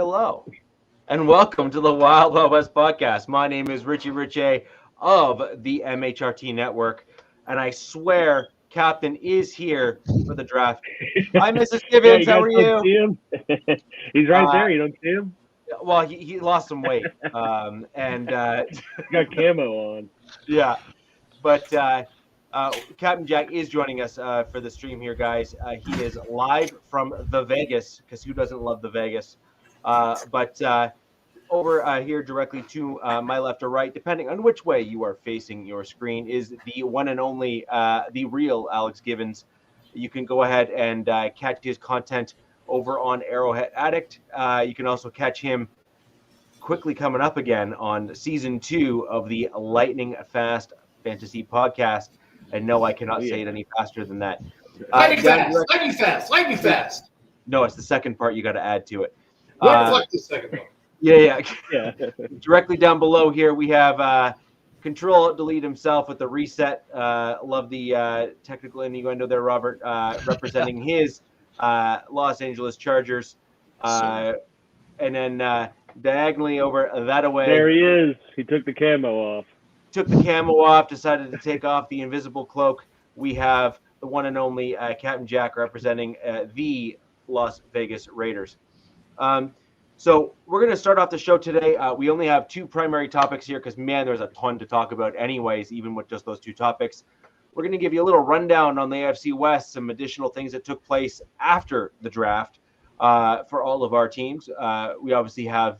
Hello, and welcome to the Wild Wild West podcast. My name is Richie Riche of the MHRT Network, and I swear Captain is here for the draft. Hi, Mrs. Gibbons. How are you? See him? He's right there. You don't see him? Well, he lost some weight, and got camo on. Yeah, but Captain Jack is joining us for the stream here, guys. He is live from the Vegas, because who doesn't love the Vegas? But over here directly to my left or right, depending on which way you are facing your screen, is the one and only, the real Alex Gibbons. You can go ahead and catch his content over on Arrowhead Addict. You can also catch him quickly coming up again on season 2 of the Lightning Fast Fantasy Podcast. And no, I cannot say it any faster than that. Lightning fast. No, it's the second part you got to add to it. What the second one? Yeah. Directly down below here, we have Control Delete himself with the reset. Love the technical innuendo there, Robert, representing his Los Angeles Chargers. And then diagonally over that away. There he is. He took the camo off. Decided to take off the invisible cloak. We have the one and only Captain Jack representing the Las Vegas Raiders. So we're going to start off the show today. We only have 2 primary topics here because, man, there's a ton to talk about anyways, even with just those 2 topics. We're going to give you a little rundown on the AFC West, some additional things that took place after the draft for all of our teams. We obviously have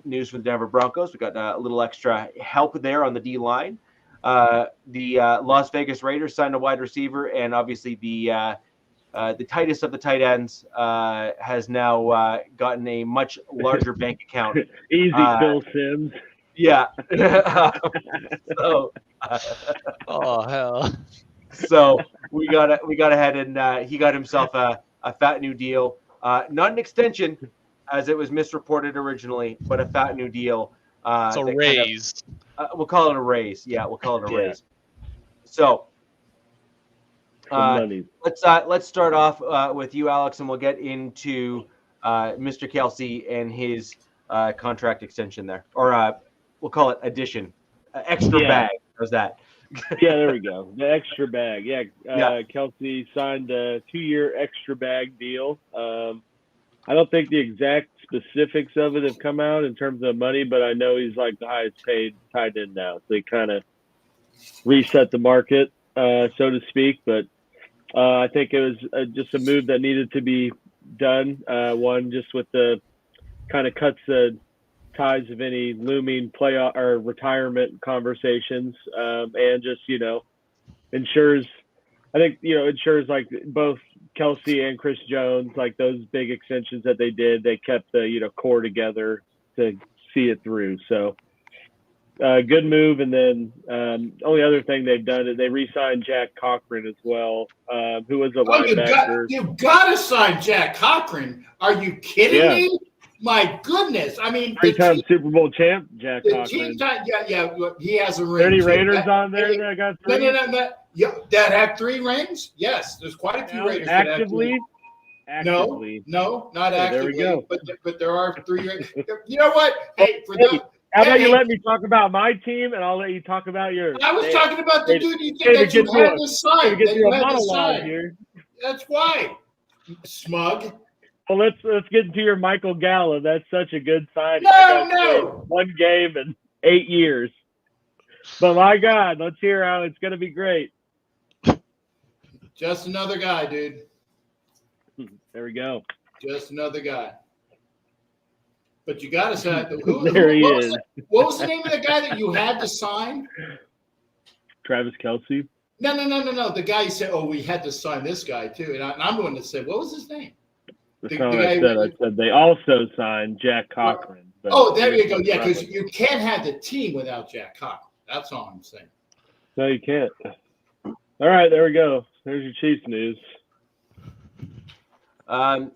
news from the Denver Broncos. We got a little extra help there on the D-line. The Las Vegas Raiders signed a wide receiver, and obviously the tightest of the tight ends has now gotten a much larger bank account. Easy, Phil Simms. Yeah. Oh hell. So we got ahead and he got himself a fat new deal. Not an extension, as it was misreported originally, but a fat new deal. It's a raise. We'll call it a raise. Yeah, we'll call it a raise. So let's start off with you, Alex, and we'll get into Mr. Kelsey and his contract extension there, or we'll call it addition, extra bag. How's that? Yeah, there we go. The extra bag. Yeah, Kelsey signed a 2-year extra bag deal. I don't think the exact specifics of it have come out in terms of money, but I know he's like the highest paid tight end now. So they kind of reset the market, so to speak. But I think it was just a move that needed to be done. One, just with the kind of cuts the ties of any looming playoff or retirement conversations, and just, ensures like both Kelsey and Chris Jones, like those big extensions that they did, they kept the, core together to see it through. So good move. And then only other thing they've done is they re-signed Jack Cochran as well, who was a linebacker. You've got to sign Jack Cochran. Are you kidding me? My goodness. I mean, 3-time Super Bowl champ, Jack Cochran. He has a ring. 30 Raiders on there that got 3? No. Yeah, that have 3 rings? Yes, there's quite a few Raiders actively. No, not actively. There we go. But there are 3 Raiders. You know what? Hey, how about you let me talk about my team, and I'll let you talk about yours. I was talking about the dude you think that you had to sign. Get you a monologue here. That's why. Smug. Well, let's get into your Michael Gallup. That's such a good signing. No. 1 game in 8 years. But my God, let's hear how it's going to be great. Just another guy, dude. There we go. Just another guy. But you got to sign. There he is. What was the name of the guy that you had to sign? Travis Kelce. No. The guy you said, we had to sign this guy too. And I'm going to say, what was his name? That's not what I said they also signed Jack Cochran. There you go. Yeah, because you can't have the team without Jack Cochran. That's all I'm saying. No, you can't. All right, there we go. There's your Chiefs news.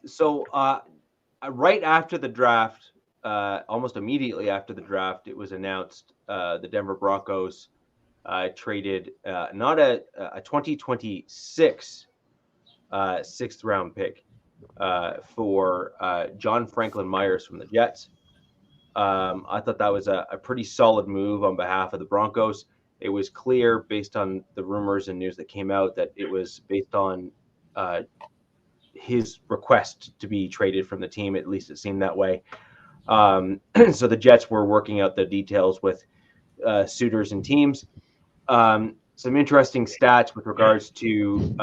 So right after the draft, almost immediately after the draft, it was announced the Denver Broncos traded not a 2026 6th round pick, for John Franklin Myers from the Jets. I thought that was a pretty solid move on behalf of the Broncos. It was clear based on the rumors and news that came out that it was based on his request to be traded from the team. At least it seemed that way. So the Jets were working out the details with suitors and teams. Some interesting stats with regards to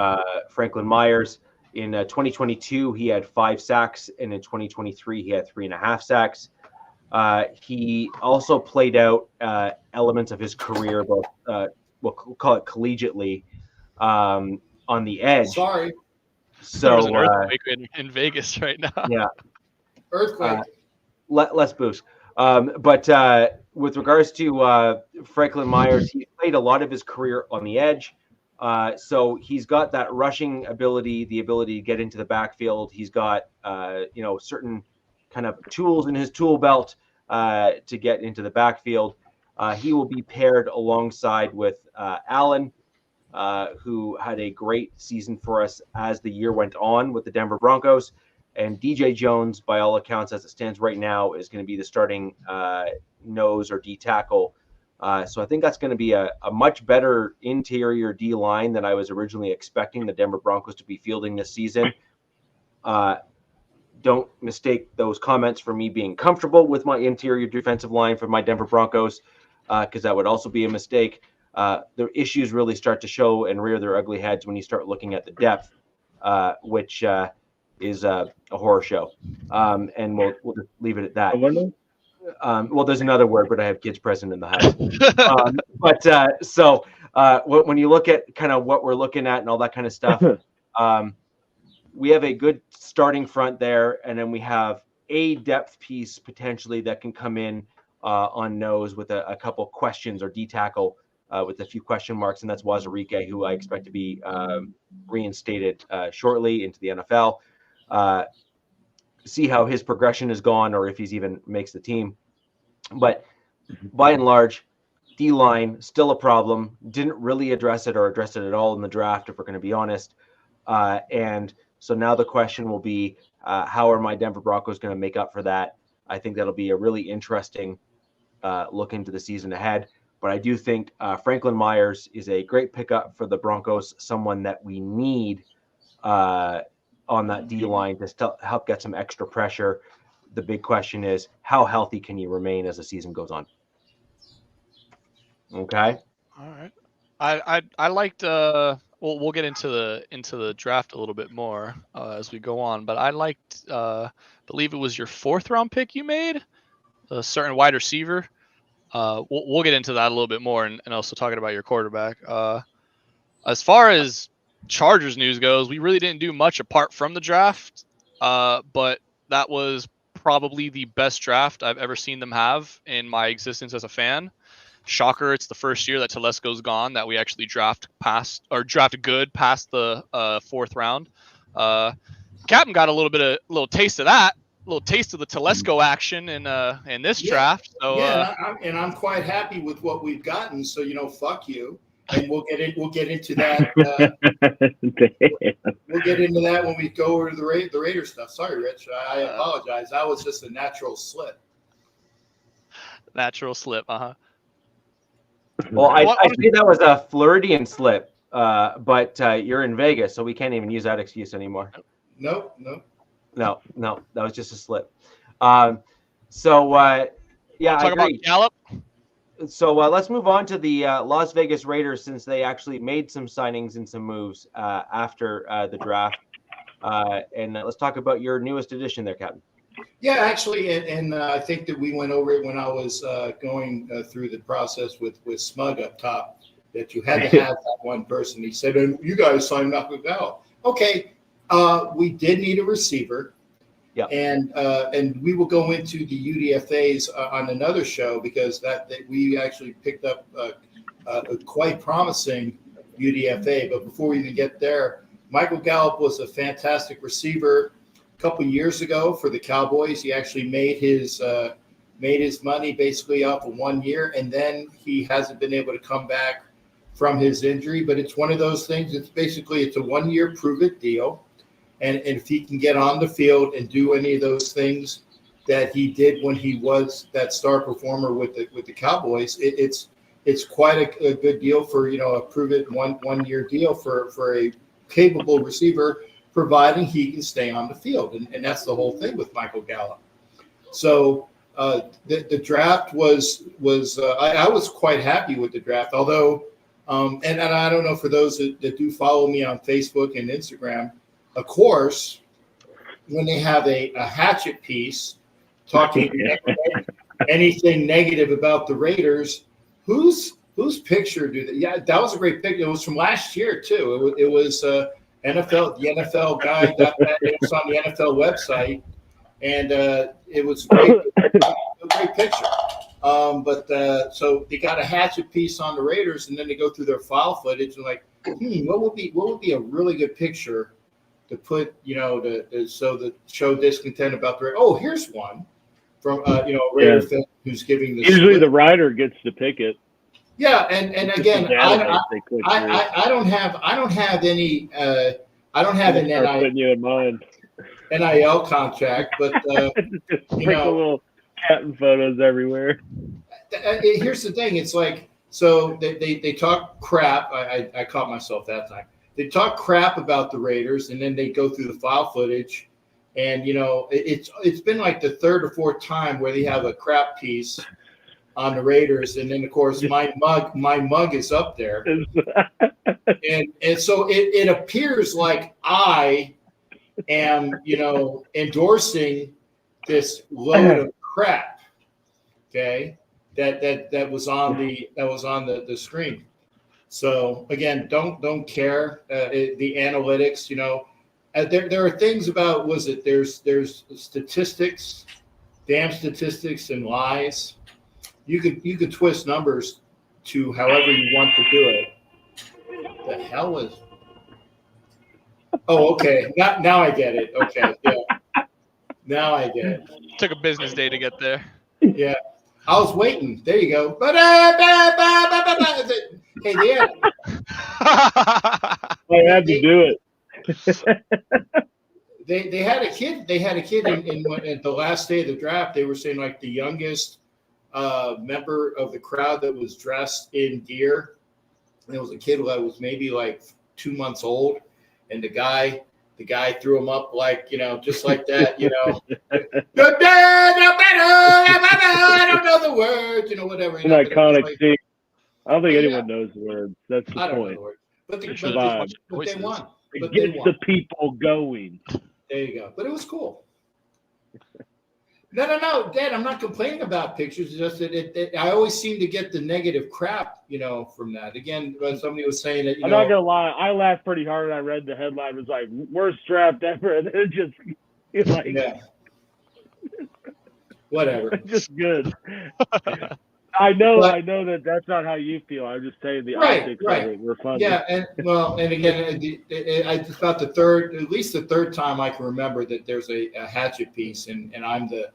Franklin Myers. In 2022, he had 5 sacks, and in 2023, he had 3.5 sacks. He also played out elements of his career, both we'll call it collegiately, on the edge. Sorry. So there's an earthquake in Vegas right now. Yeah, Earthquake. less boost. But with regards to Franklin Myers, he played a lot of his career on the edge. So he's got that rushing ability, the ability to get into the backfield. He's got certain kind of tools in his tool belt to get into the backfield. He will be paired alongside with Allen, who had a great season for us as the year went on with the Denver Broncos. And DJ Jones, by all accounts, as it stands right now, is going to be the starting nose or D tackle. So I think that's going to be a much better interior D line than I was originally expecting the Denver Broncos to be fielding this season. Don't mistake those comments for me being comfortable with my interior defensive line for my Denver Broncos, because that would also be a mistake. The issues really start to show and rear their ugly heads when you start looking at the depth, which is a horror show. And we'll just leave it at that. Well, there's another word, but I have kids present in the house. So when you look at kind of what we're looking at and all that kind of stuff, we have a good starting front there, and then we have a depth piece potentially that can come in on nose with a couple questions, or D tackle with a few question marks, and that's Wazirike, who I expect to be reinstated shortly into the NFL. See how his progression has gone, or if he's even makes the team. But by and large, D-line still a problem. Didn't really address it, or address it at all in the draft, if we're going to be honest. And so now the question will be, how are my Denver Broncos going to make up for that? I think that'll be a really interesting look into the season ahead. But I do think Franklin Myers is a great pickup for the Broncos, someone that we need on that D-line to help get some extra pressure. The big question is, how healthy can you remain as the season goes on? Okay. All right. I liked. We'll get into the draft a little bit more as we go on. But I liked. Believe it was your 4th round pick you made, a certain wide receiver. We'll get into that a little bit more, and also talking about your quarterback. As far as Chargers news goes, we really didn't do much apart from the draft, but that was probably the best draft I've ever seen them have in my existence as a fan. Shocker, it's the first year that Telesco's gone that we actually drafted good past the 4th round. Captain got a little taste of that, a little taste of the Telesco action in this draft. So and I'm quite happy with what we've gotten. So fuck you. And we'll get into that. We'll get into that when we go over to the Raider stuff. Sorry, Rich. I apologize. That was just a natural slip. Natural slip, Well, I think that was a Floridian slip, but you're in Vegas, so we can't even use that excuse anymore. No, that was just a slip. Yeah, talk about Gallup. So let's move on to the Las Vegas Raiders, since they actually made some signings and some moves after the draft. And let's talk about your newest addition there, Captain. Yeah, actually, and I think that we went over it when I was going through the process with Smug up top, that you had to have that one person. He said, and you guys signed up with Gal. Okay, we did need a receiver. Yeah, and we will go into the UDFAs on another show, because that we actually picked up a quite promising UDFA. But before we even get there, Michael Gallup was a fantastic receiver. A couple of years ago for the Cowboys, he actually made his money basically off of 1 year, and then he hasn't been able to come back from his injury. But it's one of those things. It's a 1 year prove it deal. And if he can get on the field and do any of those things that he did when he was that star performer with the Cowboys, it's quite a good deal for, a prove-it 1 year deal for a capable receiver, providing he can stay on the field. And that's the whole thing with Michael Gallup. So the draft was I was quite happy with the draft, although and I don't know, for those that do follow me on Facebook and Instagram, of course, when they have a hatchet piece talking anything negative about the Raiders, whose picture do they? Yeah, that was a great picture. It was from last year too. It was the NFL guy got that. It was on the NFL website, and it was a great picture. So they got a hatchet piece on the Raiders, and then they go through their file footage and like, what would be a really good picture to put, to show discontent about the Raiders. Oh, here's one from a Raider fan who's giving this. Usually the writer gets to pick it. Yeah, and again, I don't have any an NIL contract, but little cat photos everywhere. Here's the thing: it's like, so they talk crap. I caught myself that time. They talk crap about the Raiders, and then they go through the file footage, and it's been like the third or fourth time where they have a crap piece on the Raiders, and then of course my mug is up there, and so it appears like I am endorsing this load of crap, okay, that was on the screen. So again, don't care the analytics. There are things about there's statistics, damn statistics and lies. You could twist numbers to however you want to do it. The hell is? Oh, okay. Now I get it. Okay, yeah. Now I get it. Took a business day to get there. Yeah, I was waiting. There you go. Hey, yeah. I had to do it. They had a kid. They had a kid in at the last day of the draft. They were saying like the youngest member of the crowd that was dressed in gear. And it was a kid that was maybe like 2 months old, and the guy threw him up like just like that. I don't know the words. Whatever. An iconic scene. I don't think anyone knows the words. That's the point. But they won. It gets the people going. There you go. But it was cool. No, Dad, I'm not complaining about pictures. It's just that I always seem to get the negative crap, from that. Again, when somebody was saying that, I'm not gonna lie, I laughed pretty hard when I read the headline. It was like worst draft ever, and it just whatever. Just good. I know that that's not how you feel. I'm just saying the optics of it were fun. Yeah, and again, I just thought at least the third time I can remember that there's a hatchet piece, and I'm the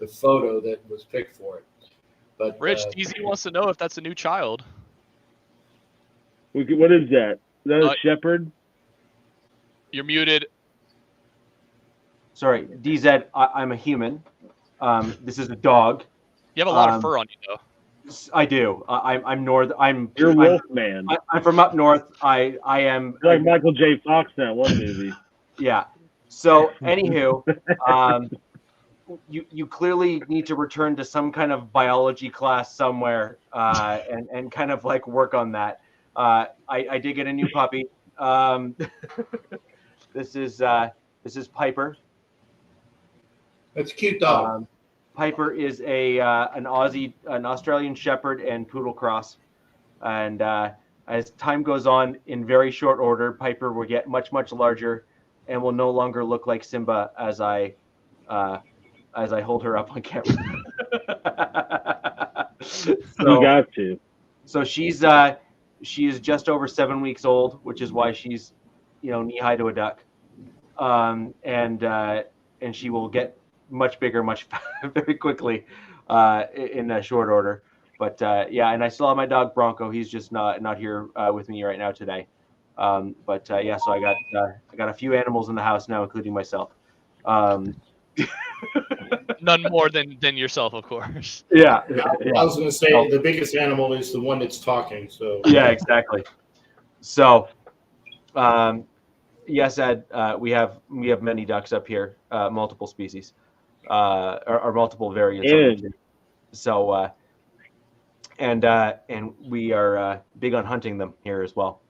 photo that was picked for it. But Rich DZ wants to know if that's a new child. What is that? Is that a shepherd? You're muted. Sorry, DZ. I'm a human. This is a dog. You have a lot of fur on you, though. I do. I'm north. You're Wolfman. I'm from up north. I am. You're like Michael J. Fox in that one movie. Yeah. So, anywho, you clearly need to return to some kind of biology class somewhere, and kind of like work on that. I did get a new puppy. This is Piper. That's a cute dog. Piper is an Australian Shepherd and Poodle cross, and as time goes on, in very short order, Piper will get much larger, and will no longer look like Simba as I hold her up on camera. You got to. So she is just over 7 weeks old, which is why she's knee high to a duck, and she will get much bigger, very quickly, in a short order. But and I still have my dog Bronco. He's just not here with me right now today. But yeah, so I got a few animals in the house now, including myself. None more than yourself, of course. Yeah, I was going to say the biggest animal is the one that's talking. So yeah, exactly. So, yes, Ed, we have many ducks up here, multiple species, or multiple variants of them. So, and we are big on hunting them here as well.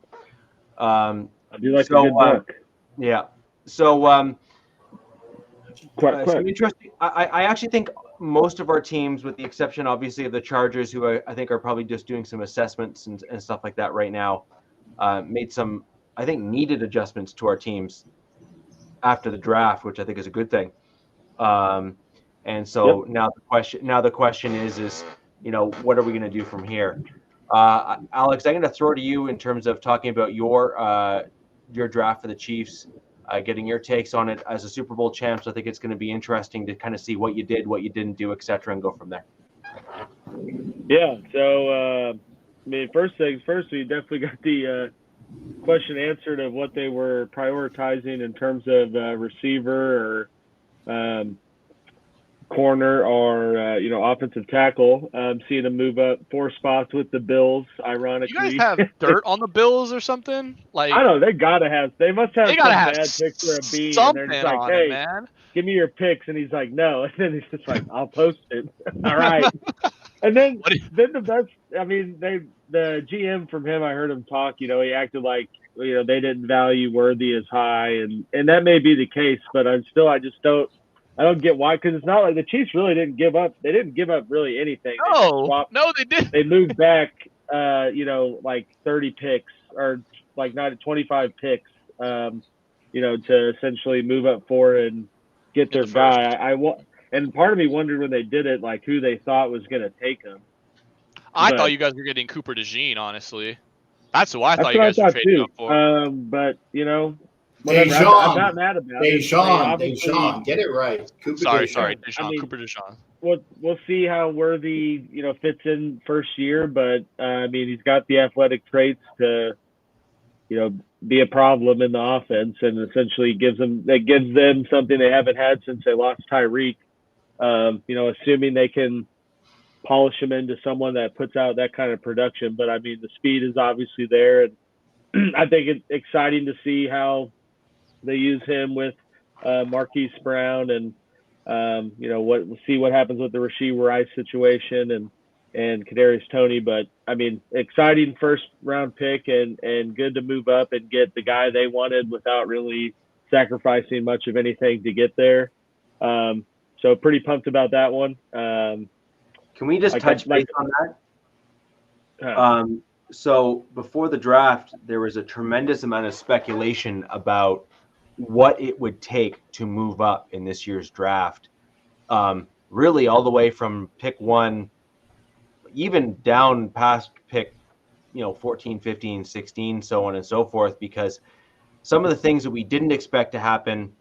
I do like a good duck. Yeah. So, Quack. some interesting. I actually think most of our teams, with the exception, obviously, of the Chargers, who I think are probably just doing some assessments and stuff like that right now, made some, I think, needed adjustments to our teams after the draft, which I think is a good thing. And so now the question is, what are we going to do from here? Alex, I'm going to throw to you in terms of talking about your draft for the Chiefs, getting your takes on it as a Super Bowl champs. I think it's going to be interesting to kind of see what you did, what you didn't do, etc., and go from there. Yeah. So, I mean, first things first, we definitely got the question answered of what they were prioritizing in terms of receiver or corner or offensive tackle. Seeing them move up 4 spots with the Bills, ironically. You guys have dirt on the Bills or something? Like, I don't know. They must have some bad picks for a B, and they're just like, "Hey, man, give me your picks," and he's like, "No," and then he's just like, "I'll post it." All right. And then the best. I mean, the GM from him, I heard him talk. He acted like they didn't value Worthy as high, and that may be the case, but I just don't. I don't get why, because it's not like the Chiefs really didn't give up. They didn't give up really anything. No, they didn't. They moved back, like 30 picks or like not 25 picks, to essentially move up 4 and get their guy. And part of me wondered when they did it, like who they thought was going to take him. I thought you guys were getting Cooper DeJean, honestly. That's who I thought you guys were trading up for. But whatever. I'm not mad about it. Deshaun, get it right. Sorry, Deshaun. Cooper DeJean. We'll see how Worthy, fits in first year, but I mean, he's got the athletic traits to, be a problem in the offense, and essentially gives them something they haven't had since they lost Tyreek. Assuming they can polish him into someone that puts out that kind of production. But I mean, the speed is obviously there, and I think it's exciting to see how they use him with Marquise Brown, and we'll see what happens with the Rashee Rice situation and Kadarius Toney. But I mean, exciting first round pick, and good to move up and get the guy they wanted without really sacrificing much of anything to get there. So pretty pumped about that one. Can we just touch base on that? So before the draft, there was a tremendous amount of speculation about what it would take to move up in this year's draft. Really all the way from pick 1, even down past pick, 14, 15, 16, so on and so forth, because some of the things that we didn't expect to happen,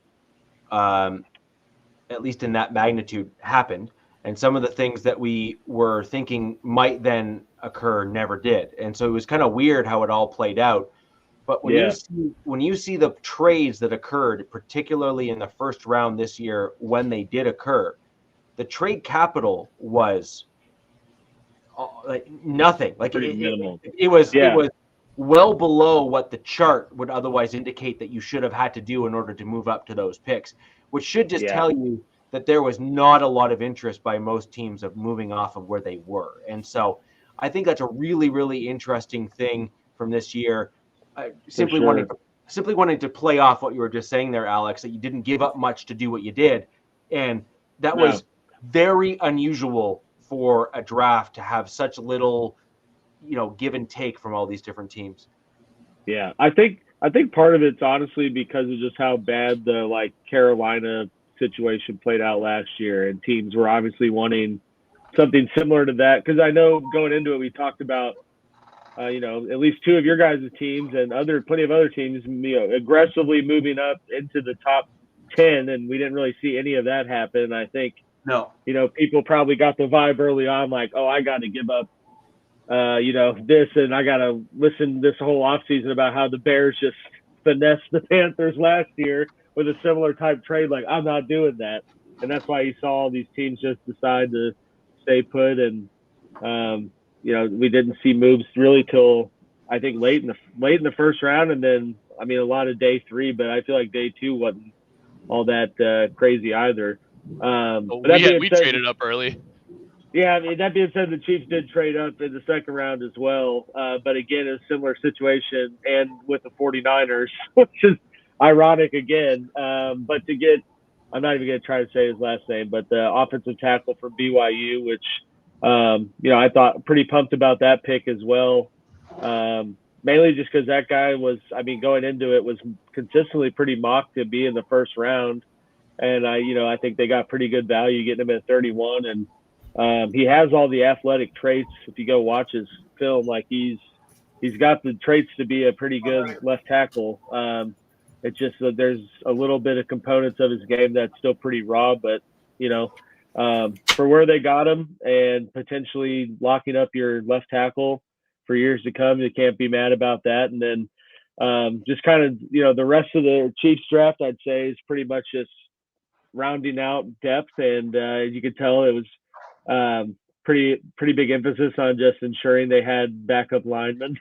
at least in that magnitude, happened. And some of the things that we were thinking might then occur never did. And so it was kind of weird how it all played out. But when you see the trades that occurred, particularly in the first round this year, when they did occur, the trade capital was like nothing. Like it was well below what the chart would otherwise indicate that you should have had to do in order to move up to those picks, which should just tell you that there was not a lot of interest by most teams of moving off of where they were. And so I think that's a really, really interesting thing from this year. Simply wanting to play off what you were just saying there, Alex, that you didn't give up much to do what you did. And that was very unusual for a draft to have such little, give and take from all these different teams. Yeah, I think part of it's honestly because of just how bad the Carolina situation played out last year, and teams were obviously wanting something similar to that. Because I know going into it, we talked about at least 2 of your guys' teams and plenty of other teams, aggressively moving up into the top 10, and we didn't really see any of that happen. And I think people probably got the vibe early on, like, oh, I got to give up this, and I got to listen this whole offseason about how the Bears just finessed the Panthers last year with a similar type trade. Like, I'm not doing that. And that's why you saw all these teams just decide to stay put. And, we didn't see moves really till I think late in the first round. And then, a lot of day 3, but I feel like day 2 wasn't all that crazy either. We traded up early. Yeah, that being said, the Chiefs did trade up in the second round as well. But again, a similar situation and with the 49ers, which is ironic again. But to get, I'm not even going to try to say his last name, but the offensive tackle from BYU, which, I thought pretty pumped about that pick as well. Mainly just because that guy was, going into it was consistently pretty mocked to be in the first round. And I think they got pretty good value getting him at 31. And, he has all the athletic traits. If you go watch his film, like he's got the traits to be a pretty good left tackle. It's just that there's a little bit of components of his game that's still pretty raw, but for where they got him and potentially locking up your left tackle for years to come, you can't be mad about that. And then just kind of, the rest of the Chiefs draft, I'd say, is pretty much just rounding out depth. And you could tell it was pretty big emphasis on just ensuring they had backup linemen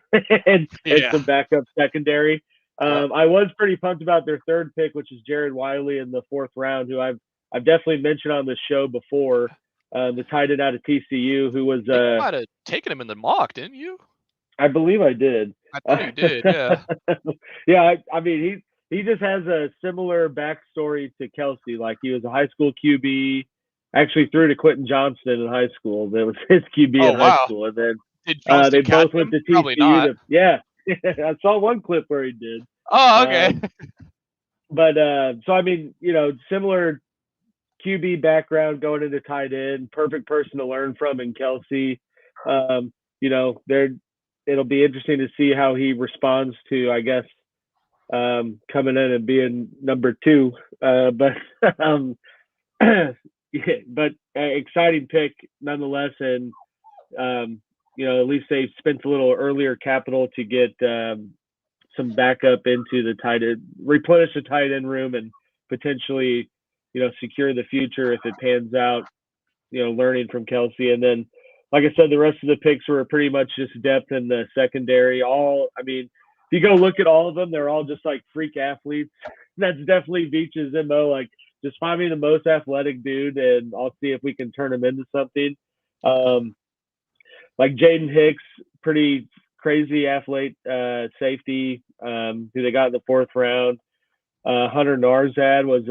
and some backup secondary. I was pretty pumped about their third pick, which is Jared Wiley in the 4th round, who I've definitely mentioned on the show before. The tight end out of TCU, who was you might have taken him in the mock, didn't you? I believe I did. I thought you did, yeah. Yeah, he just has a similar backstory to Kelsey. Like, he was a high school QB. Actually threw to Quentin Johnston in high school. That was his QB in high school. And then they both went to TCU. Probably not. I saw one clip where he did. Oh, okay. Similar QB background going into tight end, perfect person to learn from in Kelsey. It'll be interesting to see how he responds to, I guess, coming in and being number 2. But exciting pick nonetheless. And, at least they spent a little earlier capital to get some backup into the tight end, replenish the tight end room, and potentially, secure the future if it pans out, learning from Kelsey. And then, like I said, the rest of the picks were pretty much just depth in the secondary. If you go look at all of them, they're all just like freak athletes. That's definitely Beach's MO. Like, just find me the most athletic dude, and I'll see if we can turn him into something. Like Jaden Hicks, pretty crazy athlete, safety, who they got in the 4th round. Hunter Narzad was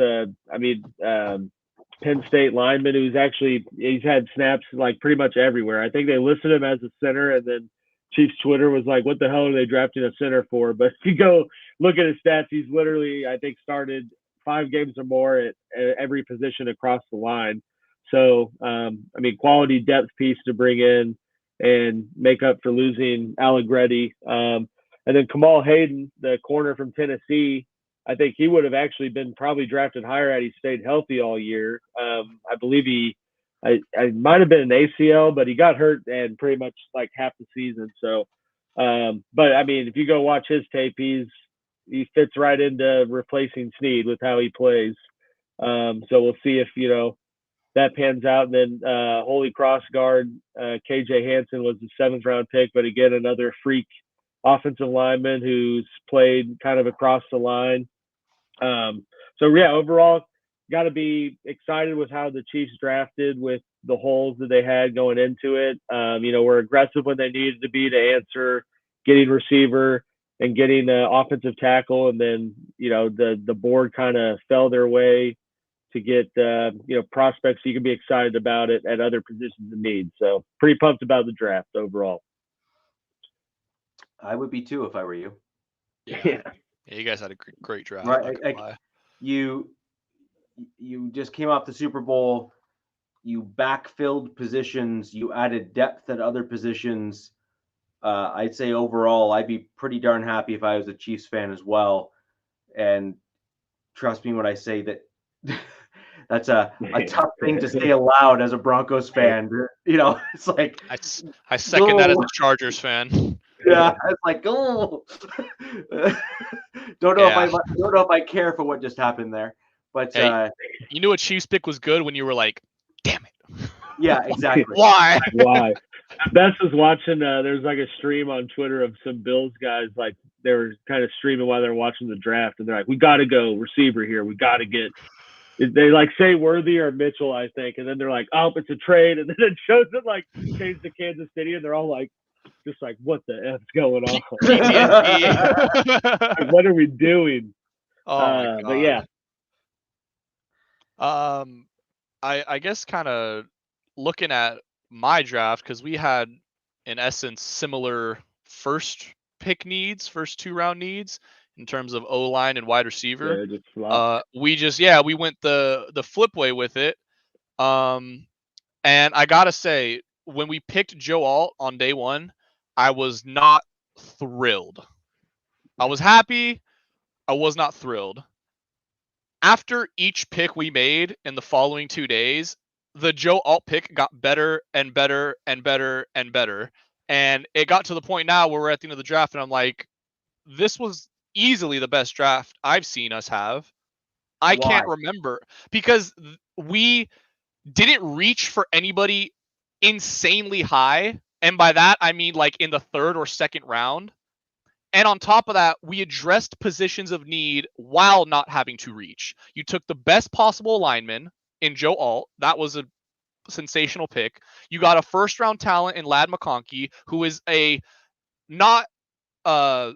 Penn State lineman he's had snaps like pretty much everywhere. I think they listed him as a center, and then Chiefs Twitter was like, what the hell are they drafting a center for? But if you go look at his stats, he's literally, I think, started 5 games or more at every position across the line. So, quality depth piece to bring in and make up for losing Allegretti. And then Kamal Hayden, the corner from Tennessee, I think he would have actually been probably drafted higher had he stayed healthy all year. I believe I might have been an ACL, but he got hurt and pretty much like half the season. So, if you go watch his tape, he fits right into replacing Snead with how he plays. So we'll see if, that pans out. And then Holy Cross guard, KJ Hansen was the 7th round pick, but again, another freak offensive lineman who's played kind of across the line. Overall, got to be excited with how the Chiefs drafted with the holes that they had going into it. We're aggressive when they needed to be to answer getting receiver and getting the offensive tackle. And then, the board kind of fell their way to get, prospects so you can be excited about it at other positions of need. So pretty pumped about the draft overall. I would be too if I were you. Yeah, you guys had a great draft. Right. You just came off the Super Bowl. You backfilled positions. You added depth at other positions. I'd say overall, I'd be pretty darn happy if I was a Chiefs fan as well. And trust me when I say that That's a tough thing to say aloud as a Broncos fan. You know, it's like I second that as a Chargers fan. yeah, it's like oh, don't know if I care for what just happened there, but hey, you knew a Chiefs pick was good when you were like, damn it. Yeah, exactly. Why? Why? Best was watching. There's like a stream on Twitter of some Bills guys, like they were kind of streaming while they're watching the draft, and they're like, "We got to go receiver here. We got to get." They like say Worthy or Mitchell, I think, and then they're like, "Oh, it's a trade," and then it shows them like change to Kansas City, and they're all like, just like, "What the F's going on? PTSD. Like, what are we doing?" Oh my God. But yeah, I guess kind of looking at my draft, because we had in essence similar first 2-round needs in terms of O-line and wide receiver. just flop. We went the flip way with it. And I gotta say, when we picked Joe Alt on day one, I was not thrilled. I was happy. I was not thrilled. After each pick we made in the following 2 days, the Joe Alt pick got better and better and better and better. And it got to the point now where we're at the end of the draft, and I'm like, this was easily the best draft I've seen us have. I can't remember, because we didn't reach for anybody insanely high. And by that, I mean like in the 3rd or 2nd round. And on top of that, we addressed positions of need while not having to reach. You took the best possible lineman in Joe Alt. That was a sensational pick. You got a 1st-round talent in Ladd McConkey, who is not going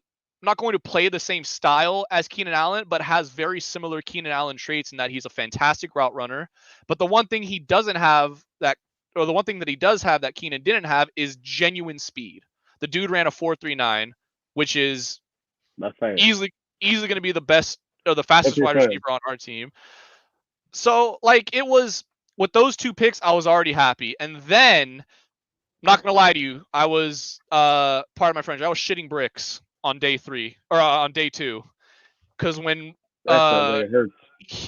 to play the same style as Keenan Allen, but has very similar Keenan Allen traits in that he's a fantastic route runner. But the one thing he doesn't have the one thing that he does have that Keenan didn't have is genuine speed. The dude ran a 4.39, which is easily going to be the best or the fastest wide receiver on our team. So like, it was with those 2 picks, I was already happy. And then, not gonna lie to you, I was part of my French. I was shitting bricks on day 3 or on day 2, because when it hurts.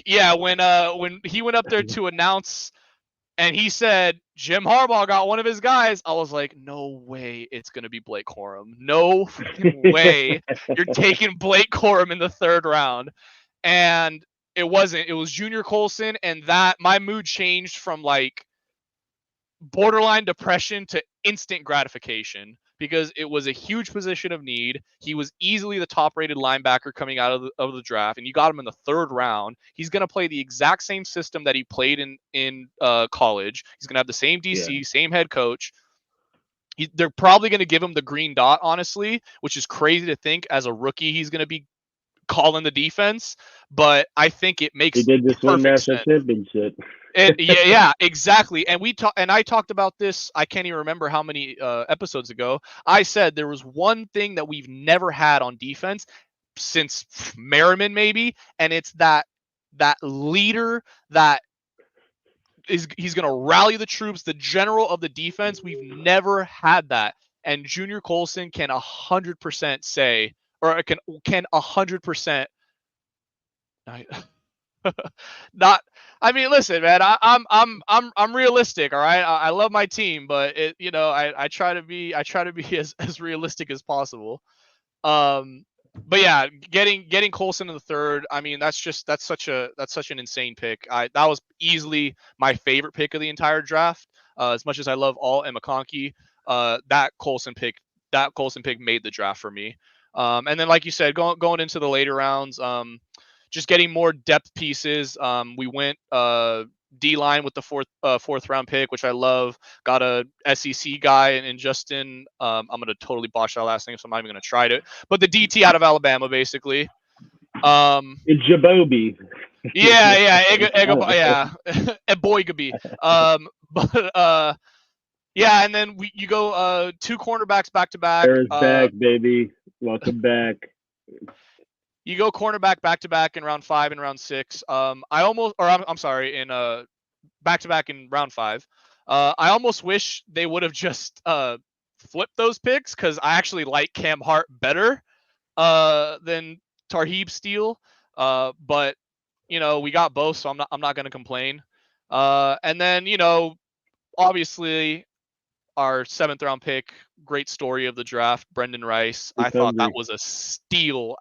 Yeah, when he went up there to announce and he said Jim Harbaugh got one of his guys, I was like, no way it's gonna be Blake Corum. No freaking way you're taking Blake Corum in the 3rd round. And it wasn't. It was Junior Colson, and that my mood changed from like borderline depression to instant gratification, because it was a huge position of need. He was easily the top-rated linebacker coming out of the draft, and you got him in the 3rd round. He's going to play the exact same system that he played in college. He's going to have the same DC, same head coach. They're probably going to give him the green dot, honestly, which is crazy to think as a rookie he's going to be calling the defense, but I think it makes he did just win national championship. Yeah, exactly. And I talked about this. I can't even remember how many episodes ago. I said there was one thing that we've never had on defense since Merriman, maybe, and it's that leader that he's going to rally the troops, the general of the defense. We've never had that, and Junior Colson can 100% say, or can 100%. Not. I mean, listen, man. I'm realistic. All right. I love my team, but I try to be as realistic as possible. But yeah, getting Colson in the 3rd. I mean, that's such an insane pick. That was easily my favorite pick of the entire draft. As much as I love Alt and McConkey, that Colson pick made the draft for me. And then, like you said, going into the later rounds, just getting more depth pieces. We went D-line with the 4th round pick, which I love. Got a SEC guy in Justin. I'm gonna totally botch that last name, so I'm not even gonna try to. But the DT out of Alabama, basically. Jabobi. Yeah, Eboygaby. But yeah, and then you go 2 cornerbacks back to back. There's back, baby. Welcome back. You go cornerback back to back in round 5 and round 6. I'm sorry, in back to back in round 5. I almost wish they would have just flipped those picks, because I actually like Cam Hart better than Tarheeb Steele. But we got both, so I'm not going to complain. And then, obviously our 7th round pick, great story of the draft, Brendan Rice. I thought that was a steal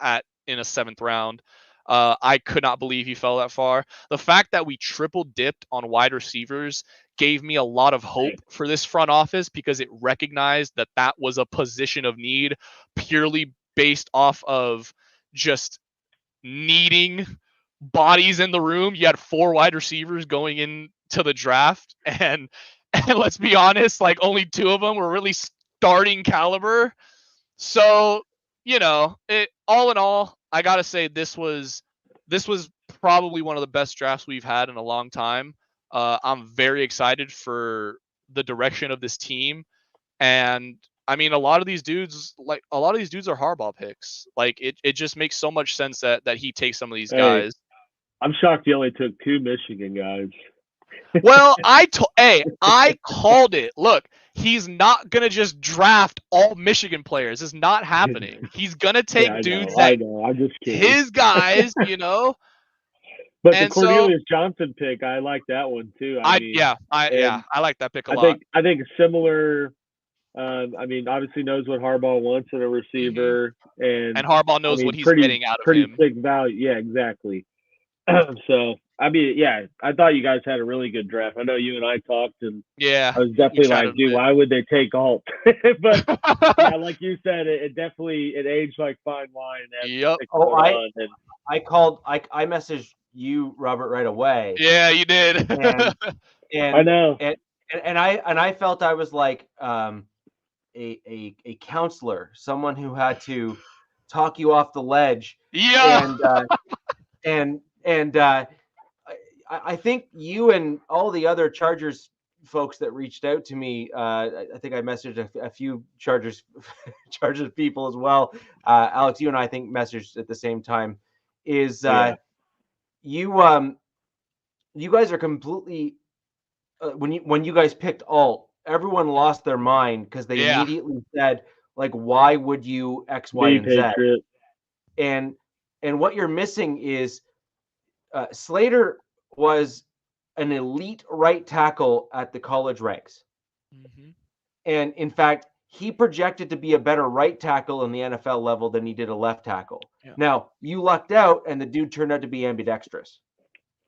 in a 7th round. I could not believe he fell that far. The fact that we triple dipped on wide receivers gave me a lot of hope for this front office, because it recognized that that was a position of need purely based off of just needing bodies in the room. You had 4 wide receivers going into the draft, and let's be honest, like only 2 of them were really starting caliber. So, all in all, I gotta say this was probably one of the best drafts we've had in a long time. I'm very excited for the direction of this team, and I mean, a lot of these dudes are Harbaugh picks. Like it just makes so much sense that he takes some of these guys. I'm shocked he only took 2 Michigan guys. Well, I called it. Look, he's not gonna just draft all Michigan players. It's not happening. He's gonna take dudes I know. I'm just kidding. His guys, But the Cornelius Johnson pick, I like that one too. I like that pick a lot. I think similar. I mean, obviously knows what Harbaugh wants in a receiver, and Harbaugh knows what he's getting out of him. Pretty sick value. Yeah, exactly. So, I mean, yeah, I thought you guys had a really good draft. I know you and I talked, and I was definitely like, dude, why would they take Alt? But like you said, it definitely aged like fine wine. Yep. I messaged you, Robert, right away. Yeah, you did. And I know. And I felt I was like a counselor, someone who had to talk you off the ledge. Yeah. And I think you and all the other Chargers folks that reached out to me, I think I messaged a few Chargers people as well. Alex, you and I think messaged at the same time. Is you guys are completely when you guys picked Alt, everyone lost their mind because they immediately said, like, why would you X, Y, and Z? And what you're missing is Slater was an elite right tackle at the college ranks. Mm-hmm. And in fact, he projected to be a better right tackle in the NFL level than he did a left tackle. Yeah. Now, you lucked out, and the dude turned out to be ambidextrous.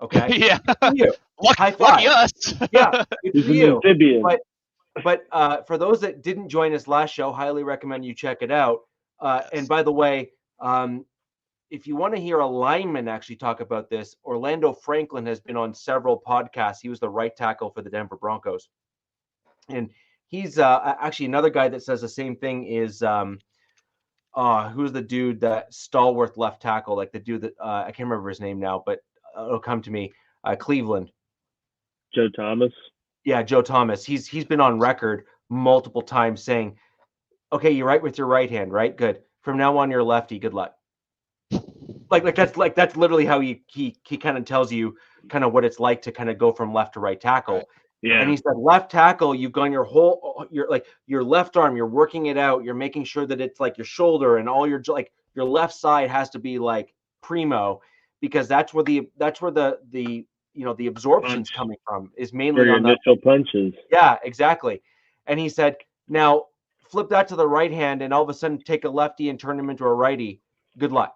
Okay? Yeah. You. High five. Lucky us. Yeah, good for you. Amphibian. But for those that didn't join us last show, highly recommend you check it out. And by the way, if you want to hear a lineman actually talk about this, Orlando Franklin has been on several podcasts. He was the right tackle for the Denver Broncos. And he's actually another guy that says the same thing is who's the dude, that stalwart left tackle, like the dude that I can't remember his name now, but it'll come to me. Cleveland. Joe Thomas. Yeah, Joe Thomas. He's been on record multiple times saying, okay, you're right with your right hand, right? Good. From now on, you're lefty. Good luck. That's literally how he kind of tells you kind of what it's like to kind of go from left to right tackle. Right. Yeah. And he said, left tackle, you've gone your left arm, you're working it out, you're making sure that it's like your shoulder and all your left side has to be like primo, because that's where the absorption's coming from, is mainly on the initial punches. Yeah, exactly. And he said, now flip that to the right hand and all of a sudden take a lefty and turn him into a righty. Good luck.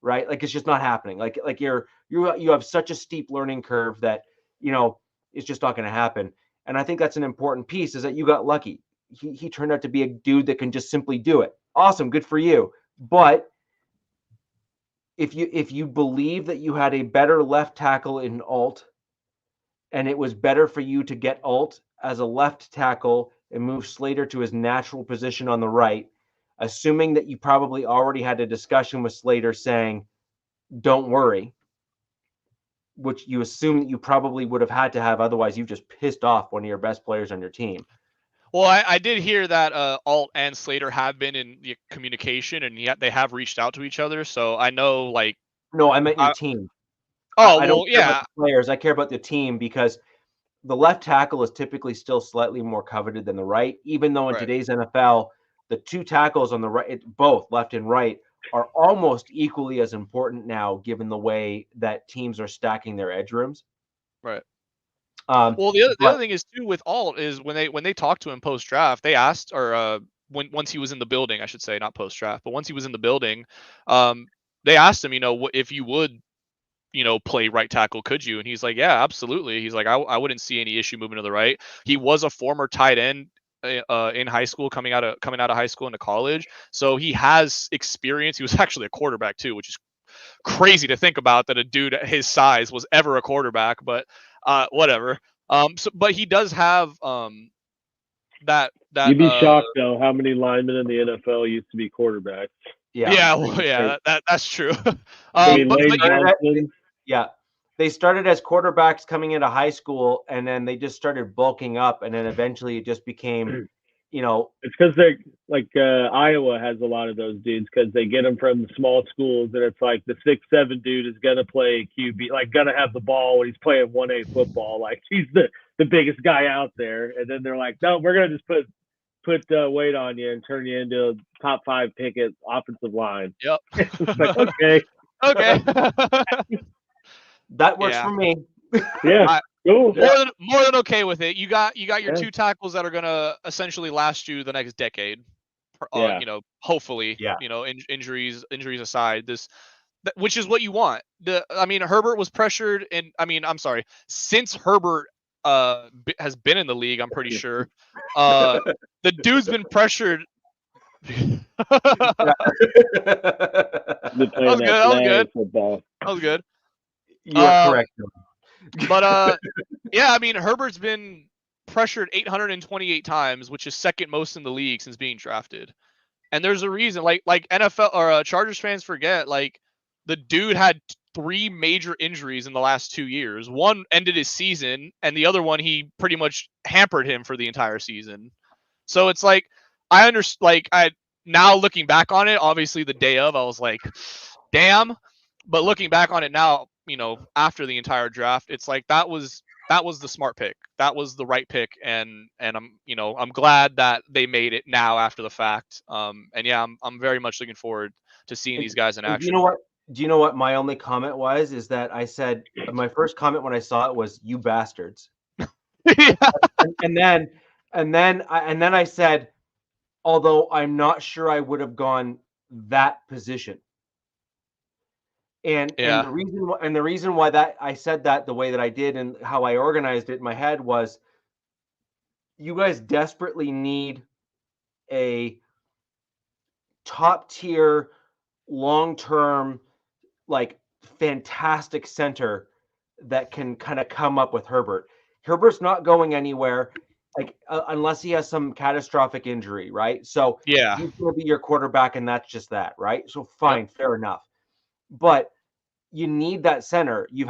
Right? Like, it's just not happening. Like you have such a steep learning curve that, it's just not going to happen. And I think that's an important piece, is that you got lucky. He turned out to be a dude that can just simply do it. Awesome. Good for you. But if you believe that you had a better left tackle in Alt, and it was better for you to get Alt as a left tackle and move Slater to his natural position on the right, assuming that you probably already had a discussion with Slater saying, don't worry, which you assume that you probably would have had to have, otherwise you've just pissed off one of your best players on your team. Well, I did hear that Alt and Slater have been in the communication, and yet they have reached out to each other. So I know, like. No, I meant your team. Oh, I don't care about the players. I care about the team, because the left tackle is typically still slightly more coveted than the right, even though in today's NFL, the two tackles on the right, both left and right, are almost equally as important now, given the way that teams are stacking their edge rooms. Right. Well, the other thing is too with Alt is when they talked to him post draft, they asked, or once he was in the building, I should say, not post draft, but once he was in the building, they asked him, if you would, play right tackle, could you? And he's like, yeah, absolutely. He's like, I wouldn't see any issue moving to the right. He was a former tight end in high school, coming out of high school into college, so he has experience. He was actually a quarterback too, which is crazy to think about, that a dude at his size was ever a quarterback, but whatever. But he does have that. You'd be shocked though how many linemen in the NFL used to be quarterbacks. That's true. They started as quarterbacks coming into high school, and then they just started bulking up, and then eventually it just became, It's because they're like Iowa has a lot of those dudes, because they get them from the small schools, and it's like the 6'7" dude is gonna play QB, like gonna have the ball when he's playing 1A football, like he's the biggest guy out there, and then they're like, no, we're gonna just put weight on you and turn you into a top 5 pick at offensive line. Yep. It's like, okay. That works for me. Yeah. Cool. More than okay with it. You got your 2 tackles that are gonna essentially last you the next decade. Hopefully. Yeah. Injuries aside, which is what you want. Herbert was pressured, and since Herbert has been in the league, I'm pretty sure the dude's been pressured. That was good. You are correct. But Herbert's been pressured 828 times, which is second most in the league since being drafted. And there's a reason, like NFL or Chargers fans forget, like the dude had 3 major injuries in the last 2 years. One ended his season, and the other one, he pretty much hampered him for the entire season. So it's like, I understand, like, now looking back on it, obviously the day of, I was like, damn. But looking back on it now, after the entire draft, it's like that was the smart pick. That was the right pick, and I'm glad that they made it now after the fact. I'm very much looking forward to seeing these guys in action. You know what? Do you know what my only comment was? Is that I said, my first comment when I saw it was, "You bastards." Yeah. and then I said, although I'm not sure I would have gone that position. And the reason why that I said that the way that I did and how I organized it in my head was, you guys desperately need a top tier, long-term, like fantastic center that can kind of come up with Herbert. Herbert's not going anywhere, like unless he has some catastrophic injury, right? So he's going to be your quarterback, and that's just that, right? So fine, fair enough. But you need that center. You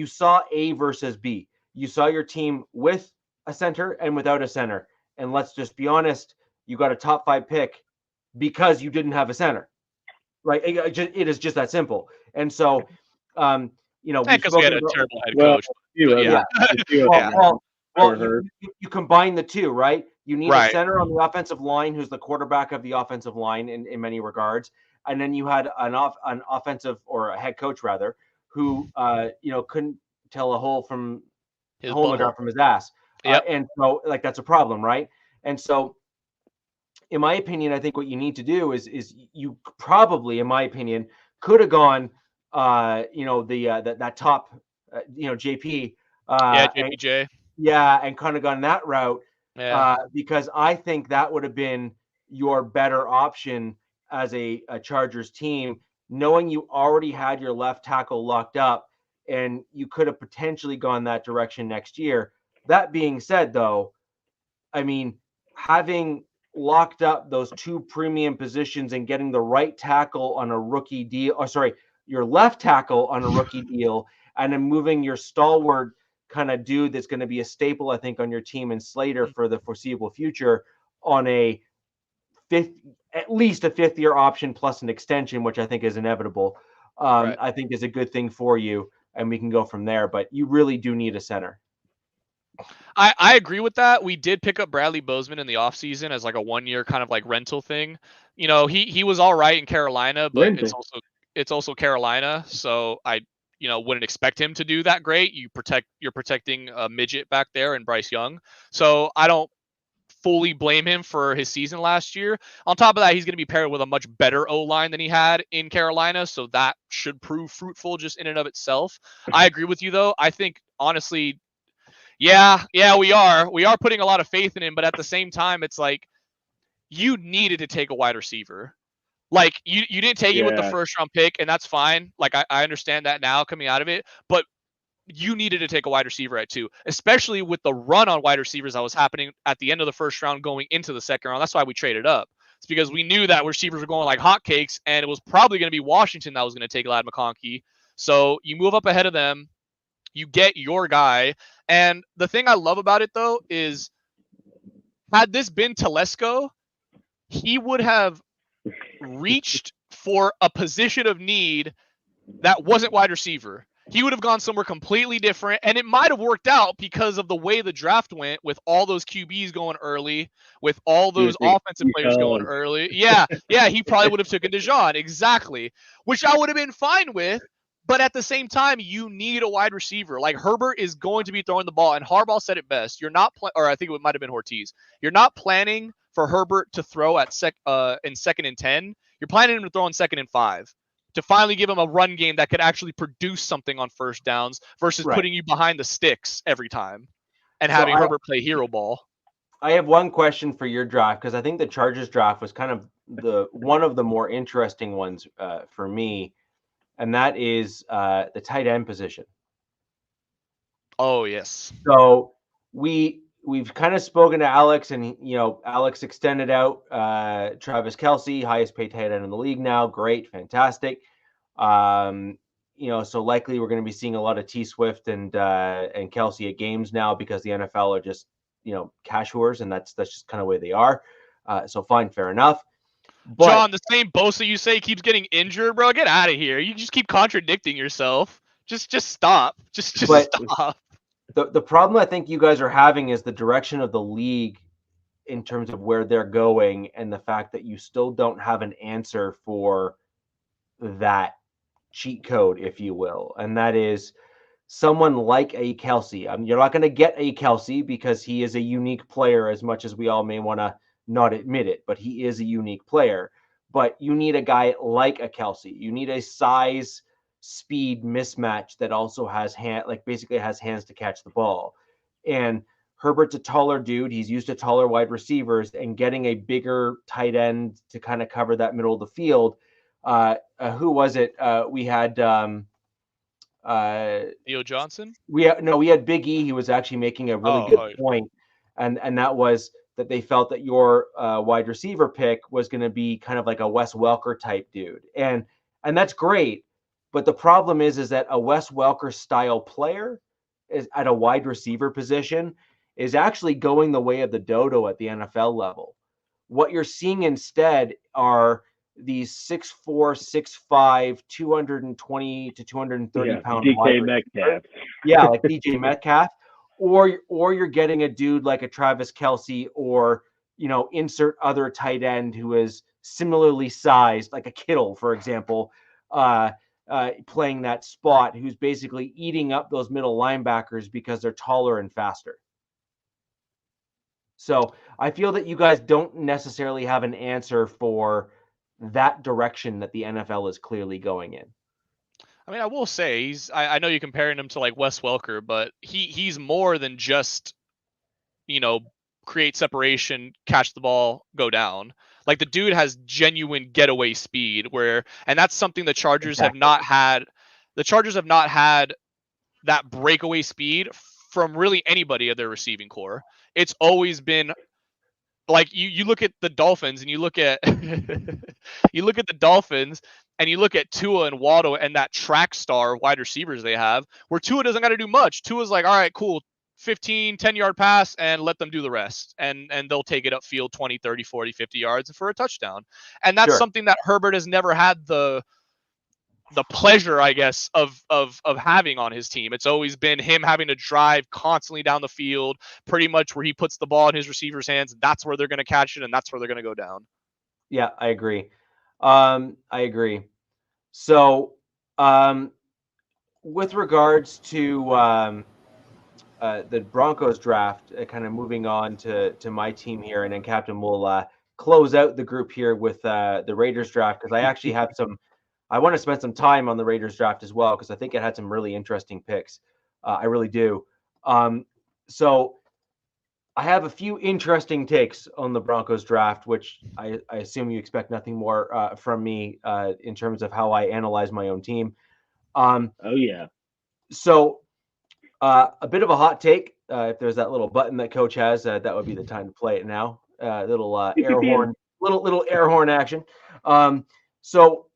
saw A versus B. You saw your team with a center and without a center. And let's just be honest, you got a top 5 pick because you didn't have a center, right? It is just that simple. And so, because we had a terrible head coach. You combine the two, right? You need a center on the offensive line who's the quarterback of the offensive line in many regards. And then you had an offensive, or a head coach rather, who couldn't tell a hole in the ground from his ass. And so, like, that's a problem, right? And so, in my opinion, I think what you need to do is you probably, in my opinion, could have gone that top JP JPJ. And kind of gone that route, because I think that would have been your better option as a Chargers team, knowing you already had your left tackle locked up, and you could have potentially gone that direction next year. That being said, though, having locked up those 2 premium positions and getting the right tackle on a rookie deal, your left tackle on a rookie deal, and then moving your stalwart kind of dude that's going to be a staple, I think, on your team in Slater for the foreseeable future on at least a 5th-year option plus an extension, which I think is inevitable. I think is a good thing for you, and we can go from there. But you really do need a center. I agree with that. We did pick up Bradley Bozeman in the offseason as like a 1-year kind of like rental thing. You know, he was all right in Carolina, but it's also Carolina, so I wouldn't expect him to do that great. You're protecting a midget back there and Bryce Young. So I don't fully blame him for his season last year. On top of that, he's going to be paired with a much better O-line than he had in Carolina, so that should prove fruitful just in and of itself. I agree with you though. I think honestly, yeah, we are putting a lot of faith in him, but at the same time, it's like you needed to take a wide receiver. Like you didn't take it with the first round pick, and that's fine. Like I understand that now coming out of it, but you needed to take a wide receiver at 2, especially with the run on wide receivers that was happening at the end of the first round going into the second round. That's why we traded up. It's because we knew that receivers were going like hotcakes, and it was probably going to be Washington that was going to take Ladd McConkey. So you move up ahead of them, you get your guy. And the thing I love about it, though, is had this been Telesco, he would have reached for a position of need that wasn't wide receiver. He would have gone somewhere completely different, and it might have worked out because of the way the draft went with all those QBs going early, with all those offensive players going early. Yeah, he probably would have taken Dijon, exactly, which I would have been fine with. But at the same time, you need a wide receiver. Like Herbert is going to be throwing the ball, and Harbaugh said it best. You're not, or I think it might have been Ortiz. You're not planning for Herbert to throw at in 2nd and 10. You're planning him to throw in 2nd and 5 to finally give him a run game that could actually produce something on first downs versus putting you behind the sticks every time and having Herbert play hero ball. I have one question for your draft, because I think the Chargers draft was kind of one of the more interesting ones for me. And that is the tight end position. Oh, yes. So we've kind of spoken to Alex, and Alex extended out Travis Kelce, highest paid tight end in the league now. Great, fantastic. So likely we're going to be seeing a lot of T Swift and Kelce at games now, because the NFL are just cash whores, and that's just kind of the way they are. So fine, fair enough. But, John, the same Bosa you say keeps getting injured, bro. Get out of here. You just keep contradicting yourself. Just stop. Just stop. The problem I think you guys are having is the direction of the league in terms of where they're going, and the fact that you still don't have an answer for that cheat code, if you will. And that is someone like a Kelce. You're not going to get a Kelce because he is a unique player, as much as we all may want to not admit it, but he is a unique player. But you need a guy like a Kelce. You need a size speed mismatch that also has basically has hands to catch the ball. And Herbert's a taller dude. He's used to taller wide receivers, and getting a bigger tight end to kind of cover that middle of the field. Who was it? We had Theo Johnson. We had Big E. He was actually making a really good point, and that was that they felt that your wide receiver pick was going to be kind of like a Wes Welker type dude, and that's great. But the problem is that a Wes Welker style player is at a wide receiver position is actually going the way of the dodo at the NFL level. What you're seeing instead are these 6'4", 6'5", 220 to 230 pound DK Metcalf. Yeah, like DJ Metcalf. Or you're getting a dude like a Travis Kelce, or insert other tight end who is similarly sized, like a Kittle, for example, playing that spot, who's basically eating up those middle linebackers because they're taller and faster. So I feel that you guys don't necessarily have an answer for that direction that the NFL is clearly going in. I mean, I will say I know you're comparing him to like Wes Welker, but he's more than just, create separation, catch the ball, go down. Like the dude has genuine getaway speed and that's something the Chargers have not had. The Chargers have not had that breakaway speed from really anybody of their receiving core. It's always been like you look at the Dolphins, and you look at the Dolphins, and you look at Tua and Waddle and that track star wide receivers they have, where Tua doesn't got to do much. Tua's like, all right, cool, 15, 10-yard pass, and let them do the rest. And they'll take it upfield 20, 30, 40, 50 yards for a touchdown. And that's something that Herbert has never had the pleasure, I guess, of having on his team. It's always been him having to drive constantly down the field, pretty much where he puts the ball in his receiver's hands. That's where they're going to catch it, and that's where they're going to go down. Yeah, I agree. I agree. So, with regards to the Broncos draft, kind of moving on to my team here, and then Captain will close out the group here with the Raiders draft, because I actually have I want to spend some time on the Raiders draft as well, because I think it had some really interesting picks. I really do. So I have a few interesting takes on the Broncos draft, which I assume you expect nothing more from me in terms of how I analyze my own team. Oh yeah. So a bit of a hot take. If there's that little button that Coach has, that would be the time to play it now. Little air horn, little air horn action. So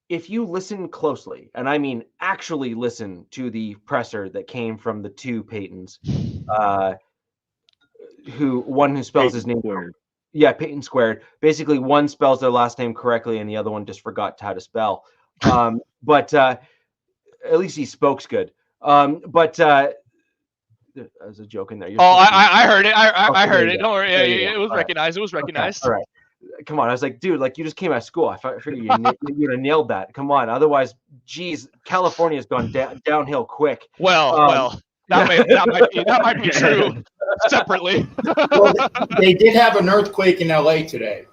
if you listen closely, and I mean actually listen to the presser that came from the two Peytons, who spells his name squared. Yeah, Peyton squared. Basically, one spells their last name correctly, and the other one just forgot how to spell. But at least he spokes good. There's a joke in there. I heard it. I Okay, heard it. Don't worry. Yeah, It was recognized. It was recognized. Okay. All right. Come on. I was like, dude, like you just came out of school. I figured you'd have nailed that. Come on. Otherwise, geez, California's gone downhill quick. Well, that might be true separately. Well, they did have an earthquake in LA today.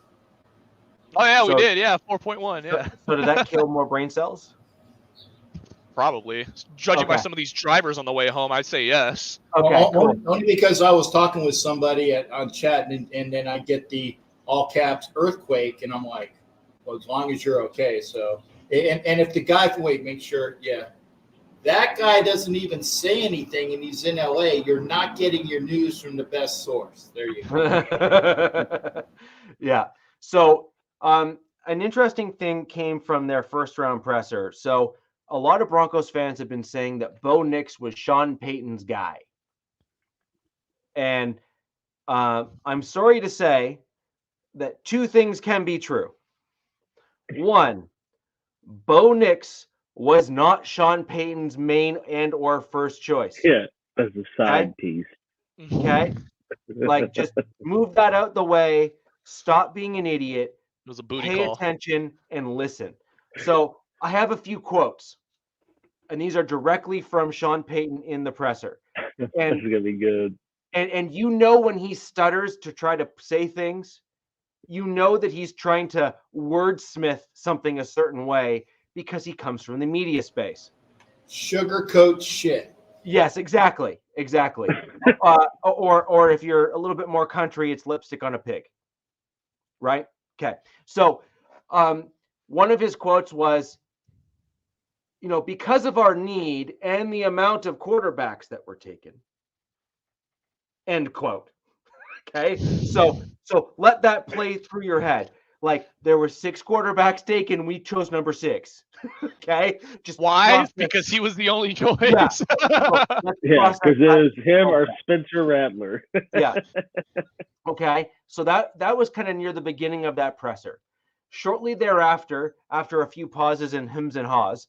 Oh yeah, we did. Yeah, 4.1. Yeah. So did that kill more brain cells? Probably. Judging by some of these drivers on the way home, I'd say yes. Okay. Only because I was talking with somebody on chat, and then I get the all caps earthquake, and I'm like, well, as long as you're okay. So, and if the guy, make sure, that guy doesn't even say anything, and he's in LA, you're not getting your news from the best source. There you go. Yeah. So, an interesting thing came from their first round presser. So, a lot of Broncos fans have been saying that Bo Nix was Sean Payton's guy. And I'm sorry to say that two things can be true. One, Bo Nix was not Sean Payton's main and or first choice. Yeah, as a side piece. Okay? Like, just move that out the way. Stop being an idiot. It was a booty Pay call. attention and listen. So I have a few quotes, and these are directly from Sean Payton in the presser. And this is gonna be good. And you know when he stutters to try to say things, you know that he's trying to wordsmith something a certain way because he comes from the media space. Sugarcoat shit. Yes, exactly. Or if you're a little bit more country, it's lipstick on a pig. Right? Okay. So one of his quotes was, because of our need and the amount of quarterbacks that were taken. End quote. Okay. So let that play through your head. Like, there were 6 quarterbacks taken. We chose number 6. Okay. Just why? Because he was the only choice. Yeah. Because it was him or Spencer Rattler. Yeah. Okay. So that was kind of near the beginning of that presser. Shortly thereafter, after a few pauses and hems and haws,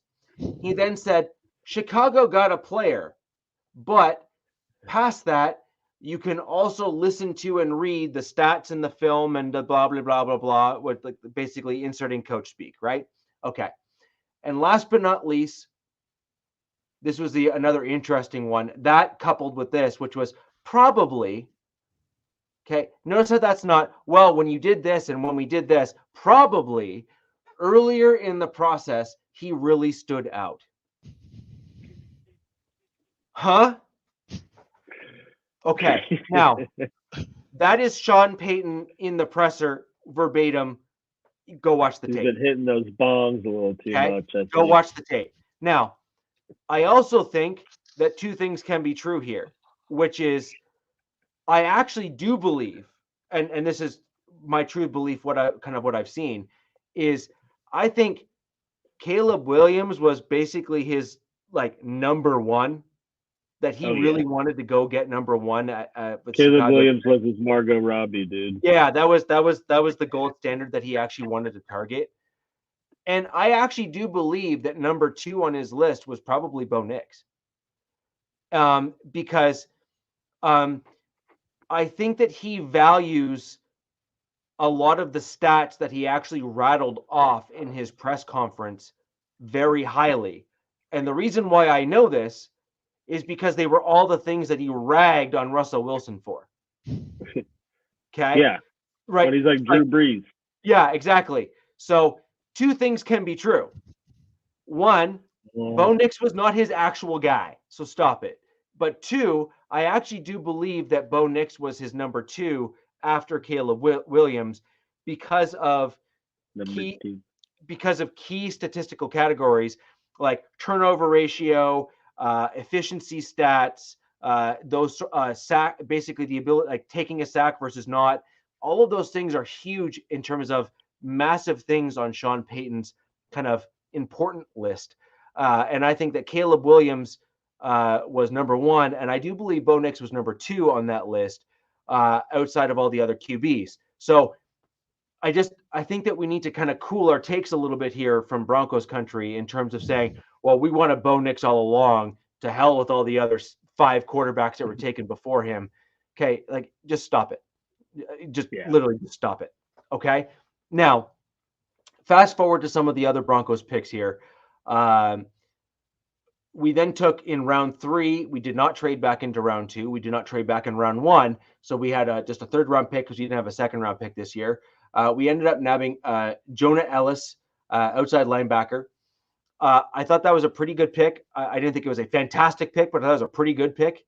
he then said, Chicago got a player, but past that, you can also listen to and read the stats in the film and the blah, blah, blah, blah, blah, with like basically inserting coach speak, right? Okay. And last but not least, this was another interesting one. That coupled with this, which was probably, okay, notice how that's not, well, when you did this and when we did this, probably earlier in the process, he really stood out. Huh? Okay, now that is Sean Payton in the presser verbatim. Go watch the tape. He's been hitting those bongs a little too much. Go watch the tape. Now, I also think that two things can be true here, which is I actually do believe, and this is my true belief, what I've seen, is I think Caleb Williams was basically his like number one. That he really wanted to go get number one at Caleb Chicago. Williams was his Margot Robbie, dude. Yeah, that was the gold standard that he actually wanted to target. And I actually do believe that number 2 on his list was probably Bo Nix. Because I think that he values a lot of the stats that he actually rattled off in his press conference very highly. And the reason why I know this is because they were all the things that he ragged on Russell Wilson for. Okay? Yeah. Right. But he's like Drew Brees. Yeah, exactly. So 2 things can be true. One, Bo Nix was not his actual guy, so stop it. But 2, I actually do believe that Bo Nix was his number 2 after Caleb Williams because of key statistical categories like turnover ratio, efficiency stats, those sack, basically the ability, like taking a sack versus not. All of those things are huge in terms of massive things on Sean Payton's kind of important list. And I think that Caleb Williams was number 1, and I do believe Bo Nix was number 2 on that list, outside of all the other QBs. So I think that we need to kind of cool our takes a little bit here from Broncos country in terms of saying, well, we wanted Bo Nix all along. To hell with all the other 5 quarterbacks that were taken before him. Okay, like just stop it. Literally just stop it. Okay. Now, fast forward to some of the other Broncos picks here. We then took in round 3. We did not trade back into round 2. We did not trade back in round 1. So we had just a 3rd round pick because we didn't have a 2nd round pick this year. We ended up nabbing Jonah Ellis, outside linebacker. I thought that was a pretty good pick. I didn't think it was a fantastic pick, but I thought it was a pretty good pick.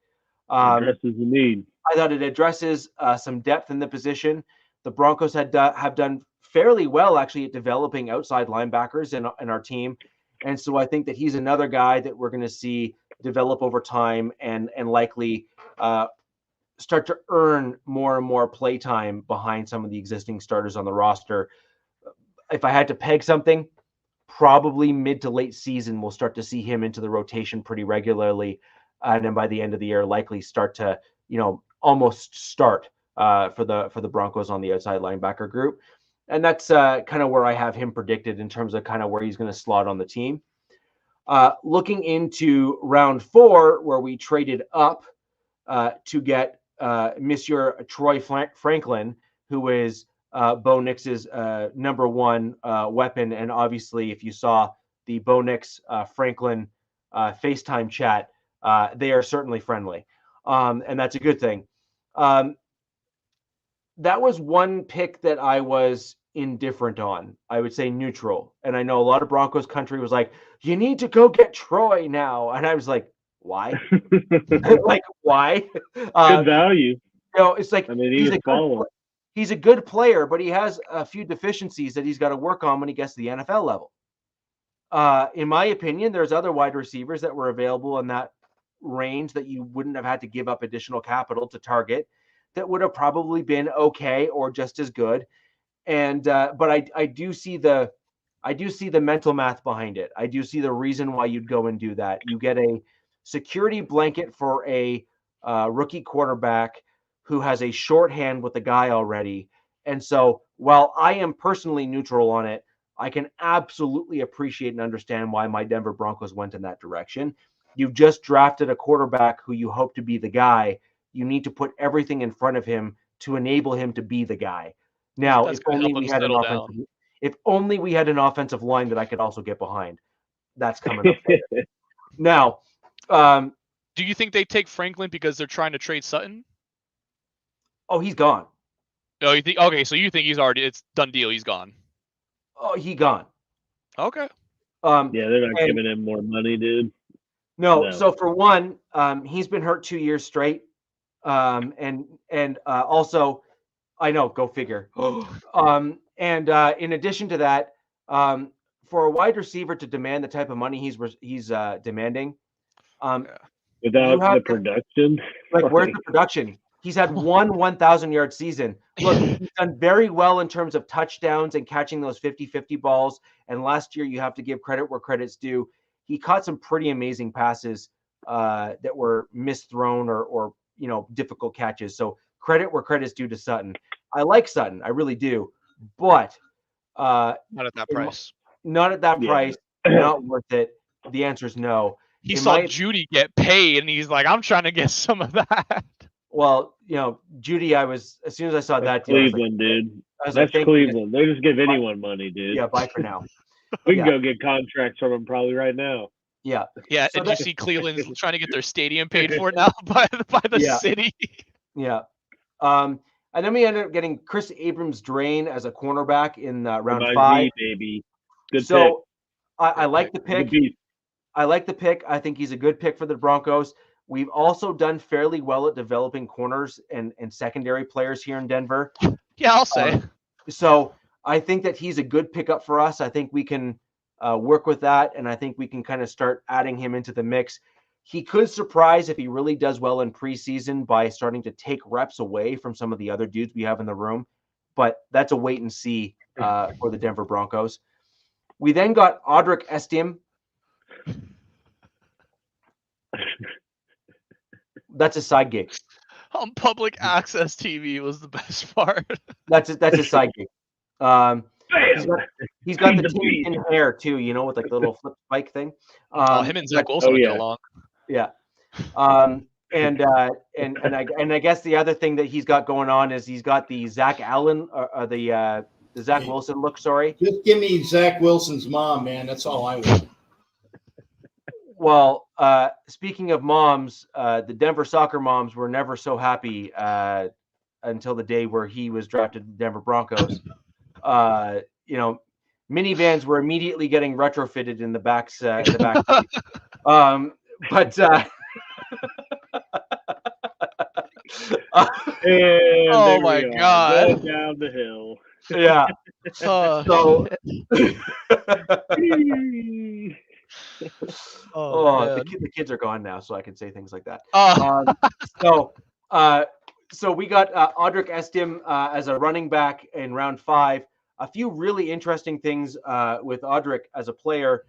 Addresses the need. I thought it addresses some depth in the position. The Broncos have done fairly well actually at developing outside linebackers in our team. And so I think that he's another guy that we're going to see develop over time and likely start to earn more and more play time behind some of the existing starters on the roster. If I had to peg something, probably mid to late season, we'll start to see him into the rotation pretty regularly. And then by the end of the year, likely start to, almost start for the Broncos on the outside linebacker group. And that's kind of where I have him predicted in terms of kind of where he's going to slot on the team. Looking into round 4, where we traded up to get Monsieur Troy Franklin, who is Bo Nix's number 1 weapon. And obviously, if you saw the Bo Nix Franklin FaceTime chat, they are certainly friendly. And that's a good thing. That was one pick that I was indifferent on. I would say neutral. And I know a lot of Broncos country was like, you need to go get Troy now. And I was like, why? Like, why? Good value. It's like, I mean, he's a good player, but he has a few deficiencies that he's got to work on when he gets to the NFL level. In my opinion, there's other wide receivers that were available in that range that you wouldn't have had to give up additional capital to target that would have probably been okay or just as good. And but I do see the mental math behind it. I do see the reason why you'd go and do that. You get a security blanket for a rookie quarterback who has a shorthand with the guy already. And so while I am personally neutral on it, I can absolutely appreciate and understand why my Denver Broncos went in that direction. You've just drafted a quarterback who you hope to be the guy. You need to put everything in front of him to enable him to be the guy. Now, if only we had an offensive line that I could also get behind. That's coming up later. Now, do you think they take Franklin because they're trying to trade Sutton? Oh, he's gone. Oh, you think? Okay, so you think it's done deal. He's gone. Oh, he gone. Okay. Yeah, they're not giving him more money, dude. No. So for one, he's been hurt 2 years straight. And also, I know, go figure. And in addition to that, for a wide receiver to demand the type of money he's demanding, without the production, where's the production? He's had one 1,000-yard season. Look, he's done very well in terms of touchdowns and catching those 50-50 balls. And last year, you have to give credit where credit's due. He caught some pretty amazing passes that were misthrown or difficult catches. So credit where credit's due to Sutton. I like Sutton, I really do, but not at that price. not at that Yeah. price, not worth it. The answer is no. He In saw my- Judy get paid, and he's like, "I'm trying to get some of that." Well, Judy, as soon as I saw that deal, I was like, Cleveland, dude. I was That's like, thank you. Cleveland. They just give anyone money, dude. Yeah, bye for now. We can yeah. go get contracts from them probably right now. Yeah. Yeah, So and you see Cleveland's trying to get their stadium paid for now by the Yeah. city. Yeah. And then we ended up getting Chris Abrams-Drain as a cornerback in round My 5. Z, baby. Good So I like the pick. pick. Good beat. I like the pick. I think he's a good pick for the Broncos. We've also done fairly well at developing corners and secondary players here in Denver. Yeah, I'll say. So I think that he's a good pickup for us. I think we can work with that, and I think we can kind of start adding him into the mix. He could surprise if he really does well in preseason by starting to take reps away from some of the other dudes we have in the room. But that's a wait and see for the Denver Broncos. We then got Audric Estim. That's a side gig. On public access TV was the best part. That's a side gig. He's got the tin hair too, with like the little flip spike thing. Him and Zach Wilson would get along. Yeah. And I guess the other thing that he's got going on is he's got the Zach Allen or the Zach Wilson look. Sorry. Just give me Zach Wilson's mom, man. That's all I want. Well, speaking of moms, the Denver soccer moms were never so happy until the day where he was drafted to the Denver Broncos. Minivans were immediately getting retrofitted in the back. Oh my God! Going down the hill. Yeah. So. The kids are gone now, so I can say things like that. So we got Audric Estim as a running back in round 5. A few really interesting things with Audric as a player.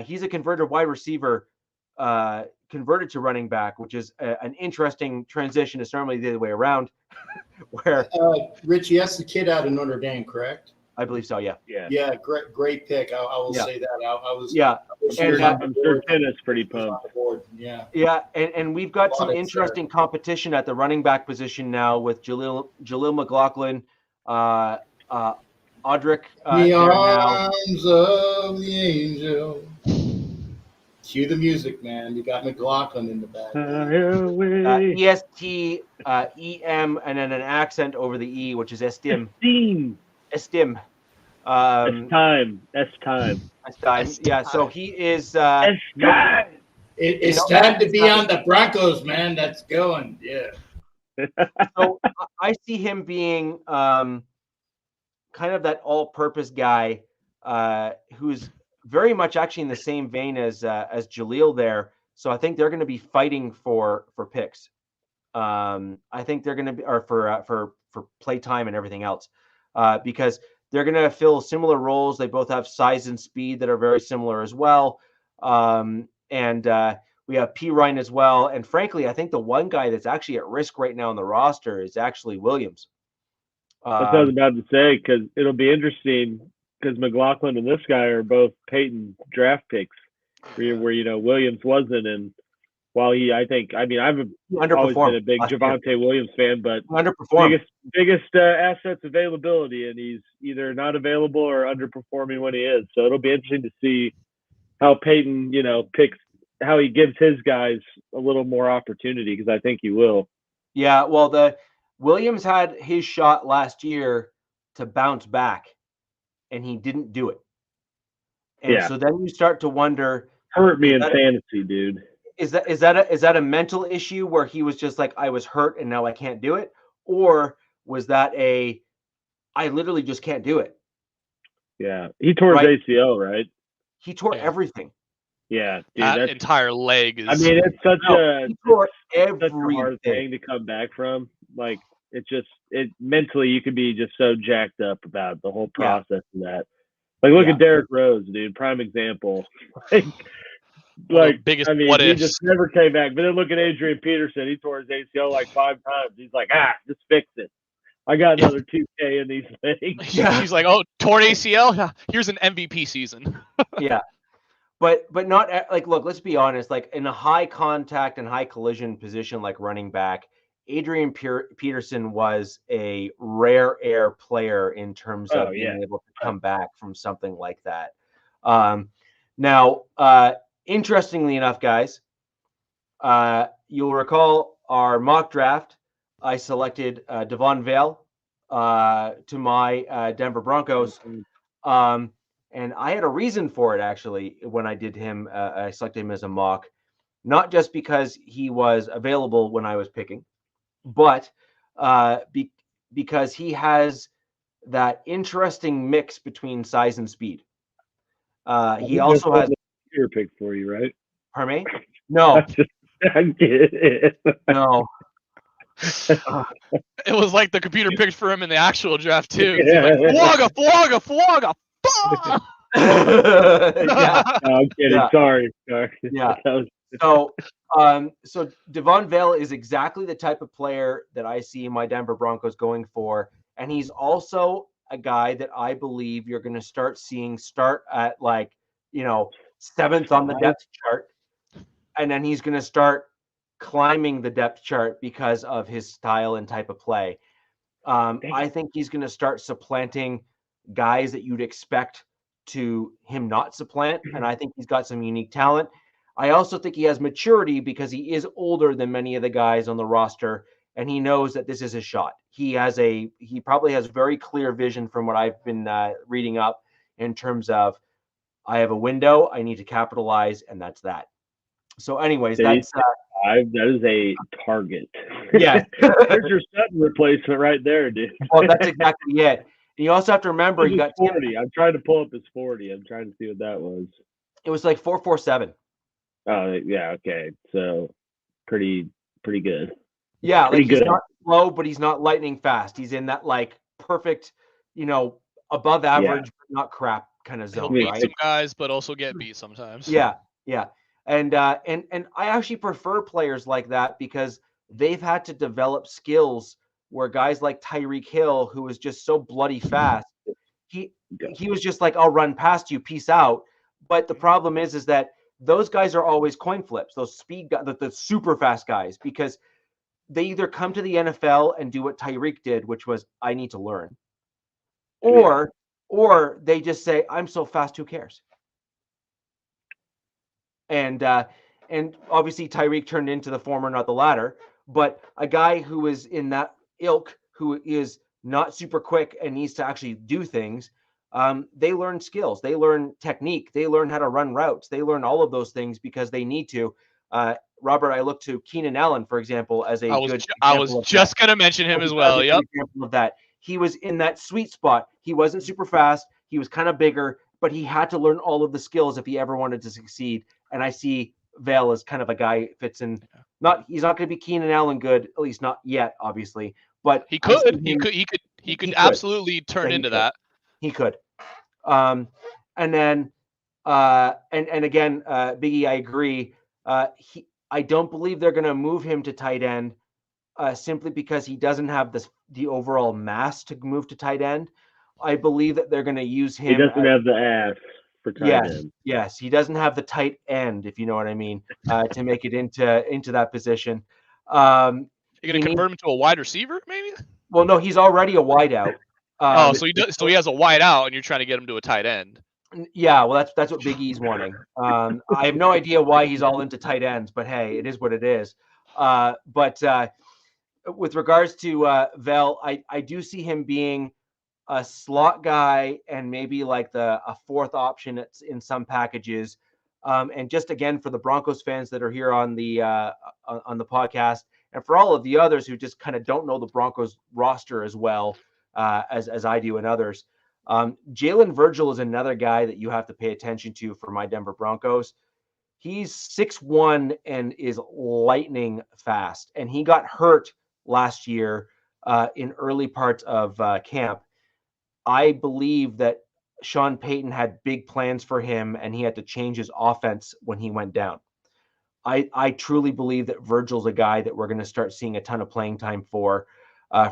He's a converted wide receiver, converted to running back, which is an interesting transition. It's normally the other way around. Where Richie, that's the kid out of Notre Dame, correct? I believe so. Yeah. Yeah. Great pick. I will say that. I was. Yeah. I'm sure Tennis pretty pumped. Yeah. Yeah, and we've got some interesting competition at the running back position now with Jaleel McLaughlin, Audric. The arms of the angel. Cue the music, man. You got McLaughlin in the back. EST, EM, and then an accent over the E, which is Estim. Estim. S time. Yeah, so he is. It's time to be on the Broncos, man. That's going. Yeah. So I see him being kind of that all-purpose guy who's very much actually in the same vein as Jaleel there. So I think they're going to be fighting for picks. I think they're going to be for play time and everything else because they're going to fill similar roles. They both have size and speed that are very similar as well. And we have P. Ryan as well. And frankly, I think the one guy that's actually at risk right now on the roster is actually Williams. That's what I was about to say, because it'll be interesting because McLaughlin and this guy are both Peyton draft picks where Williams wasn't. And while I've always been a big Javonte Williams fan, but biggest asset's availability, and he's either not available or underperforming when he is. So it'll be interesting to see how Peyton, picks, how he gives his guys a little more opportunity, because I think he will. Yeah, well, the Williams had his shot last year to bounce back, and he didn't do it. And so then you start to wonder. Hurt me in fantasy, dude. Is that a mental issue where he was just like, I was hurt and now I can't do it? Or was that I literally just can't do it? Yeah. He tore his ACL, right? He tore everything. Yeah. Dude, that entire leg is. I mean, it's such a hard thing to come back from. Like, mentally, you could be just so jacked up about the whole process of that. Like, look at Derrick Rose, dude. Prime example. Biggest what he just never came back. But then look at Adrian Peterson. He tore his ACL like 5 times. He's like, just fix it. I got another 2K in these things. She's like, oh, torn ACL. Yeah, here's an MVP season. Yeah. But not like, look, let's be honest, like in a high contact and high collision position like running back, Adrian Peterson was a rare air player in terms of being able to come back from something like that. Now, interestingly enough, guys, you'll recall our mock draft. I selected Devon Vale to my Denver Broncos. And I had a reason for it, actually, when I did him. I selected him as a mock, not just because he was available when I was picking, but because he has that interesting mix between size and speed. He also has your pick for you, right? Pardon me? No. I get it. No. It was like the computer picked for him in the actual draft too. Like, Fuaga. Yeah. No, I'm kidding. Yeah. Sorry. Yeah. So Devon Vale is exactly the type of player that I see my Denver Broncos going for, and he's also a guy that I believe you're going to start at like, 7th on the depth chart, and then he's going to start climbing the depth chart because of his style and type of play. I think he's going to start supplanting guys that you'd expect to him not supplant, and I think he's got some unique talent. I also think he has maturity because he is older than many of the guys on the roster, and he knows that this is his shot. He probably has very clear vision from what I've been reading up in terms of, I have a window, I need to capitalize, and that's that. So anyways, that is a target. Yeah. There's your Sutton replacement right there, dude. Well, that's exactly it. And you also have to remember you got 40. I'm trying to pull up his 40. I'm trying to see what that was. It was like 4.47. Oh yeah, okay. So pretty good. Yeah, pretty like he's good. not slow, but he's not lightning fast. He's in that like perfect, above average, but not crap kind of zone. He'll right? beat some guys, but also get beat sometimes. Yeah. And I actually prefer players like that because they've had to develop skills where guys like Tyreek Hill, who is just so bloody fast, he was just like, I'll run past you, peace out. But the problem is that those guys are always coin flips, those speed guys, the super fast guys, because they either come to the NFL and do what Tyreek did, which was, I need to learn, or they just say, I'm so fast, who cares? And obviously Tyreek turned into the former, not the latter. But a guy who is in that ilk, who is not super quick and needs to actually do things, they learn skills, they learn technique, they learn how to run routes, they learn all of those things because they need to. Robert, I look to Keenan Allen, for example, as a good example. I was just going to mention him as well. Yep. Example of that. He was in that sweet spot. He wasn't super fast. He was kind of bigger, but he had to learn all of the skills if he ever wanted to succeed. And I see Vale as kind of a guy who fits in. He's not going to be Keenan Allen good, at least not yet, obviously. But he could absolutely turn into that. He could. And then and again, Biggie, I agree. I don't believe they're going to move him to tight end simply because he doesn't have the overall mass to move to tight end. I believe that they're going to use him. He doesn't have the ass for tight end. Yes, he doesn't have the tight end, if you know what I mean, to make it into that position. You're going to convert him to a wide receiver, maybe? Well, no, he's already a wideout. So he has a wide out, and you're trying to get him to a tight end. Yeah, well, that's what Big E's wanting. I have no idea why he's all into tight ends, but hey, it is what it is. But with regards to Vale, I do see him being a slot guy and maybe like a fourth option in some packages. And just again, for the Broncos fans that are here on the podcast, and for all of the others who just kind of don't know the Broncos roster as well as I do and others, Jalen Virgil is another guy that you have to pay attention to for my Denver Broncos. He's 6'1" and is lightning fast, and he got hurt last year in early parts of camp. I believe that Sean Payton had big plans for him, and he had to change his offense when he went down. I truly believe that Virgil's a guy that we're going to start seeing a ton of playing time for.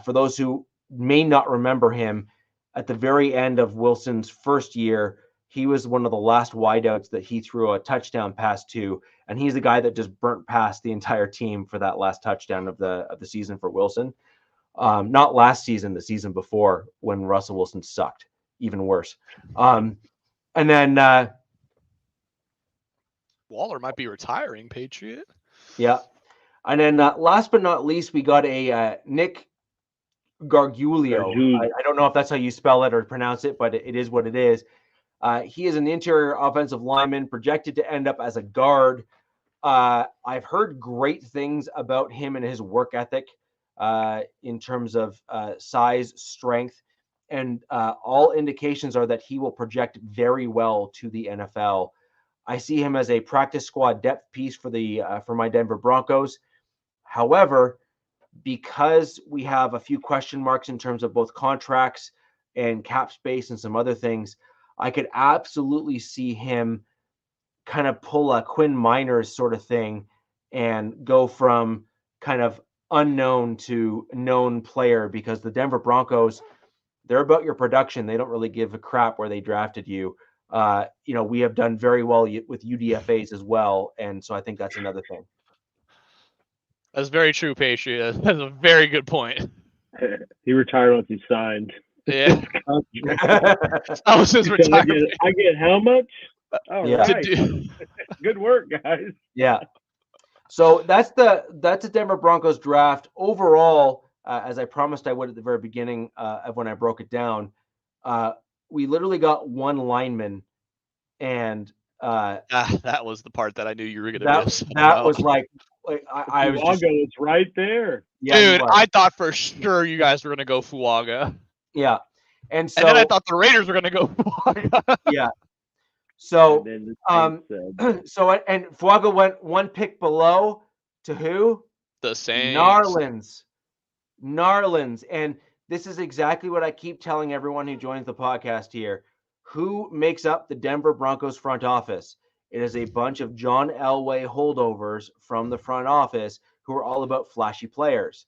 For those who may not remember him. At the very end of Wilson's first year, he was one of the last wideouts that he threw a touchdown pass to, and he's the guy that just burnt past the entire team for that last touchdown of the season for Wilson. Not last season, the season before, when Russell Wilson sucked, even worse. And then Waller might be retiring, Patriot. Yeah. And then last but not least, we got a Nick Gargiulo. I don't know if that's how you spell it or pronounce it, but it is what it is. He is an interior offensive lineman projected to end up as a guard. I've heard great things about him and his work ethic in terms of size, strength, and all indications are that he will project very well to the NFL. I see him as a practice squad depth piece for my Denver Broncos. However, because we have a few question marks in terms of both contracts and cap space and some other things, I could absolutely see him kind of pull a Quinn Miners sort of thing and go from kind of unknown to known player, because the Denver Broncos, they're about your production. They don't really give a crap where they drafted you. We have done very well with UDFAs as well. And so I think that's another thing. That's very true, Patriot. That's a very good point. He retired once he signed. Yeah. That was his retirement. I get how much? All Yeah. right. Good work, guys. Yeah. So that's the Denver Broncos draft. Overall, as I promised I would at the very beginning of when I broke it down, we literally got one lineman, and that was the part that I knew you were going to miss. That was like I was just, it's right there. Yeah, dude, I thought for sure you guys were going to go Fuaga. Yeah. And so and then I thought the Raiders were going to go Fuaga. Yeah. So and Fuaga went one pick below to who? The Saints. Narlands. And this is exactly what I keep telling everyone who joins the podcast here. Who makes up the Denver Broncos front office? It is a bunch of John Elway holdovers from the front office who are all about flashy players.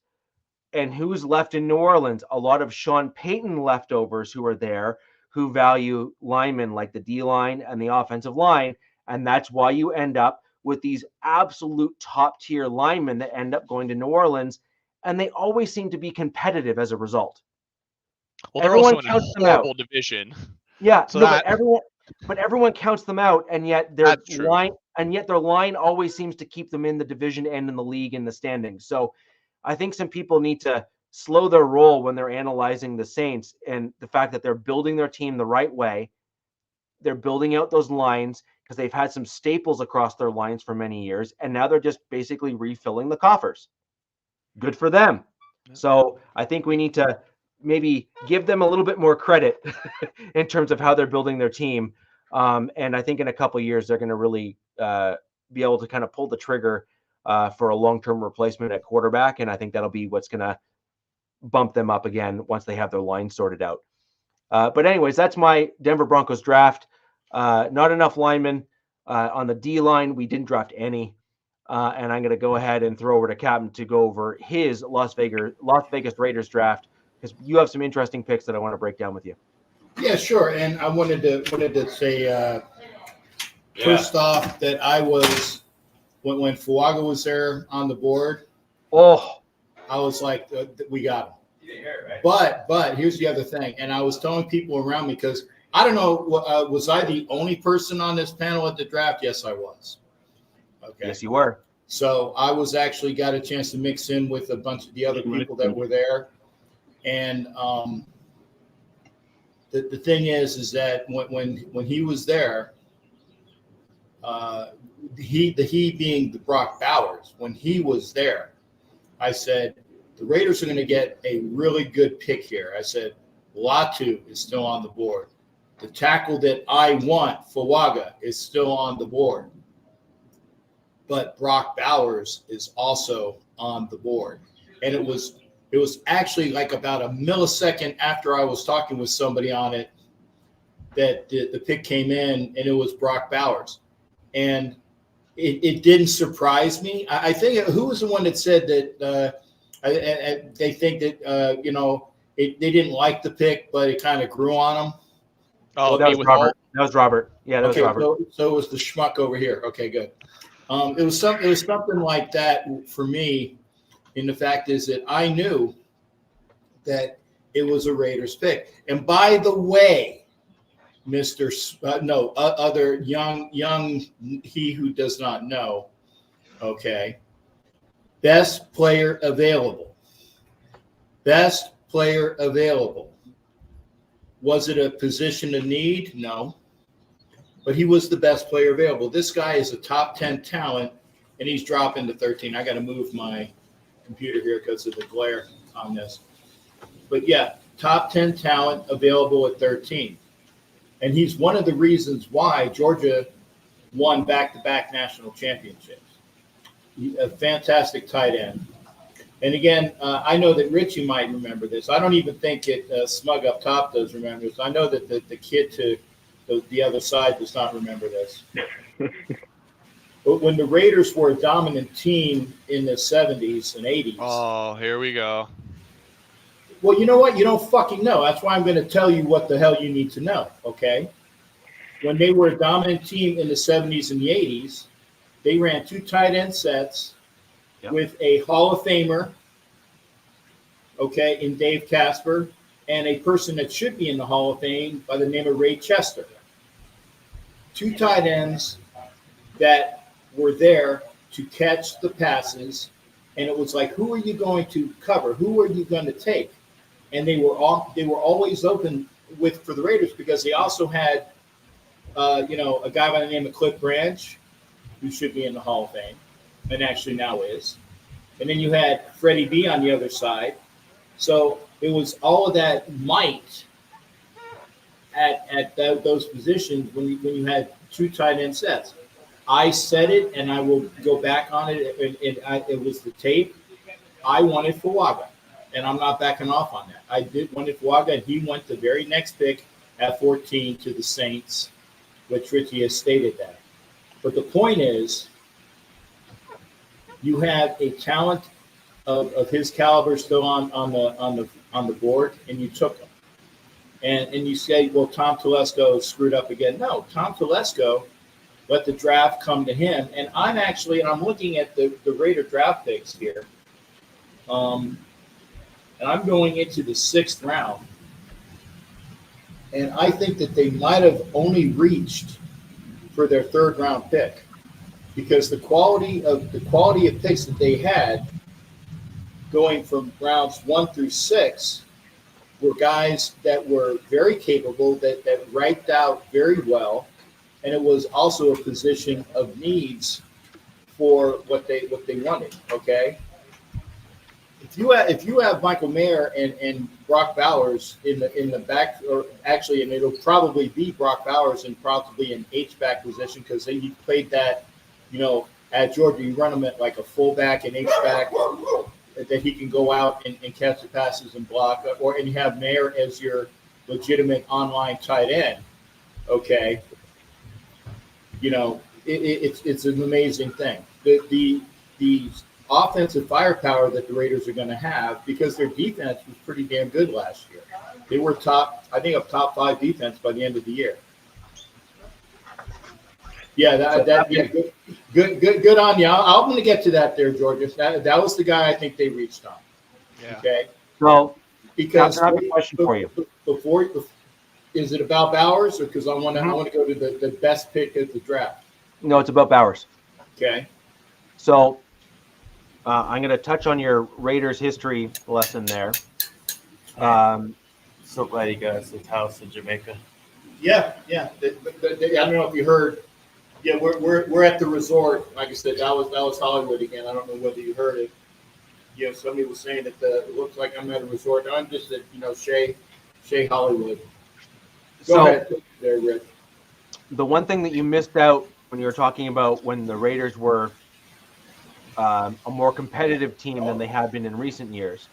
And who's left in New Orleans? A lot of Sean Payton leftovers who are there, who value linemen like the D-line and the offensive line. And that's why you end up with these absolute top-tier linemen that end up going to New Orleans, and they always seem to be competitive as a result. Well, they're also in a horrible division. Yeah, so everyone counts them out, and yet their line always seems to keep them in the division and in the league in the standings. So I think some people need to slow their roll when they're analyzing the Saints and the fact that they're building their team the right way. They're building out those lines because they've had some staples across their lines for many years, and now they're just basically refilling the coffers. Good for them. So I think we need to maybe give them a little bit more credit in terms of how they're building their team. And I think in a couple of years, they're going to really be able to kind of pull the trigger for a long-term replacement at quarterback. And I think that'll be what's going to bump them up again once they have their line sorted out. But anyways, that's my Denver Broncos draft. Not enough linemen on the D line. We didn't draft any. And I'm going to go ahead and throw over to Captain to go over his Las Vegas Raiders draft, because you have some interesting picks that I want to break down with you. Yeah, sure. And I wanted to say first off that I was when Fuaga was there on the board. Oh, I was like, we got him. You didn't hear it, right? But here's the other thing, and I was telling people around me, because I don't know, was I the only person on this panel at the draft? Yes, I was. Okay. Yes, you were. So I was actually got a chance to mix in with a bunch of the other people that were there. And the thing is that when he was there, he being the Brock Bowers, when he was there, I said, the Raiders are going to get a really good pick here. I said, Latu is still on the board. The tackle that I want, Fuaga, is still on the board. But Brock Bowers is also on the board. And it was actually like about a millisecond after I was talking with somebody on it that the pick came in, and it was Brock Bowers. And it didn't surprise me. I think, who was the one that said that they think that, they didn't like the pick, but it kind of grew on them. Oh, that me was with Robert. That was Robert. Yeah, that Okay, was Robert. so it was the schmuck over here. Okay, good. It was something like that for me. And the fact is that I knew that it was a Raiders pick. And by the way, other young he who does not know. Okay, best player available. Best player available. Was it a position of need? No. But he was the best player available. This guy is a top 10 talent, and he's dropping to 13. I got to move my computer here because of the glare on this. But yeah, top 10 talent available at 13. And he's one of the reasons why Georgia won back-to-back national championships. A fantastic tight end. And again, I know that Richie might remember this. I don't even think Smug up top does remember this. I know that the kid to the other side does not remember this. But when the Raiders were a dominant team in the 70s and 80s. Oh, here we go. Well, you know what? You don't fucking know. That's why I'm going to tell you what the hell you need to know, okay? When they were a dominant team in the 70s and the 80s, they ran 2 tight end sets with a Hall of Famer, okay, in Dave Casper, and a person that should be in the Hall of Fame by the name of Ray Chester. 2 tight ends that were there to catch the passes, and it was like, who are you going to cover? Who are you going to take? And they were always open for the Raiders because they also had, a guy by the name of Cliff Branch, who should be in the Hall of Fame, and actually now is. And then you had Freddie B on the other side. So it was all of that might at those positions when you had 2 tight end sets. I said it, and I will go back on it. It was the tape. I wanted Fuaga, and I'm not backing off on that. I did wanted Fuaga, and he went the very next pick at 14 to the Saints, which Richie has stated that. But the point is, you have a talent of his caliber still on the board, and you took him. And you say, well, Tom Telesco screwed up again. No, Tom Telesco let the draft come to him. And I'm looking at the Raider draft picks here. And I'm going into the 6th round. And I think that they might have only reached for their 3rd round pick, because the quality of picks that they had going from rounds 1 through 6 were guys that were very capable, that ranked out very well, and it was also a position of needs for what they wanted. Okay, if you have Michael Mayer and Brock Bowers in the back, or actually, and it'll probably be Brock Bowers in probably an H-back position, because he played that, at Georgia, you run him at like a fullback and H-back, that he can go out and catch the passes and block, and you have Mayer as your legitimate online tight end. Okay, it's an amazing thing. The offensive firepower that the Raiders are going to have, because their defense was pretty damn good last year. They were top 5 defense by the end of the year. Yeah, good on you. I'm going to get to that there, Georgia. That was the guy I think they reached on. Yeah. Okay. So, because I have a question for you. Before, is it about Bowers, or because I want to go to the best pick of the draft? No, it's about Bowers. Okay. So, I'm going to touch on your Raiders history lesson there. So glad he got us his house in Jamaica. Yeah. I don't know if you heard. Yeah, we're at the resort. Like I said, that was Hollywood again. I don't know whether you heard it. Somebody was saying that it looks like I'm at a resort. I'm just at Shea Hollywood. Go ahead there, Rick. The one thing that you missed out when you were talking about when the Raiders were a more competitive team than they had been in recent years,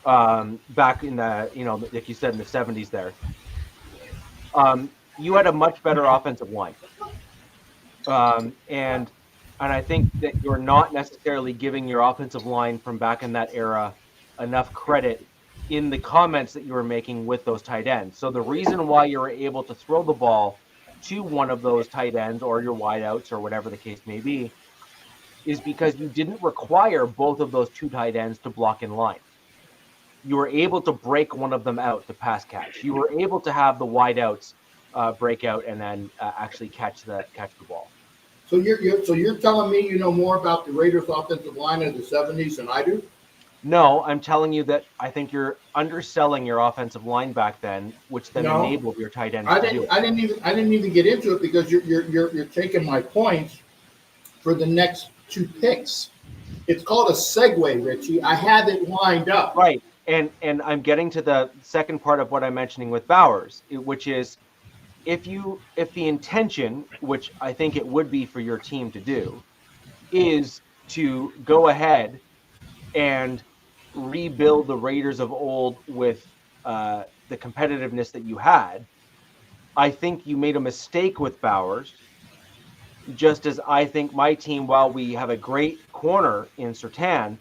back in the, like you said, in the 70s there, you had a much better offensive line. And I think that you're not necessarily giving your offensive line from back in that era enough credit in the comments that you were making with those tight ends. So the reason why you were able to throw the ball to one of those tight ends or your wideouts or whatever the case may be is because you didn't require both of those two tight ends to block in line. You were able to break one of them out to pass catch. You were able to have the wideouts break out and then actually catch the ball. So you're telling me you know more about the Raiders' offensive line of the '70s than I do? No, I'm telling you that I think you're underselling your offensive line back then, which then enabled your tight ends. I didn't even get into it because you're taking my points for the next two picks. It's called a segue, Richie. I have it lined up. Right, and I'm getting to the second part of what I'm mentioning with Bowers, which is if the intention, which I think it would be for your team to do, is to go ahead and rebuild the Raiders of old with the competitiveness that you had, I think you made a mistake with Bowers, just as I think my team, while we have a great corner in Surtain,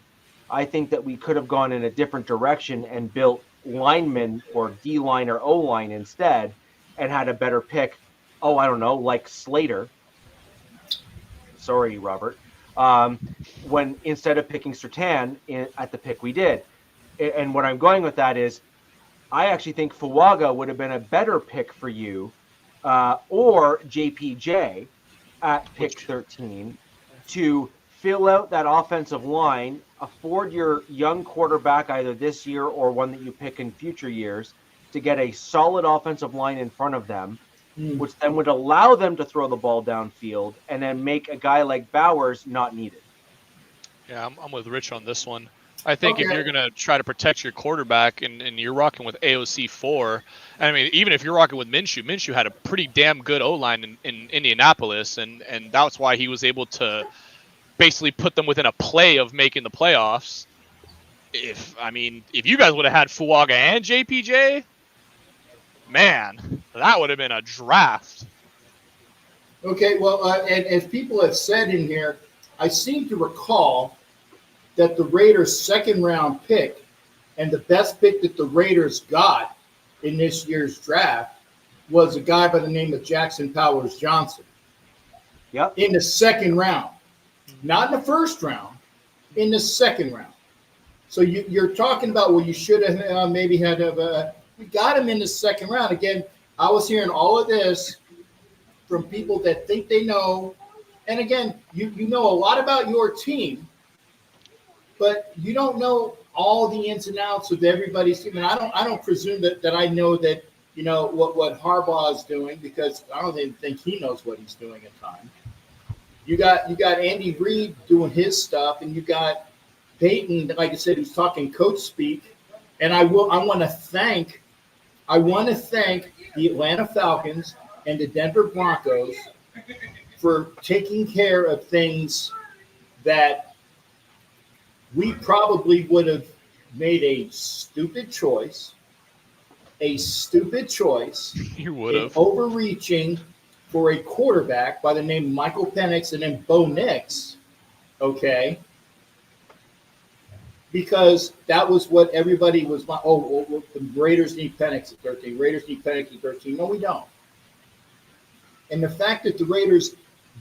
I think that we could have gone in a different direction and built linemen or D-line or O-line instead and had a better pick. Oh, I don't know, like Slater. Sorry, Robert. When instead of picking Surtain at the pick we did. And what I'm going with that is I actually think Fuaga would have been a better pick for you or JPJ at pick 13 to fill out that offensive line, afford your young quarterback either this year or one that you pick in future years to get a solid offensive line in front of them, which then would allow them to throw the ball downfield and then make a guy like Bowers not needed. Yeah, I'm with Rich on this one. I think if you're going to try to protect your quarterback and you're rocking with AOC 4, I mean, even if you're rocking with Minshew had a pretty damn good O-line in Indianapolis, and that's why he was able to basically put them within a play of making the playoffs. If you guys would have had Fuaga and JPJ, man, that would have been a draft. Okay, well, and as people have said in here, I seem to recall that the Raiders' second-round pick and the best pick that the Raiders got in this year's draft was a guy by the name of Jackson Powers Johnson. Yep. In the second round. Not in the first round, in the second round. So you're talking about, well, you should have maybe had to we got him in the second round. Again, I was hearing all of this from people that think they know. And again, you know a lot about your team, but you don't know all the ins and outs of everybody's team. And I don't presume that I know that, you know, what Harbaugh is doing, because I don't even think he knows what he's doing at times. You got Andy Reid doing his stuff, and you got Peyton, like I said, who's talking coach speak. And I want to thank the Atlanta Falcons and the Denver Broncos for taking care of things that we probably would have made a stupid choice. You would have. Overreaching for a quarterback by the name of Michael Penix and then Bo Nix, okay? Because that was what everybody was, the Raiders need Penix at 13. Raiders need Penix at 13. No, we don't. And the fact that the Raiders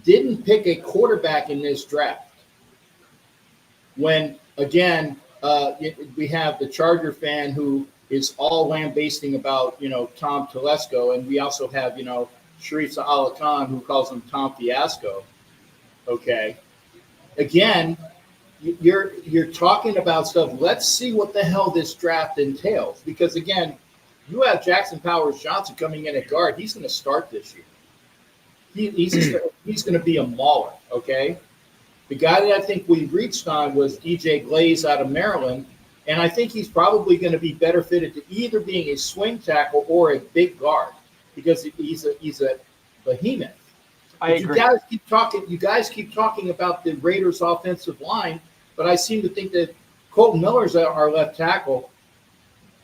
didn't pick a quarterback in this draft, when, again, we have the Charger fan who is all lambasting about, you know, Tom Telesco, and we also have, you know, Sharif Allah Khan, who calls him Tom Fiasco. Okay. Again, you're talking about stuff. Let's see what the hell this draft entails. Because, again, you have Jackson Powers Johnson coming in at guard. He's going to start this year. He's going to be a mauler, okay? The guy that I think we reached on was DJ Glaze out of Maryland, and I think he's probably going to be better fitted to either being a swing tackle or a big guard, because he's a behemoth. I agree. You guys keep talking about the Raiders' offensive line, but I seem to think that Colton Miller's our left tackle.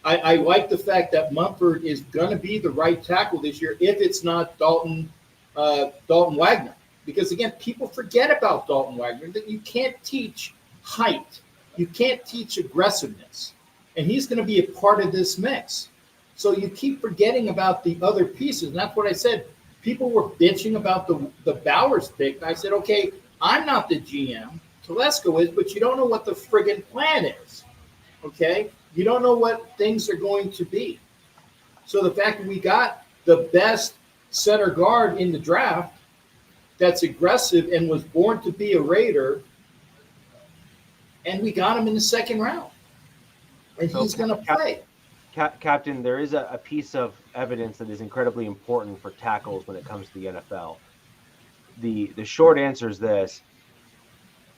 I like the fact that Mumford is going to be the right tackle this year if it's not Dalton Wagner. Because, again, people forget about Dalton Wagner, that you can't teach height. You can't teach aggressiveness. and he's going to be a part of this mix. So you keep forgetting about the other pieces. And that's what I said. People were bitching about the Bowers pick. And I said, okay, I'm not the GM. Telesco is, but you don't know what the friggin' plan is. Okay? You don't know what things are going to be. So the fact that we got the best center guard in the draft that's aggressive and was born to be a Raider, and we got him in the second round. And he's going to play. Captain, there is a piece of evidence that is incredibly important for tackles when it comes to the NFL. The short answer is this.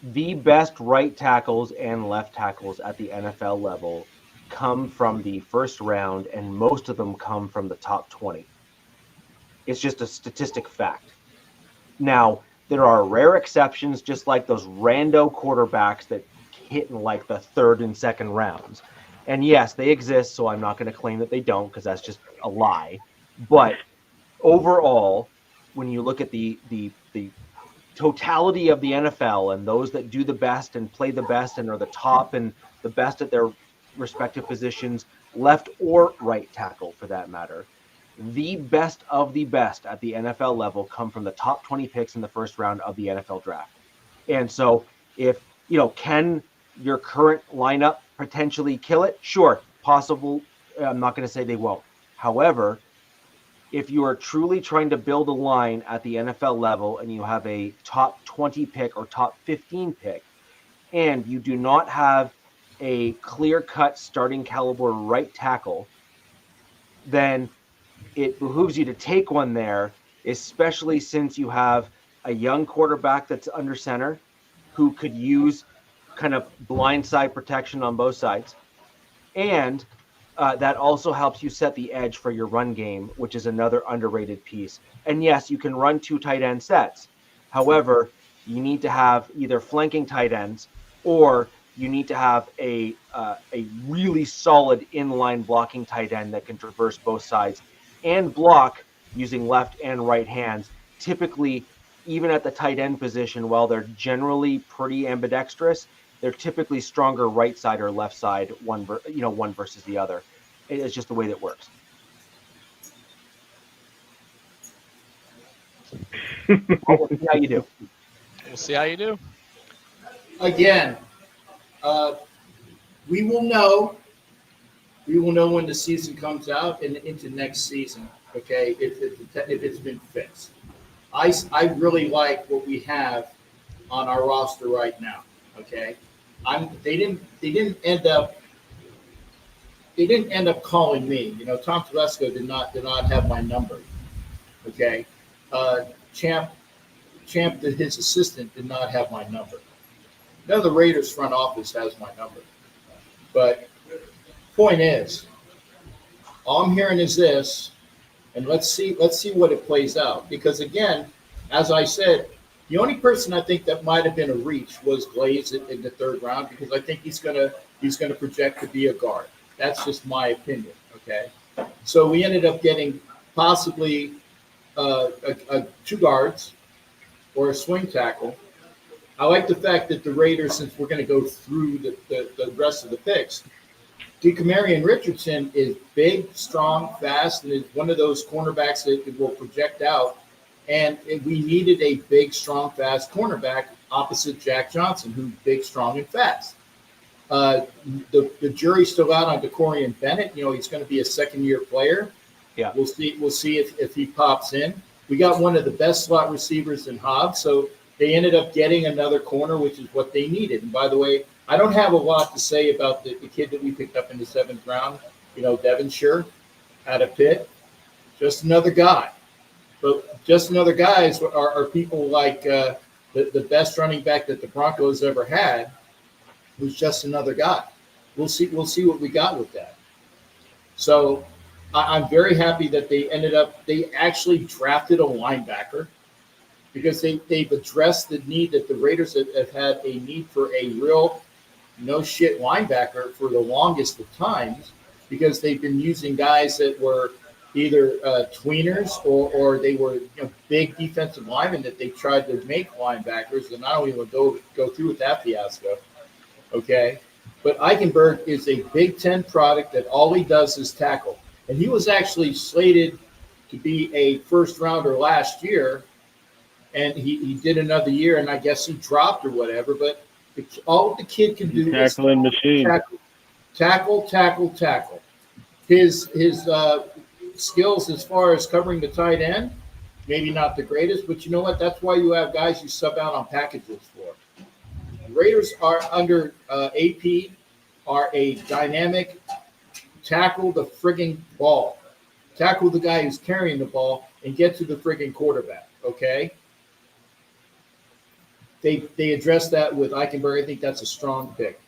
The best right tackles and left tackles at the NFL level come from the first round, and most of them come from the top 20. It's just a statistic fact. Now, there are rare exceptions, just like those rando quarterbacks that hit in like the third and second rounds. And yes, they exist, so I'm not going to claim that they don't, because that's just a lie. But overall, when you look at the totality of the NFL and those that do the best and play the best and are the top and the best at their respective positions, left or right tackle for that matter, the best of the best at the NFL level come from the top 20 picks in the first round of the NFL draft. And so if, can your current lineup potentially kill it? Sure, possible. I'm not going to say they won't. However, if you are truly trying to build a line at the NFL level and you have a top 20 pick or top 15 pick, and you do not have a clear-cut starting caliber right tackle, then it behooves you to take one there, especially since you have a young quarterback that's under center who could use kind of blindside protection on both sides. And that also helps you set the edge for your run game, which is another underrated piece. And yes, you can run 2 tight end sets. However, you need to have either flanking tight ends, or you need to have a really solid inline blocking tight end that can traverse both sides and block using left and right hands. Typically, even at the tight end position, while they're generally pretty ambidextrous, they're typically stronger right side or left side, one versus the other. It's just the way that works. We'll see how you do. We'll see how you do. Again, we will know. We will know when the season comes out and into next season. Okay, if it's been fixed. I really like what we have on our roster right now. Okay, they didn't end up calling me. Tom Telesco did not have my number. Okay, Champ, his assistant, did not have my number. None of the Raiders front office has my number. But point is, all I'm hearing is this, and let's see what it plays out. Because again, as I said, the only person I think that might have been a reach was Glaze in the third round, because I think he's gonna project to be a guard. That's just my opinion. Okay, so we ended up getting possibly 2 guards or a swing tackle. I like the fact that the Raiders, since we're going to go through the rest of the picks, DeCamarion Richardson is big, strong, fast, and is one of those cornerbacks that will project out. And we needed a big, strong, fast cornerback opposite Jack Johnson, who's big, strong, and fast. The jury's still out on DeCorian Bennett. He's going to be a second-year player. Yeah, we'll see if he pops in. We got one of the best slot receivers in Hobbs, so they ended up getting another corner, which is what they needed. And by the way, I don't have a lot to say about the kid that we picked up in the 7th round, Devonshire out of Pitt. Just another guy. But just another guys are people like the best running back that the Broncos ever had was just another guy. We'll see what we got with that. So I'm very happy that they actually drafted a linebacker, because they've addressed the need that the Raiders have had a need for a real no-shit linebacker for the longest of times, because they've been using guys that were either tweeners or they were big defensive linemen that they tried to make linebackers, and I don't even go through with that fiasco. Okay, But Eichenberg is a Big Ten product that all he does is tackle. And he was actually slated to be a first rounder last year, and he did another year, and I guess he dropped or whatever. But all the kid can do is Tackling machine. tackle. His skills as far as covering the tight end, maybe not the greatest, but you know what? That's why you have guys you sub out on packages for. Raiders are under AP are a dynamic tackle the frigging ball, tackle the guy who's carrying the ball, and get to the frigging quarterback. Okay. They address that with Eichenberg. I think that's a strong pick.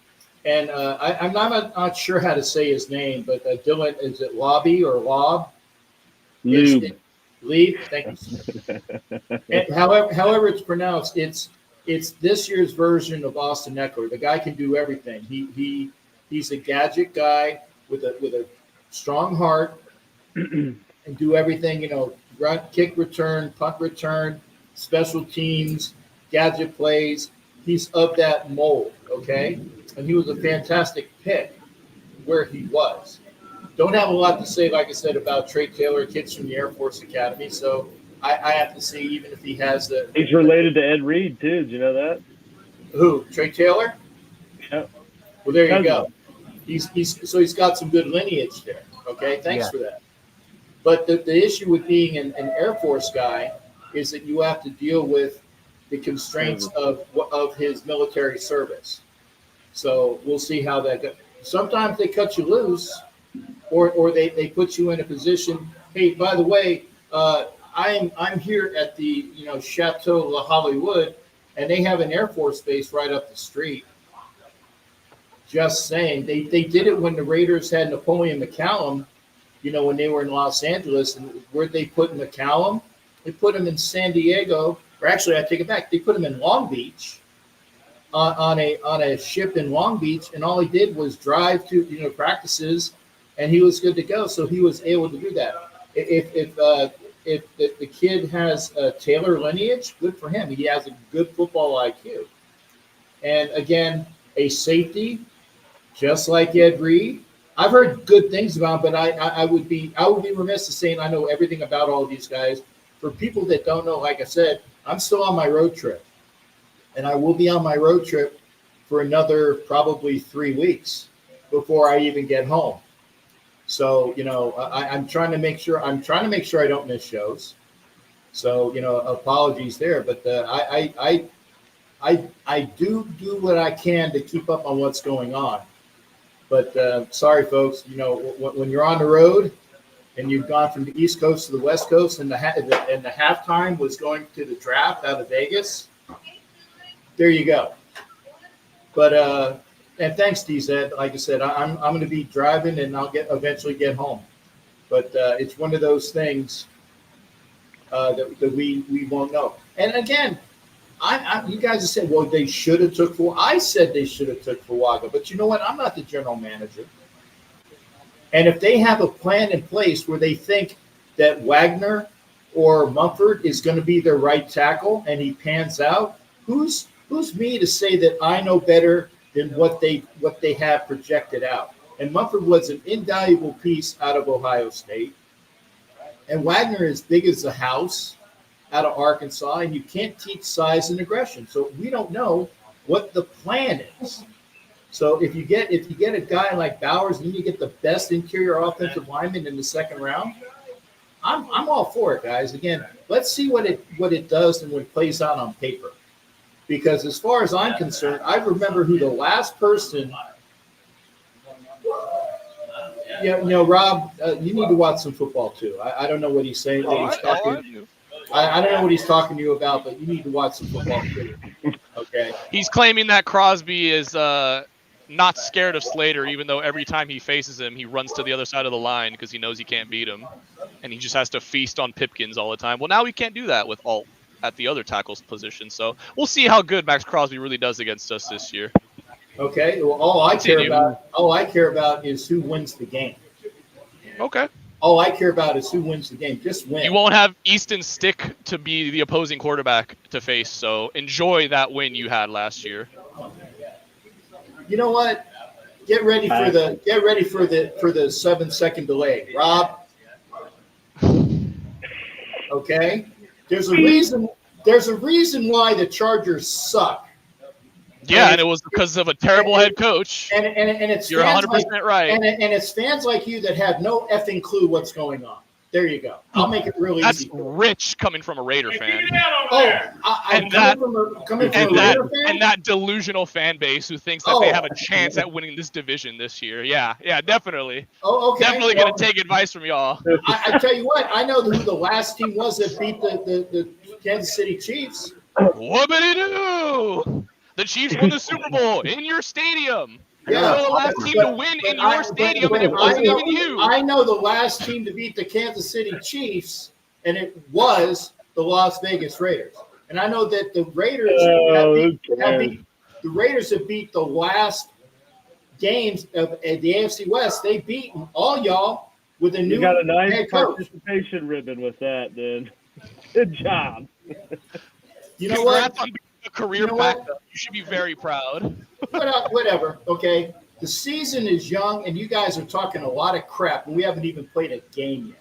And I'm not sure how to say his name, but Dylan, is it Lobby or Lob? Lube. Leave. Thank you. And however it's pronounced, it's this year's version of Austin Eckler. The guy can do everything. He's a gadget guy with a strong heart and do everything. Run, kick, return, punt, return, special teams, gadget plays. He's of that mold. Okay. And he was a fantastic pick where he was. Don't have a lot to say, like I said, about Trey Taylor, kids from the Air Force Academy. So I have to see, even if he has the. He's related to Ed Reed, too. Did you know that? Who? Trey Taylor? Yeah. Well, there you go. He's got some good lineage there. Okay, thanks for that. But the issue with being an Air Force guy is that you have to deal with the constraints of his military service. So we'll see how that goes. Sometimes they cut you loose, or they put you in a position. Hey, by the way, I'm here at the Chateau La Hollywood, and they have an Air Force base right up the street. Just saying, they did it when the Raiders had Napoleon McCallum, when they were in Los Angeles. And where'd they put McCallum? They put him in San Diego, or actually, I take it back. They put him in Long Beach. On a ship in Long Beach, and all he did was drive to practices, and he was good to go. So he was able to do that. If the kid has a Taylor lineage, good for him. He has a good football IQ. And again, a safety, just like Ed Reed. I've heard good things about him, but I would be remiss in saying I know everything about all these guys. For people that don't know, like I said, I'm still on my road trip. And I will be on my road trip for another probably 3 weeks before I even get home. So, I'm trying to make sure I don't miss shows. So, apologies there, but I do what I can to keep up on what's going on. But sorry, folks, when you're on the road and you've gone from the East Coast to the West Coast, and the halftime was going to the draft out of Vegas. There you go. But and thanks, DZ. Like I said, I'm going to be driving, and I'll eventually get home. But it's one of those things that we won't know. And again, you guys have said, well, they should have took for. I said they should have took Fuaga, but you know what? I'm not the general manager. And if they have a plan in place where they think that Wagner or Mumford is going to be their right tackle, and he pans out, who's me to say that I know better than what they have projected out? And Mumford was an invaluable piece out of Ohio State. And Wagner is big as a house out of Arkansas, and you can't teach size and aggression. So we don't know what the plan is. So if you get a guy like Bowers, and you get the best interior offensive lineman in the second round, I'm all for it, guys. Again, let's see what it does and what it plays out on paper. Because as far as I'm concerned, I remember who the last person. Rob, you need to watch some football too. I don't know what he's saying. I don't know what he's talking to you about, but you need to watch some football too. Okay. He's claiming that Crosby is not scared of Slater, even though every time he faces him, he runs to the other side of the line because he knows he can't beat him, and he just has to feast on Pipkins all the time. Well, now he can't do that with Alt at the other tackles position. So we'll see how good Max Crosby really does against us this year. Okay. Well, all I care about is who wins the game. Okay. All I care about is who wins the game. Just win. You won't have Easton Stick to be the opposing quarterback to face, so enjoy that win you had last year. You know what? Get ready for the 7-second delay, Rob. Okay, there's a reason why the Chargers suck. Yeah, and it was because of a terrible head coach. And it's You're 100% right. And it's fans like you that have no effing clue what's going on. There you go. I'll make it really That's easy. rich coming from a Raider fan. I'm coming from a Raider fan? And that delusional fan base who thinks that they have a chance at winning this division this year. Yeah, definitely. Oh, okay. Definitely going to take advice from y'all. I tell you what, I know who the last team was that beat the Kansas City Chiefs. Whoopity-doo! The Chiefs won the Super Bowl in your stadium. Yeah, You're the last team to win in your stadium, and it wasn't even you. I know the last team to beat the Kansas City Chiefs, and it was the Las Vegas Raiders. And I know that the Raiders have beat the last games of the AFC West. They beat all y'all with a new. You got a nice head coach. participation ribbon with that, then. Good job. You know what? A career backup. You should be very proud. Whatever. Okay. The season is young, and you guys are talking a lot of crap, and we haven't even played a game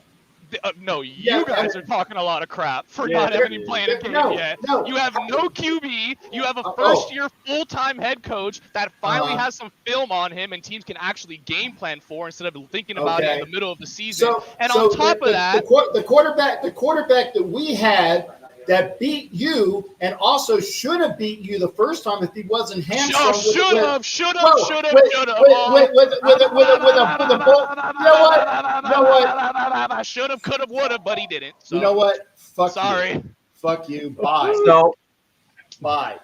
yet. No, you guys are talking a lot of crap for not having played a game yet. No. You have no QB. You have a first-year full-time head coach that finally has some film on him, and teams can actually game plan for instead of thinking about it in the middle of the season. On top of that, the quarterback that we had that beat you and also should have beat you the first time if he wasn't hamstrung. Should have. With a ball. You know what? Should have, could have, would have, but he didn't. So. You know what? Sorry. You. Fuck you. Bye. So, Bye.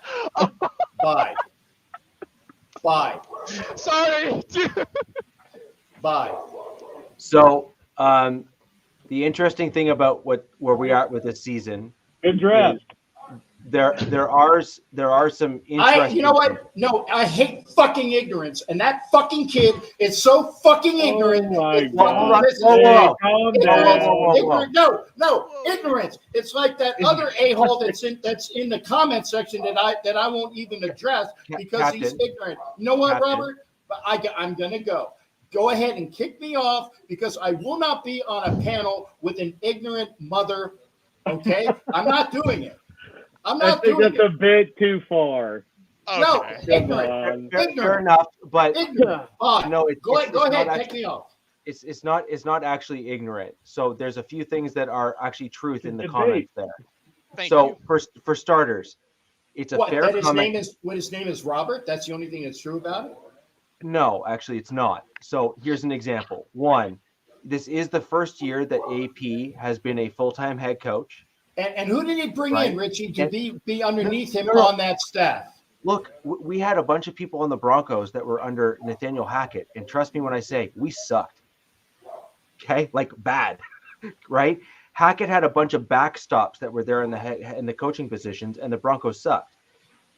Sorry. Bye. So, the interesting thing about where we are with this season. Good draft. There are some interesting. You know what? No, I hate fucking ignorance, and that fucking kid is so fucking ignorant. Oh my God! No, ignorance. It's like that other a-hole that's in the comment section that I won't even address because he's ignorant. You know what, Robert? I'm gonna go. Go ahead and kick me off because I will not be on a panel with an ignorant mother. Okay, I'm not doing it. I think that's a bit too far. Okay. No, ignorant. Fair enough, but ignorant. no, Go ahead, take me off. It's not actually ignorant. So there's a few things that are actually truth in the comments there. Thank you. For starters, it's a fair comment. His name is Robert. That's the only thing that's true about it. No, actually, it's not. So here's an example. One, this is the first year that AP has been a full-time head coach. And who did he bring in, Richie, to be underneath him on that staff? Look, we had a bunch of people on the Broncos that were under Nathaniel Hackett, and trust me when I say we sucked. Okay, like bad, right? Hackett had a bunch of backstops that were there in the coaching positions, and the Broncos sucked.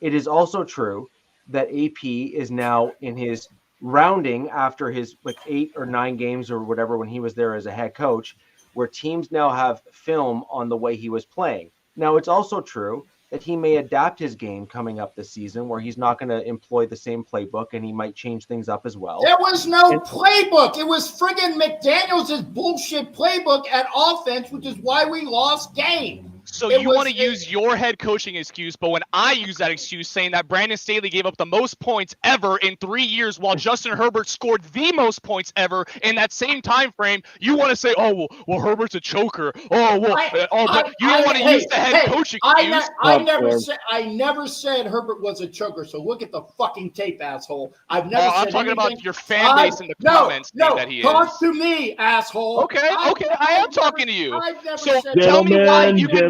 It is also true that AP is now in his rounding after his 8 or 9 games or whatever when he was there as a head coach, where teams now have film on the way he was playing. Now, it's also true that he may adapt his game coming up this season where he's not going to employ the same playbook and he might change things up as well. There was no playbook. It was friggin' McDaniels' bullshit playbook at offense, which is why we lost game. So you want to use your head coaching excuse, but when I use that excuse saying that Brandon Staley gave up the most points ever in 3 years while Justin Herbert scored the most points ever in that same time frame, you want to say, oh, well Herbert's a choker. Oh, well, but you don't want to use the head coaching excuse. I never said Herbert was a choker, so look at the fucking tape, asshole. I'm talking about your fan base in the comments that he is. Talk to me, asshole. Okay, I am talking to you. So tell me why you get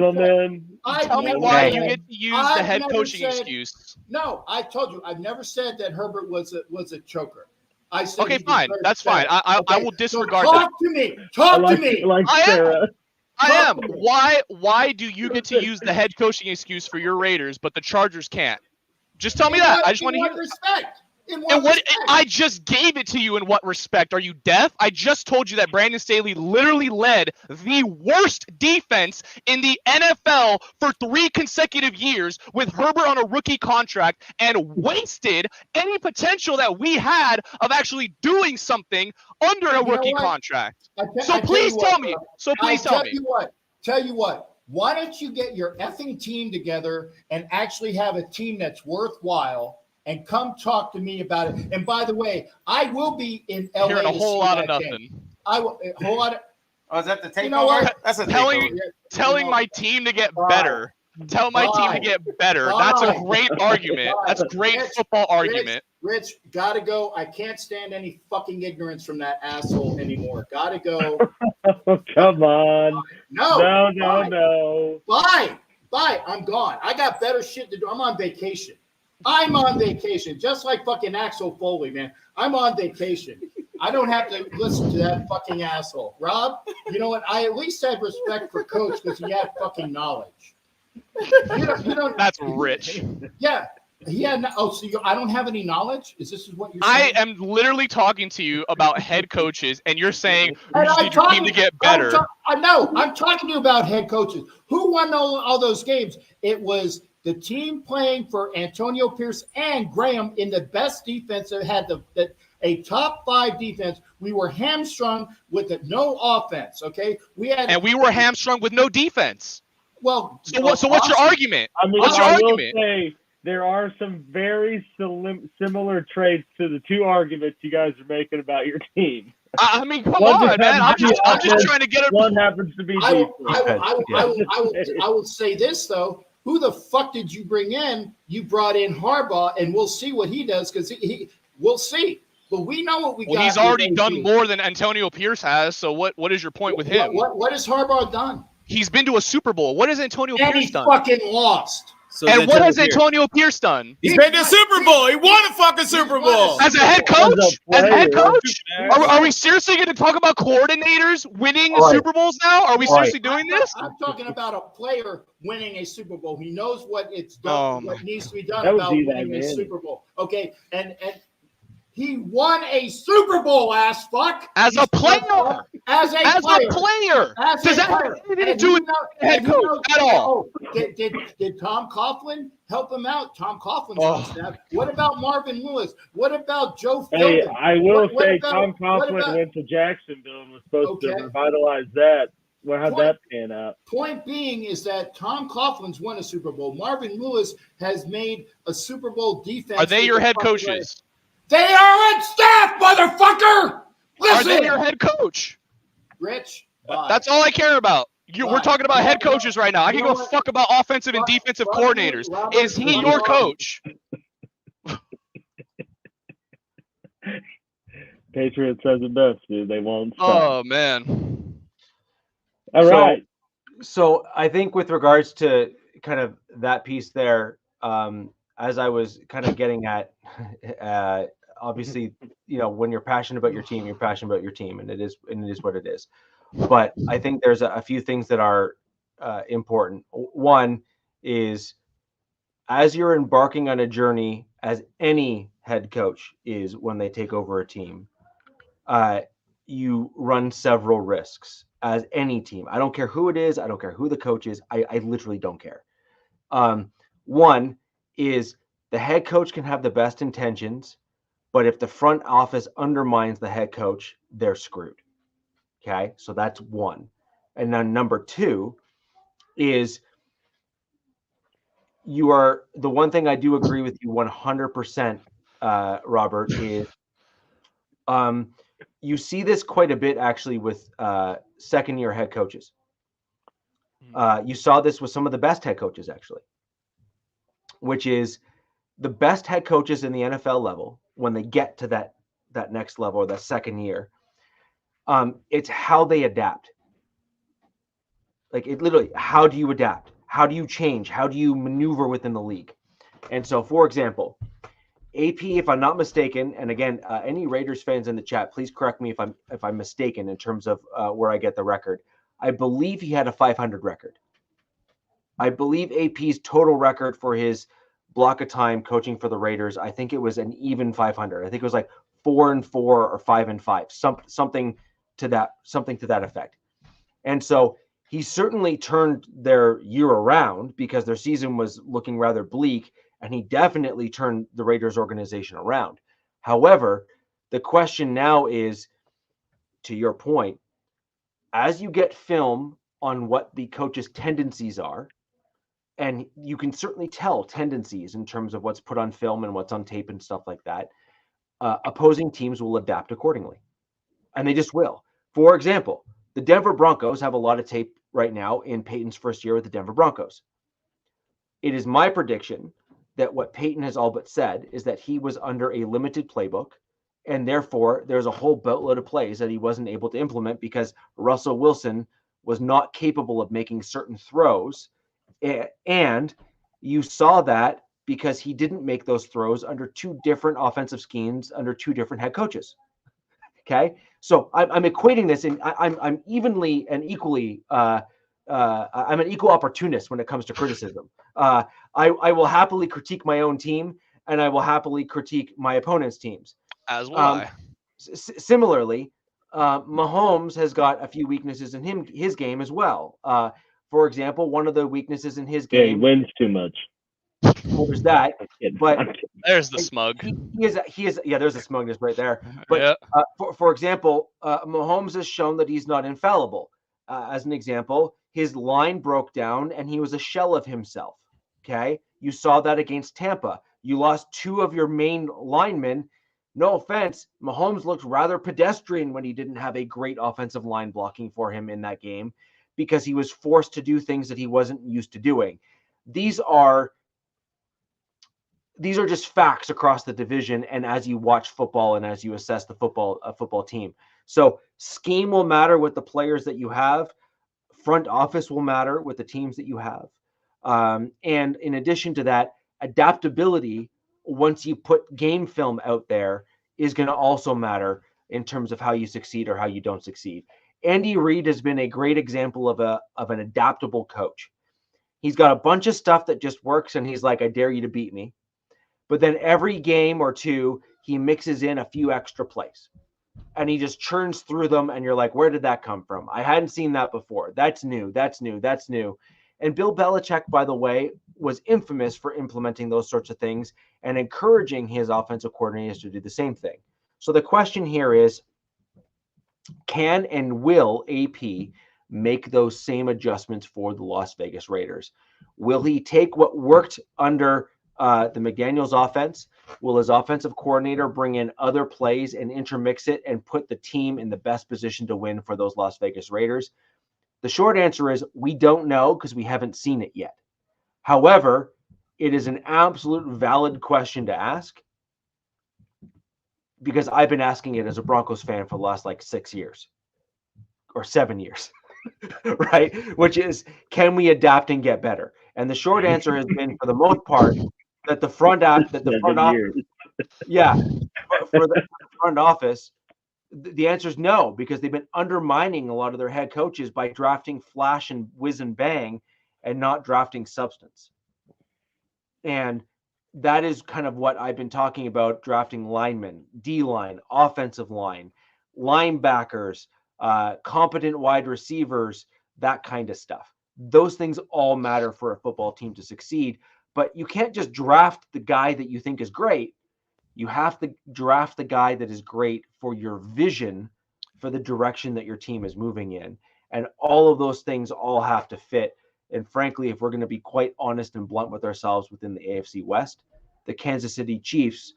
to use the head coaching excuse. No, I told you I've never said that Herbert was a choker. I said okay, fine. That's fine. I will disregard so that. Talk to me. I am. Why do you get to use the head coaching excuse for your Raiders, but the Chargers can't? Just tell me that. I just want to hear. Respect. In And what respect? I just gave it to you in what respect? Are you deaf? I just told you that Brandon Staley literally led the worst defense in the NFL for 3 consecutive years with Herbert on a rookie contract and wasted any potential that we had of actually doing something under a You know rookie what? contract. I So tell please you what, tell me. bro. So please tell me. Tell you what. Why don't you get your effing team together and actually have a team that's worthwhile and come talk to me about it? And by the way, I will be in LA. Hearing a to whole see lot of that nothing. game. I will a whole lot of. Oh, is that the takeover? You know what? That's a Telling takeover. telling You know, my team to get Bye. better. Tell my team to Bye. get better. That's a Bye. great argument. Bye. That's a great Rich, football argument. Rich, gotta go. I can't stand any fucking ignorance from that asshole anymore. Gotta go. Oh, come on. No. No. Bye. I'm gone. I got better shit to do. I'm on vacation. Just like fucking Axel Foley, man. I'm on vacation. I don't have to listen to that fucking asshole. Rob, you know what? I at least have respect for Coach because he had fucking knowledge. You don't. That's rich. Yeah. I don't have any knowledge? Is this what you're I saying? am literally talking to you about head coaches, and you're saying we And just I'm need your team to get better. I'm talking to you about head coaches. Who won all those games? It was the team playing for Antonio Pierce and Graham in the best defense that had a top 5 defense. We were hamstrung with no offense. Okay, we were hamstrung with no defense. Well, so what's your argument? I mean, What's your I argument? will say there are some very similar traits to the 2 arguments you guys are making about your team. I mean, come on, man. I'm just trying to get it. One happens to be I defense. will say this though. Who the fuck did you bring in? You brought in Harbaugh, and we'll see what he does because we'll see. But we know what we got. Well, he's already done more than Antonio Pierce has. So what is your point with him? What has Harbaugh done? He's been to a Super Bowl. What has Antonio Pierce done? And he fucking lost. So and what has Antonio Pierce done? He's been to Super Bowl. He won a fucking Super Bowl. As a head coach? As a head coach? Player. Are we seriously going to talk about coordinators winning Super Bowls now? Are we seriously doing this? I'm talking about a player winning a Super Bowl. He knows what it's done, what needs to be done That would about be that, winning a man. Super Bowl. Okay, and he won a Super Bowl, ass fuck. As a player. As a player. Does that have anything to do with head coach at all? Did Tom Coughlin help him out? Tom Coughlin's on staff. What about Marvin Lewis? What about Joe Hey, Philbin? I will What say about- Tom what Coughlin about- went to Jacksonville and was supposed Okay. to revitalize that. Well, how'd that pan out? Point being is that Tom Coughlin's won a Super Bowl. Marvin Lewis has made a Super Bowl defense. Are they your head coaches? They are on staff, motherfucker! Listen! Are they your head coach? Rich, bye. That's all I care about. We're Bye. talking about head coaches right now. I can You know go what? fuck about offensive and defensive coordinators. Is he your coach? Patriots says it best, dude. They won't stop. Oh, man. All right. So I think with regards to kind of that piece there, as I was kind of getting at, obviously, when you're passionate about your team, you're passionate about your team, and it is what it is. But I think there's a few things that are important. One is, as you're embarking on a journey, as any head coach is when they take over a team, you run several risks. As any team, I don't care who it is, I don't care who the coach is, I literally don't care. One is the head coach can have the best intentions, but if the front office undermines the head coach, they're screwed. Okay, so that's one. And then number 2 is the one thing I do agree with you 100%, Robert, is you see this quite a bit actually with second-year head coaches. You saw this with some of the best head coaches actually, which is the best head coaches in the NFL level when they get to that next level or that second year. It's how they adapt. Like it literally, how do you adapt? How do you change? How do you maneuver within the league? And so, for example, AP, if I'm not mistaken, and again, any Raiders fans in the chat, please correct me if I'm mistaken in terms of where I get the record. I believe he had a 500 record. I believe AP's total record for his block of time coaching for the Raiders. I think it was an even 500. I think it was like 4-4 or 5-5, something to that effect. And so he certainly turned their year around because their season was looking rather bleak, and he definitely turned the Raiders organization around. However, the question now is, to your point, as you get film on what the coach's tendencies are, and you can certainly tell tendencies in terms of what's put on film and what's on tape and stuff like that, opposing teams will adapt accordingly. And they just will. For example, the Denver Broncos have a lot of tape right now in Peyton's first year with the Denver Broncos. It is my prediction that what Peyton has all but said is that he was under a limited playbook, and therefore there's a whole boatload of plays that he wasn't able to implement because Russell Wilson was not capable of making certain throws. And you saw that because he didn't make those throws under two different offensive schemes, under two different head coaches. Okay, so I'm equating this, and I'm evenly and equally. I'm an equal opportunist when it comes to criticism. I will happily critique my own team, and I will happily critique my opponent's teams. As will I. Similarly, Mahomes has got a few weaknesses in his game as well. For example, one of the weaknesses in his game. Yeah, he wins too much. Well, there's that. But there's the smug. He is. Yeah, there's the smugness right there. But yeah. For example, Mahomes has shown that he's not infallible. As an example, his line broke down and he was a shell of himself. Okay, you saw that against Tampa. You lost two of your main linemen. No offense, Mahomes looked rather pedestrian when he didn't have a great offensive line blocking for him in that game because he was forced to do things that he wasn't used to doing. These are just facts across the division, and as you watch football and as you assess the football team. So scheme will matter with the players that you have. Front office will matter with the teams that you have. And in addition to that, adaptability, once you put game film out there, is going to also matter in terms of how you succeed or how you don't succeed. Andy Reid has been a great example of an adaptable coach. He's got a bunch of stuff that just works, and he's like, I dare you to beat me. But then every game or two, he mixes in a few extra plays. And he just churns through them, and you're like, where did that come from? I hadn't seen that before. That's new. And Bill Belichick, by the way, was infamous for implementing those sorts of things and encouraging his offensive coordinators to do the same thing. So the question here is, can and will AP make those same adjustments for the Las Vegas Raiders? Will he take what worked under the McDaniels offense? Will his offensive coordinator bring in other plays and intermix it and put the team in the best position to win for those Las Vegas Raiders? The short answer is we don't know because we haven't seen it yet. However, it is an absolute valid question to ask because I've been asking it as a Broncos fan for the last 6 years or 7 years, right? Which is, can we adapt and get better? And the short answer has been, for the most part, that the front office, for the front office, the answer is no, because they've been undermining a lot of their head coaches by drafting flash and whiz and bang and not drafting substance. And that is kind of what I've been talking about, drafting linemen, D-line, offensive line, linebackers, competent wide receivers, that kind of stuff. Those things all matter for a football team to succeed, but you can't just draft the guy that you think is great. You have to draft the guy that is great for your vision, for the direction that your team is moving in. And all of those things all have to fit. And frankly, if we're going to be quite honest and blunt with ourselves within the AFC West, the Kansas City Chiefs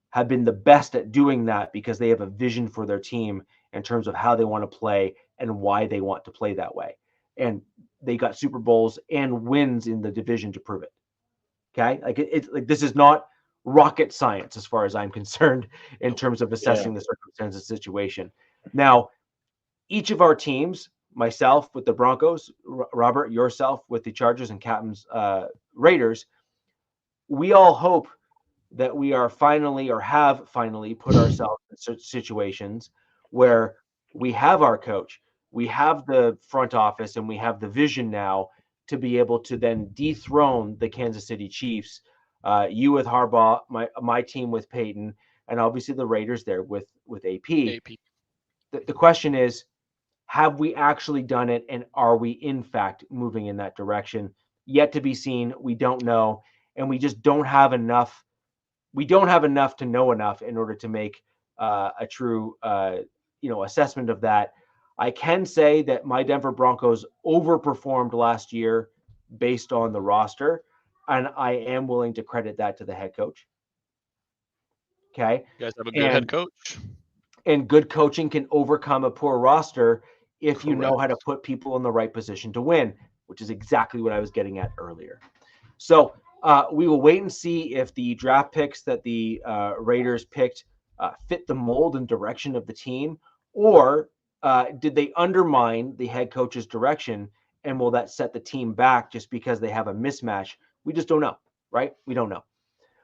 have been the best at doing that because they have a vision for their team in terms of how they want to play and why they want to play that way. And they got Super Bowls and wins in the division to prove it. Okay? It's this is not rocket science as far as I'm concerned in terms of assessing the circumstances situation. Now, each of our teams, myself with the Broncos, Robert, yourself with the Chargers, and Captain's Raiders, we all hope that we are finally, or have finally, put ourselves in situations where we have our coach, we have the front office, and we have the vision now to be able to then dethrone the Kansas City Chiefs you with Harbaugh, my team with Peyton, and obviously the Raiders there with AP. The question is, have we actually done it, and are we in fact moving in that direction? Yet to be seen. We don't know, and we just don't have enough. We don't have enough to know enough in order to make a true assessment of that. I can say that my Denver Broncos overperformed last year based on the roster, and I am willing to credit that to the head coach. Okay. You guys have a good head coach. And good coaching can overcome a poor roster if you know how to put people in the right position to win, which is exactly what I was getting at earlier. So we will wait and see if the draft picks that the Raiders picked fit the mold and direction of the team, or did they undermine the head coach's direction, and will that set the team back just because they have a mismatch? We just don't know, right? We don't know.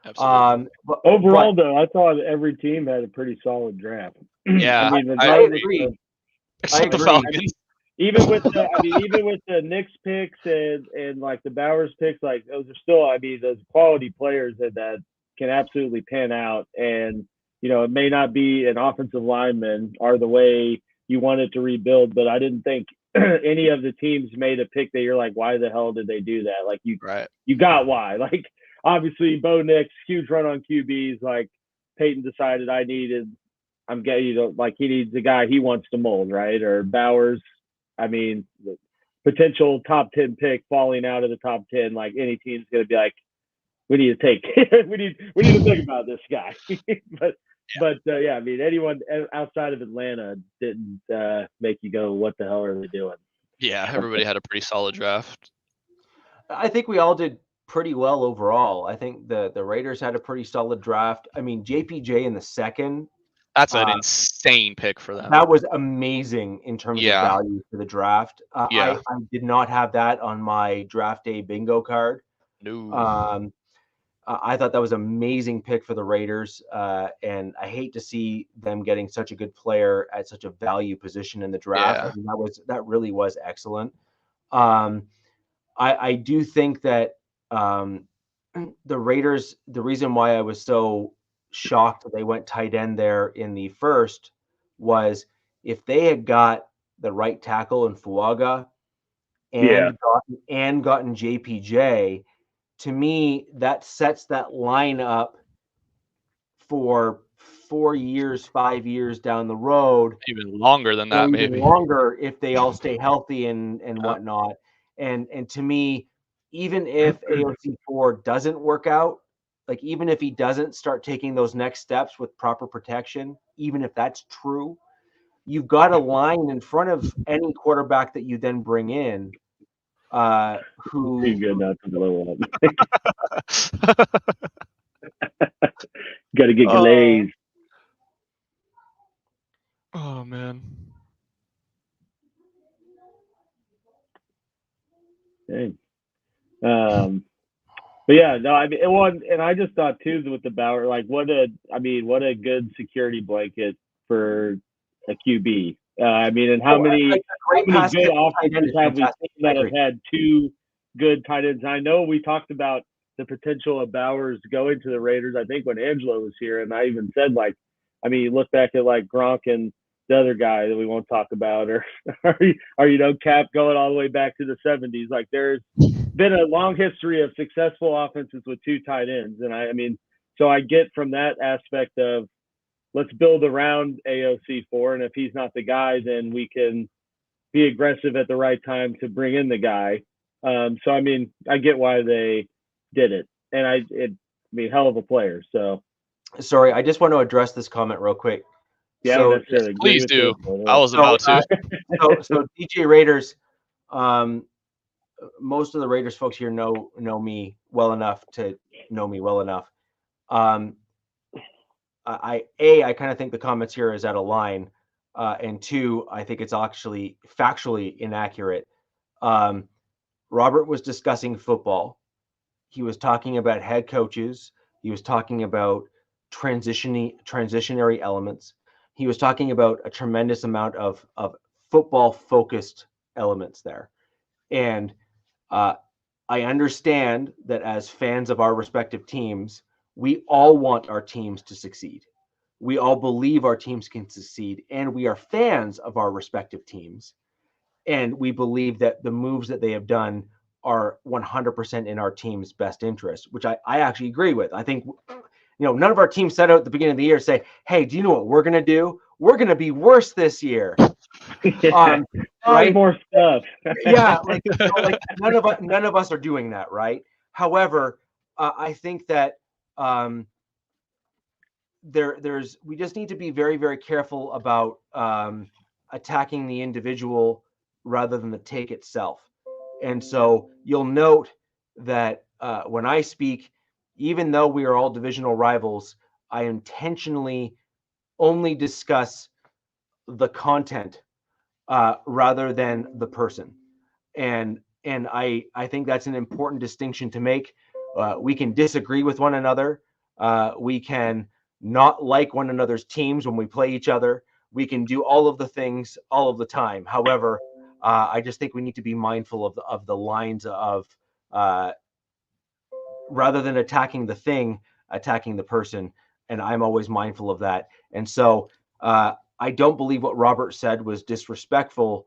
Absolutely. But overall, though, I thought every team had a pretty solid draft. Yeah, I agree. Except the Falcons. Even with the Knicks picks and like the Bowers picks, like those are still, those quality players that can absolutely pan out. And it may not be an offensive lineman or the way you wanted to rebuild, but I didn't think any of the teams made a pick that you're like, why the hell did they do that? Like you got why. Like obviously Bo Nix, huge run on QBs. Like Peyton decided he needs a guy he wants to mold, right? Or Bowers. The potential top 10 pick falling out of the top 10, like any team's going to be like, we need to take, we need to think about this guy. but anyone outside of Atlanta didn't make you go, what the hell are they doing? Yeah, everybody had a pretty solid draft. I think we all did pretty well overall. I think the Raiders had a pretty solid draft. JPJ in the second. That's an insane pick for them. That was amazing in terms of value for the draft. I did not have that on my draft day bingo card. No. I thought that was an amazing pick for the Raiders, and I hate to see them getting such a good player at such a value position in the draft. Yeah. That really was excellent. I do think that the Raiders, the reason why I was so shocked that they went tight end there in the first was if they had got the right tackle in Fuaga and gotten JPJ, to me that sets that line up for 4 years, 5 years down the road, even longer than that, maybe longer if they all stay healthy and whatnot. And to me, even if AOC 4 doesn't work out, like even if he doesn't start taking those next steps with proper protection, even if that's true, you've got a line in front of any quarterback that you then bring in who pretty good not to blow up. Got to get glazed. Oh man. Dang. But yeah, no, it was, and I just thought too with the Bauer, like what a good security blanket for a QB. And how many good offenses have we seen that have had two good tight ends? I know we talked about the potential of Bowers going to the Raiders. I think when Angelo was here, and I even said you look back at like Gronk and the other guy that we won't talk about, or Cap going all the way back to the 70s. Like there's been a long history of successful offenses with two tight ends, and so I get from that aspect of let's build around AOC4, and if he's not the guy, then we can be aggressive at the right time to bring in the guy. So I get why they did it, and hell of a player. So sorry, I just want to address this comment real quick. Yeah, so, please do. I was about to. So DJ Raiders, most of the Raiders folks here know me well enough to know me well enough. I kind of think the comments here is out of line, and two, I think it's actually factually inaccurate. Robert was discussing football. He was talking about head coaches. He was talking about transitionary elements. He was talking about a tremendous amount of football focused elements there. And I understand that as fans of our respective teams, we all want our teams to succeed. We all believe our teams can succeed, and we are fans of our respective teams. And we believe that the moves that they have done are 100% in our team's best interest, which I actually agree with. I think, none of our teams set out at the beginning of the year say, hey, do you know what we're going to do? We're going to be worse this year. Right? More stuff. Yeah, like none of us are doing that, right? However, I think that we just need to be very, very careful about attacking the individual rather than the take itself. And so you'll note that when I speak, even though we are all divisional rivals, I intentionally only discuss the content rather than the person. And I think that's an important distinction to make. We can disagree with one another. We can not like one another's teams when we play each other. We can do all of the things all of the time. However, I just think we need to be mindful of the lines of rather than attacking the thing, attacking the person. And I'm always mindful of that. And so I don't believe what Robert said was disrespectful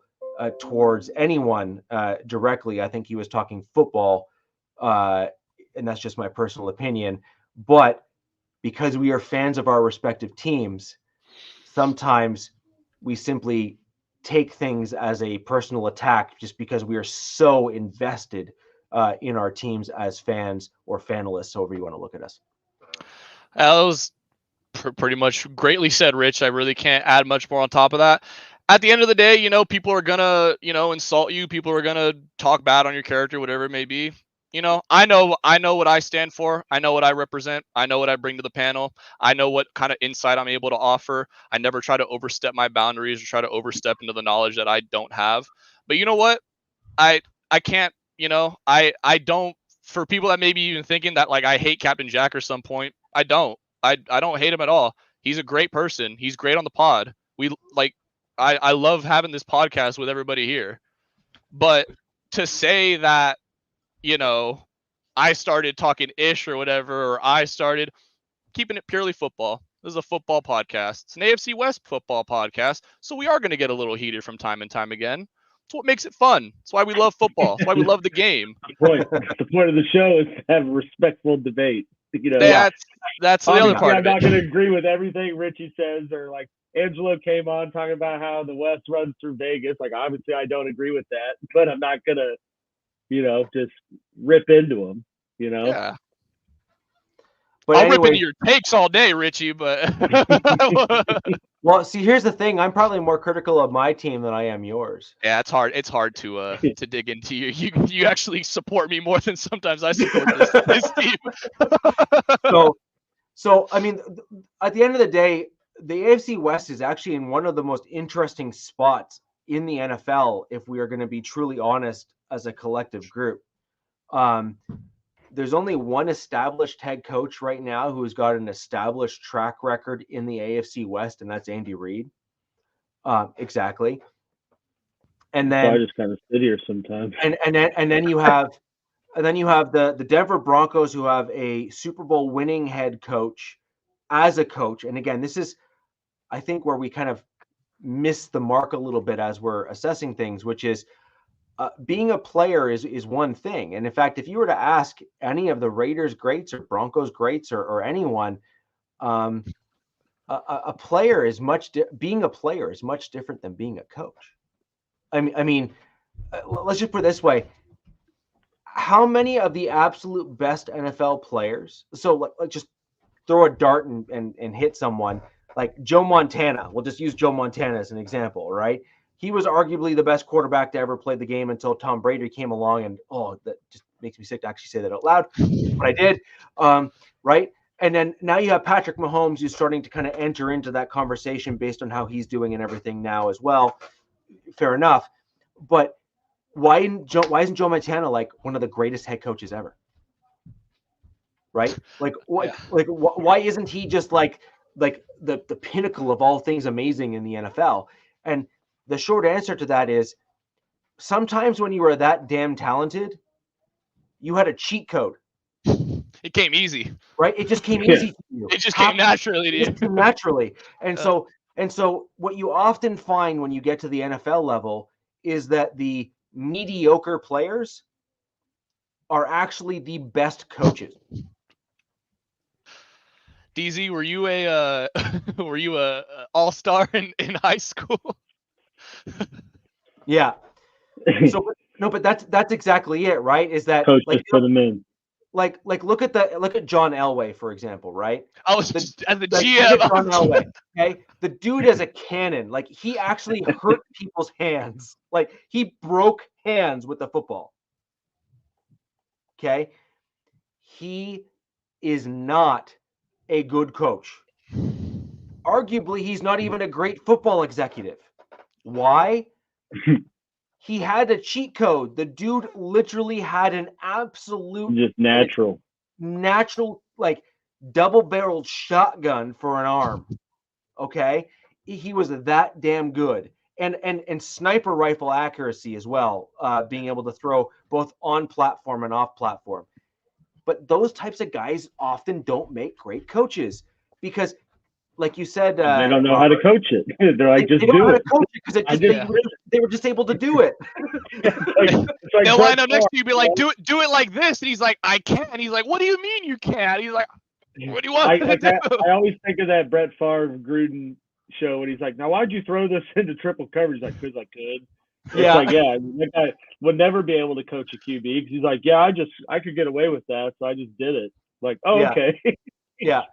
towards anyone directly. I think he was talking football, and that's just my personal opinion. But because we are fans of our respective teams, sometimes we simply take things as a personal attack just because we are so invested in our teams as fans or fanalists, however you want to look at us. That was pretty much greatly said, Rich. I really can't add much more on top of that. At the end of the day, people are gonna, insult you. People are gonna talk bad on your character, whatever it may be. I know what I stand for. I know what I represent. I know what I bring to the panel. I know what kind of insight I'm able to offer. I never try to overstep my boundaries or try to overstep into the knowledge that I don't have. But you know what? I can't, I don't, for people that may be even thinking that like I hate Captain Jack or some point, I don't. I don't hate him at all. He's a great person. He's great on the pod. I love having this podcast with everybody here. But to say that, I started talking ish or whatever, or I started keeping it purely football. This is a football podcast. It's an AFC West football podcast. So we are going to get a little heated from time and time again. It's what makes it fun. It's why we love football. It's why we love the game. The point of the show is to have a respectful debate. That's the other part I'm of it. not going to agree with everything Richie says, or like Angelo came on talking about how the West runs through Vegas. Like, obviously, I don't agree with that, but I'm not going to, just rip into him, Yeah. But I'll rip into your takes all day, Richie, but well, see, here's the thing. I'm probably more critical of my team than I am yours. yeah, it's hard. It's hard to dig into you. You actually support me more than sometimes I support this team. So I mean, at the end of the day, the AFC West is actually in one of the most interesting spots in the NFL if we are going to be truly honest as a collective group. There's only one established head coach right now who's got an established track record in the AFC West, and that's Andy Reid. Exactly. And then I just kind of sit here sometimes. And then you have the Denver Broncos, who have a Super Bowl winning head coach as a coach. And again, this is, I think, where we kind of miss the mark a little bit as we're assessing things, which is being a player is one thing. And in fact, if you were to ask any of the Raiders greats or Broncos greats or anyone, a player is being a player is much different than being a coach. I mean, let's just put it this way. How many of the absolute best NFL players, so let's just throw a dart and hit someone, like Joe Montana. We'll just use Joe Montana as an example, right? He was arguably the best quarterback to ever play the game until Tom Brady came along, and that just makes me sick to actually say that out loud, but I did, right? And then now you have Patrick Mahomes, who's starting to kind of enter into that conversation based on how he's doing and everything now as well. Fair enough, but why isn't Joe Montana like one of the greatest head coaches ever? Right? Like what? Yeah. Like why isn't he just like the pinnacle of all things amazing in the NFL? And the short answer to that is sometimes when you are that damn talented, you had a cheat code, It came easy. right? It just came Yeah. easy to you. It just came naturally to It you. just came naturally. And so what you often find when you get to the NFL level is that the mediocre players are actually the best coaches. DZ, were you a were you a all-star in high school? Yeah. So but that's exactly it, right? Is that Coach like just put them in. like look at John Elway, for example, right? I was just, as the Like, GM. look at John Elway, okay? The dude is a cannon. Like, he actually hurt people's hands. Like, he broke hands with the football. Okay? He is not a good coach. Arguably, he's not even a great football executive. Why? He had a cheat code. The dude literally had an absolute Just natural. like double-barreled shotgun for an arm. Okay, he was that damn good, and sniper rifle accuracy as well, being able to throw both on platform and off platform. But those types of guys often don't make great coaches because, like you said, They don't know Robert, how to coach it. They're like, just they don't know do how it. to coach it because they were just able to do it. It's like They'll Brett line up next Favre, to you, be like, do it like this, and he's like, I can't. And he's like, what do you mean you can't? He's like, what do you want me to do? I always think of that Brett Favre Gruden show when he's like, now why'd you throw this into triple coverage? He's like, because I could. It's like, yeah, I mean, that guy would never be able to coach a QB because he's like, yeah, I could get away with that, so I just did it. Like, oh, Yeah. okay. Yeah,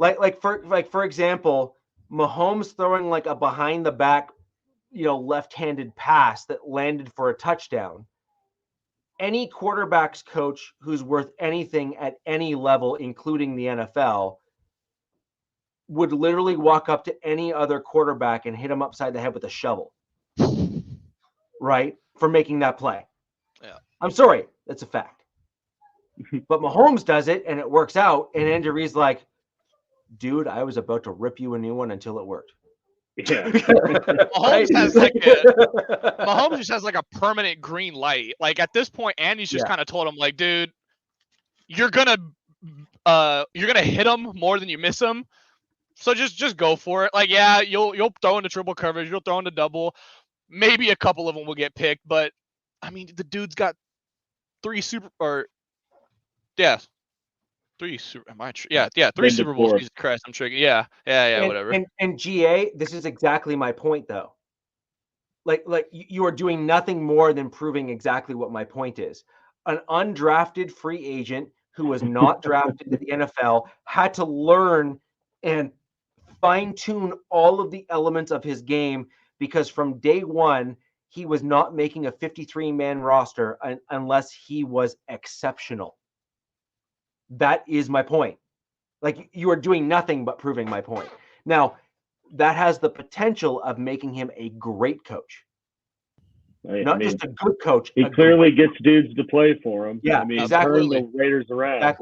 for example, Mahomes throwing like a behind the back, left-handed pass that landed for a touchdown. Any quarterback's coach who's worth anything at any level, including the NFL, would literally walk up to any other quarterback and hit him upside the head with a shovel, right? For making that play. Yeah. I'm sorry, that's a fact. But Mahomes does it and it works out, and Andy Reid's like, dude, I was about to rip you a new one until it worked. Yeah. Mahomes has Mahomes just has like a permanent green light. Like at this point, Andy's just kind of told him, like, dude, you're gonna hit him more than you miss him. So just go for it. Like, yeah, you'll throw into triple coverage, you'll throw into double. Maybe a couple of them will get picked, but I mean, the dude's got three Super Bowls. Three Super Bowls. Jesus Christ, I'm tricky. Yeah, whatever. And GA, this is exactly my point, though. Like you are doing nothing more than proving exactly what my point is. An undrafted free agent who was not drafted to the NFL had to learn and fine-tune all of the elements of his game because from day one, he was not making a 53-man roster unless he was exceptional. That is my point. Like, you are doing nothing but proving my point. Now, that has the potential of making him a great coach. Not just a good coach. He clearly gets dudes to play for him. Yeah, I mean, exactly. turn the Raiders around.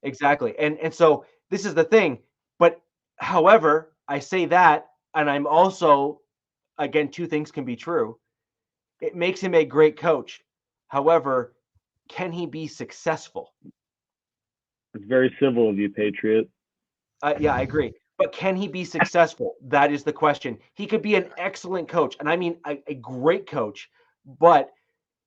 Exactly. And so this is the thing. But however, I say that, and I'm also, again, two things can be true. It makes him a great coach. However, can he be successful? It's very civil of you, Patriot. Yeah, I agree. But can he be successful? That is the question. He could be an excellent coach, and I mean a great coach, but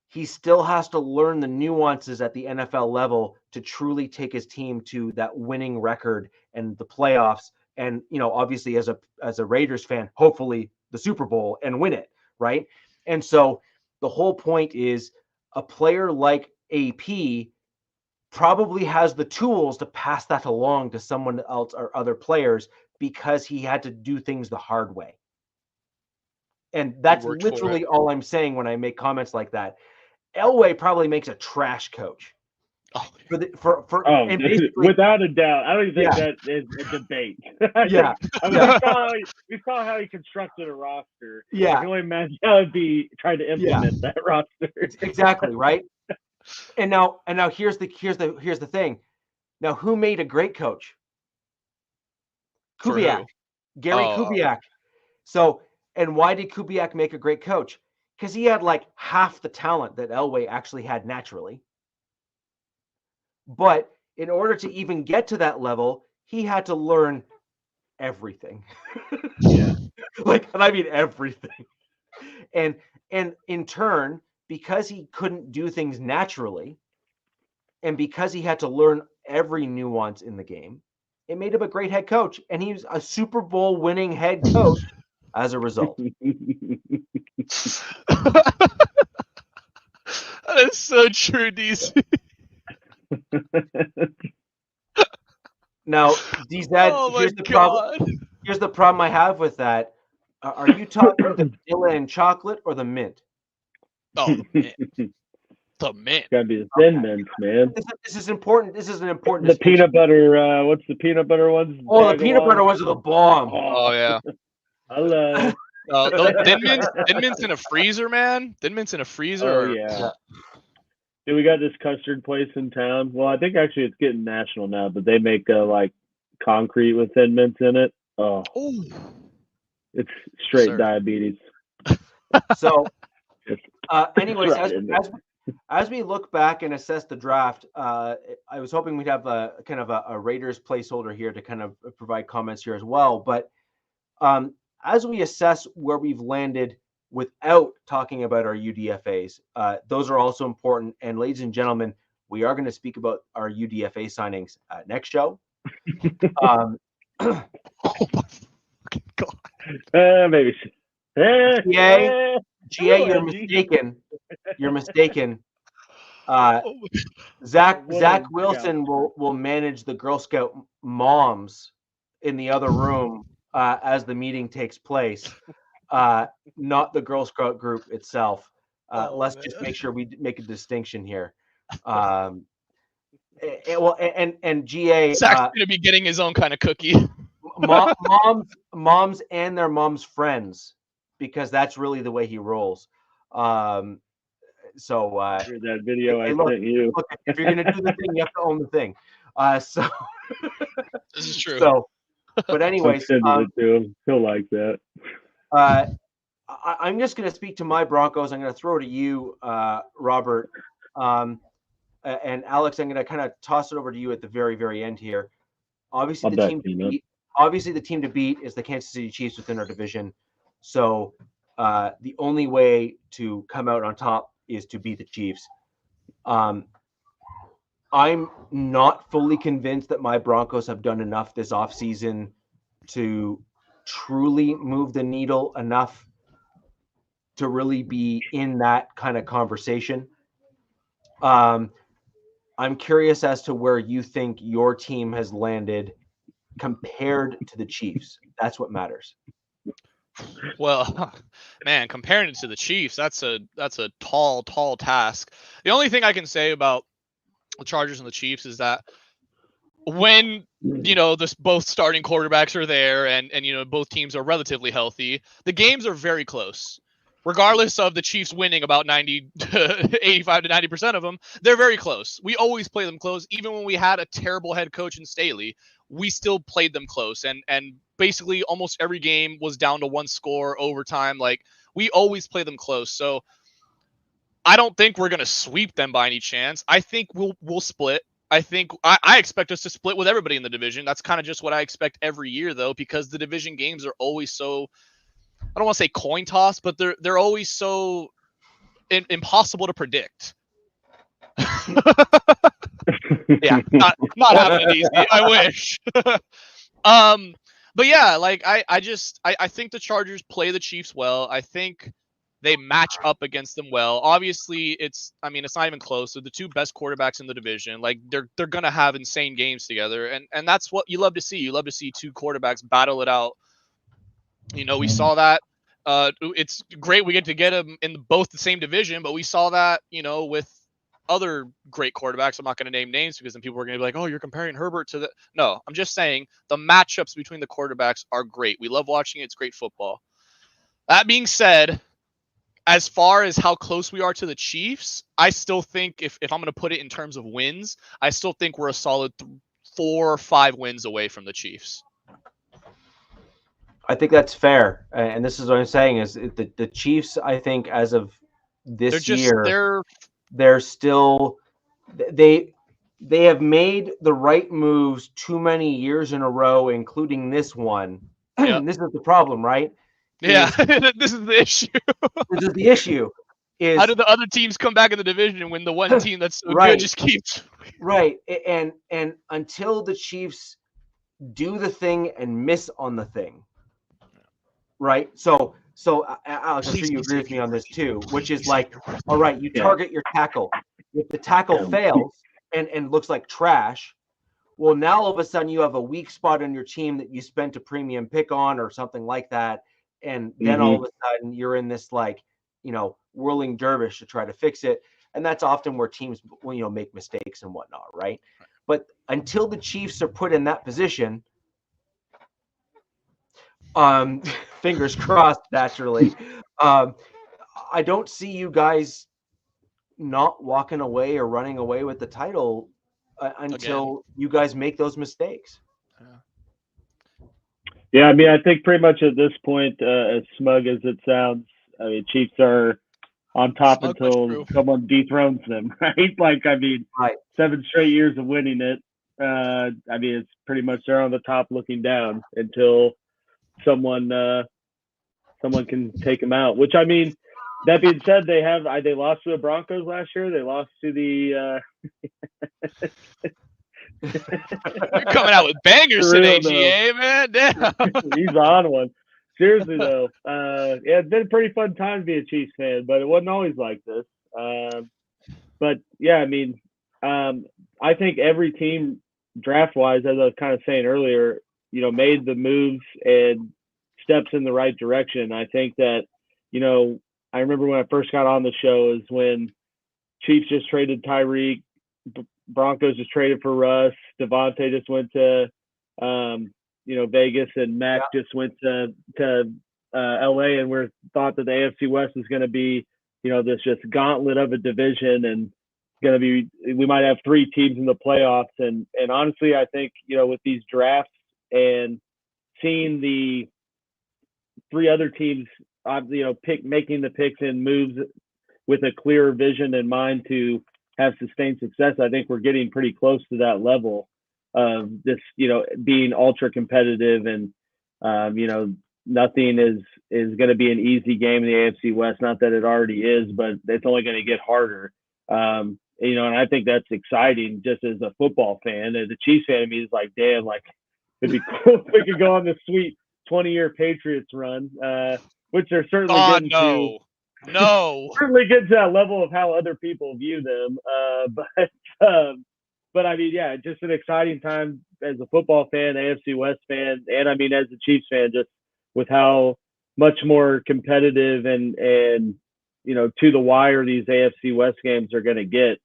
he still has to learn the nuances at the NFL level to truly take his team to that winning record and the playoffs. And, obviously as a Raiders fan, hopefully the Super Bowl and win it, right? And so the whole point is a player like AP probably has the tools to pass that along to someone else or other players because he had to do things the hard way. And that's literally all I'm saying when I make comments like that. Elway probably makes a trash coach. Without a doubt. I don't even think that is a debate. We saw how he constructed a roster. Yeah. I can only imagine how it'd be trying to implement that roster. Exactly, right? And now here's the thing. Now, who made a great coach? Kubiak. Gary Kubiak. So, and why did Kubiak make a great coach? Because he had like half the talent that Elway actually had naturally. But in order to even get to that level, he had to learn everything. Yeah. And I mean everything. And in turn, because he couldn't do things naturally, and because he had to learn every nuance in the game, it made him a great head coach. And he was a Super Bowl winning head coach as a result. That is so true, DC. Now, DZ, Oh my here's the god. problem. Here's the problem I have with that. Are you talking the vanilla and chocolate or the mint? Oh man. The mint. Gotta be the Thin Mints, man. This is important. This is an important. The peanut butter. What's the peanut butter ones? Oh, the peanut butter ones are the bomb. Oh yeah. I love. Those Thin Mints in a freezer, man. Thin Mints in a freezer. Oh yeah. Dude, we got this custard place in town. Well, I think actually it's getting national now, but they make like concrete with Thin Mints in it. Oh, Ooh. it's straight Sir. diabetes. So, anyways, Right, as we look back and assess the draft, I was hoping we'd have a kind of a Raiders placeholder here to kind of provide comments here as well. But as we assess where we've landed without talking about our UDFAs, those are also important. And ladies and gentlemen, we are going to speak about our UDFA signings next show. Oh my fucking god. Maybe. GA, you're mistaken. You're mistaken. Zach Wilson will manage the Girl Scout moms in the other room as the meeting takes place, not the Girl Scout group itself. Let's just make sure we make a distinction here. And GA, Zach's gonna be getting his own kind of cookie. moms and their moms' friends, because that's really the way he rolls. So that video I look, sent you. Look, if you're gonna do the thing, you have to own the thing. So This is true. So, but anyways, I'm sending it to him. He'll like that. I'm just gonna speak to my Broncos. I'm gonna throw to you, Robert, and Alex. I'm gonna kind of toss it over to you at the very, very end here. Obviously, the team to beat is the Kansas City Chiefs within our division. So the only way to come out on top is to beat the Chiefs. I'm not fully convinced that my Broncos have done enough this offseason to truly move the needle enough to really be in that kind of conversation. I'm curious as to where you think your team has landed compared to the Chiefs. That's what matters. Well, man, comparing it to the Chiefs, that's a tall task. The only thing I can say about the Chargers and the Chiefs is that when both starting quarterbacks are there and both teams are relatively healthy, the games are very close. Regardless of the Chiefs winning about 85 to 90% of them, they're very close. We always play them close. Even when we had a terrible head coach in Staley, we still played them close. And basically almost every game was down to one score, overtime. Like, we always play them close. So I don't think we're going to sweep them by any chance. I think we'll split. I expect us to split with everybody in the division. That's kind of just what I expect every year, though, because the division games are always so, I don't want to say coin toss, but they're always so impossible to predict. Yeah, not happening easy. I wish. But yeah, like I think the Chargers play the Chiefs well. I think they match up against them well. Obviously, it's not even close. They're the two best quarterbacks in the division. Like, they're gonna have insane games together, and that's what you love to see. You love to see two quarterbacks battle it out. We saw that. It's great we get them in both the same division, but we saw that, with other great quarterbacks. I'm not going to name names because then people are going to be like, oh, you're comparing Herbert to the... No, I'm just saying the matchups between the quarterbacks are great. We love watching it. It's great football. That being said, as far as how close we are to the Chiefs, I still think if I'm going to put it in terms of wins, I still think we're a solid 4 or 5 wins away from the Chiefs. I think that's fair. And this is what I'm saying is the Chiefs, I think, as of this year, they're still they have made the right moves too many years in a row, including this one. Yep. This is the problem, right? Yeah, this is the issue. This is the issue. How do the other teams come back in the division when the one team that's so good just keeps right? And until the Chiefs do the thing and miss on the thing, right? So Alex, I'm sure you agree with me on this too, which is like, all right, you target your tackle. If the tackle fails and looks like trash, well, now all of a sudden you have a weak spot on your team that you spent a premium pick on or something like that. And then all of a sudden you're in this like, whirling dervish to try to fix it. And that's often where teams, make mistakes and whatnot, right? But until the Chiefs are put in that position, fingers crossed, naturally, I don't see you guys not walking away or running away with the title until you guys make those mistakes. Yeah, I mean, I think pretty much at this point, as smug as it sounds, I mean, Chiefs are on top until someone dethrones them, right? Like, I mean, 7 straight years of winning it. I mean, it's pretty much they're on the top looking down until someone can take them out. Which, I mean, that being said, they lost to the Broncos last year. They lost to the. You're coming out with bangers today, GA, man. Damn. He's on one. Seriously though, yeah, it's been a pretty fun time to be a Chiefs fan, but it wasn't always like this. But yeah, I mean, I think every team draft-wise, as I was kind of saying earlier, made the moves and steps in the right direction. I think that, I remember when I first got on the show is when Chiefs just traded Tyreek, Broncos just traded for Russ, Devontae just went to Vegas, and Mac just went to LA, and we're thought that the AFC West is going to be, this just gauntlet of a division, and going to be, we might have 3 teams in the playoffs. And honestly, I think, with these drafts and seeing the 3 other teams, making the picks and moves with a clear vision in mind to have sustained success, I think we're getting pretty close to that level of this, being ultra competitive, and nothing is going to be an easy game in the AFC West. Not that it already is, but it's only going to get harder. And I think that's exciting just as a football fan. As a Chiefs fan, me is like, damn, like it'd be cool if we could go on this sweet 20-year Patriots run, which they're certainly getting to. No. Certainly get to that level of how other people view them. But I mean, yeah, just an exciting time as a football fan, AFC West fan, and I mean, as a Chiefs fan, just with how much more competitive and to the wire these AFC West games are going to get,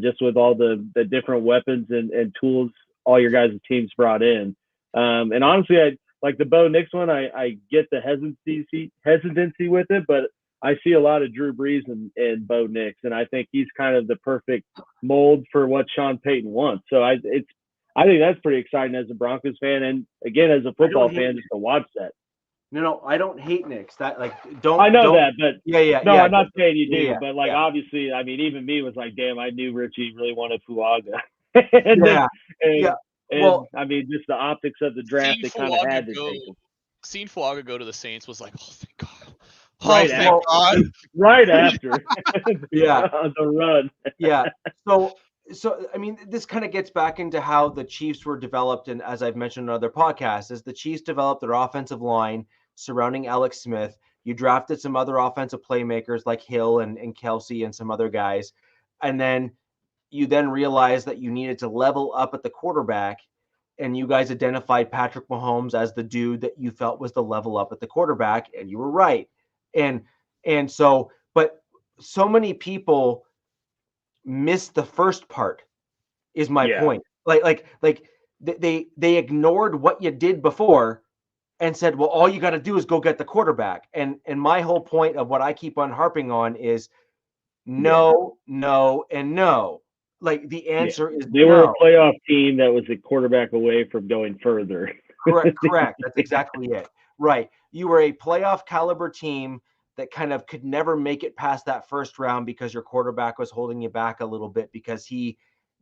just with all the different weapons and tools all your guys' teams brought in. And honestly, I like the Bo Nix one. I get the hesitancy with it, but I see a lot of Drew Brees and Bo Nix, and I think he's kind of the perfect mold for what Sean Payton wants. So I think that's pretty exciting as a Broncos fan, and again as a football fan, just to watch that. No, I don't hate Nix. That like I know that, but no, I'm not saying you do, but like obviously, I mean, even me was like, damn, I knew Richie really wanted Fuaga. Well, I mean, just the optics of the draft, they kind of had to take him. Seeing Fuaga go to the Saints was like, oh, thank God. Right after the run. So I mean, this kind of gets back into how the Chiefs were developed, and as I've mentioned in other podcasts, is the Chiefs developed their offensive line surrounding Alex Smith. You drafted some other offensive playmakers like Hill and Kelsey and some other guys, and then you realized that you needed to level up at the quarterback, and you guys identified Patrick Mahomes as the dude that you felt was the level up at the quarterback, and you were right. And so, but so many people miss the first part is my point. Like they ignored what you did before and said, well, all you got to do is go get the quarterback. And my whole point of what I keep on harping on is no, and no. Like the answer is they were a playoff team that was a quarterback away from going further. Correct. That's exactly it. Right. You were a playoff caliber team that kind of could never make it past that first round because your quarterback was holding you back a little bit because he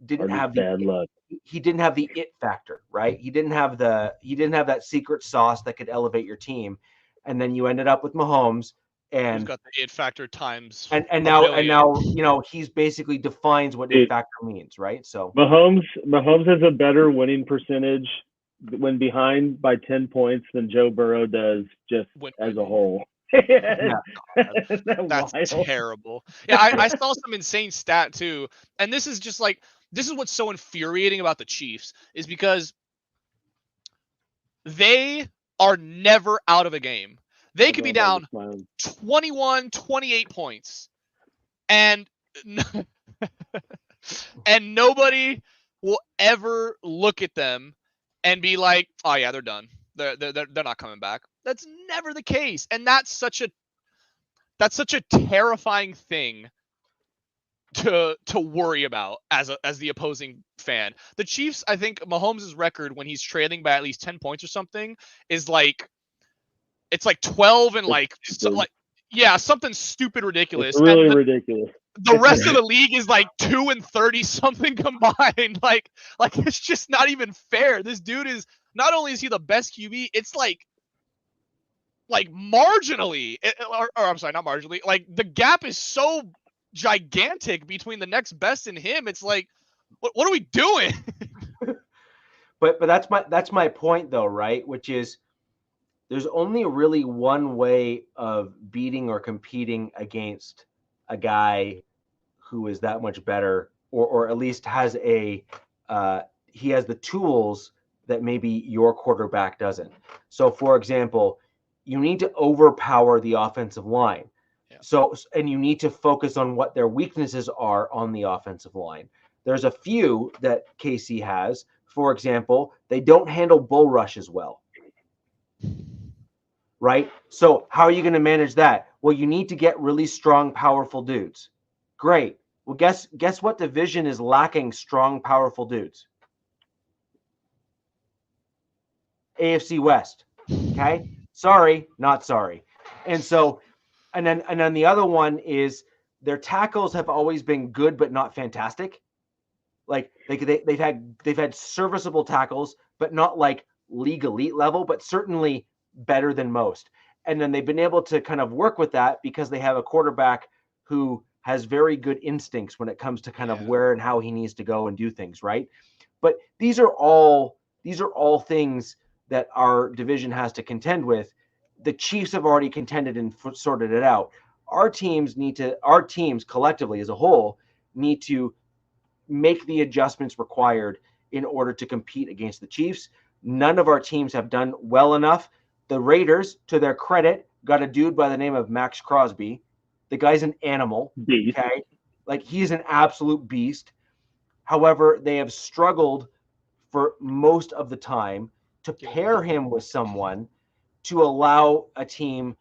didn't have bad luck. He didn't have the it factor, right? He didn't have that secret sauce that could elevate your team. And then you ended up with Mahomes, Who's and got the it factor times now he's basically defines what it factor means, right? So Mahomes has a better winning percentage when behind by 10 points than Joe Burrow does just as a whole. That's terrible. Yeah, I saw some insane stat too, and this is what's so infuriating about the Chiefs is because they are never out of a game. They could be down 21, 28 points, and and nobody will ever look at them and be like, "Oh yeah, they're done. They're not coming back." That's never the case, and that's such a terrifying thing to worry about as the opposing fan. The Chiefs, I think Mahomes' record when he's trailing by at least 10 points or something is it's 12 and something stupid ridiculous. It's really ridiculous. The rest of the league is 2 and 30 something combined. Like it's just not even fair. This dude is not only is he the best QB, it's marginally, or I'm sorry, not marginally. The gap is so gigantic between the next best and him. It's what are we doing? but that's my point though, right? Which is there's only really one way of beating or competing against a guy who is that much better, or at least has he has the tools that maybe your quarterback doesn't. So for example, you need to overpower the offensive line. Yeah. So, and you need to focus on what their weaknesses are on the offensive line. There's a few that KC has. For example, they don't handle bull rushes well. Right? So how are you going to manage that? Well, you need to get really strong, powerful dudes. Great. Well, guess what division is lacking strong, powerful dudes? AFC West. Okay? Sorry, not sorry. And so, and then the other one is their tackles have always been good but not fantastic. They've had serviceable tackles, but not league elite level, but certainly better than most. And then they've been able to kind of work with that because they have a quarterback who has very good instincts when it comes to kind of where and how he needs to go and do things, right? But these are all things that our division has to contend with. The Chiefs have already contended and sorted it out. Our teams collectively as a whole need to make the adjustments required in order to compete against the Chiefs. None of our teams have done well enough. The Raiders, to their credit, got a dude by the name of Max Crosby. The guy's an animal. Beast. Okay? He's an absolute beast. However, they have struggled for most of the time to pair him with someone to allow a team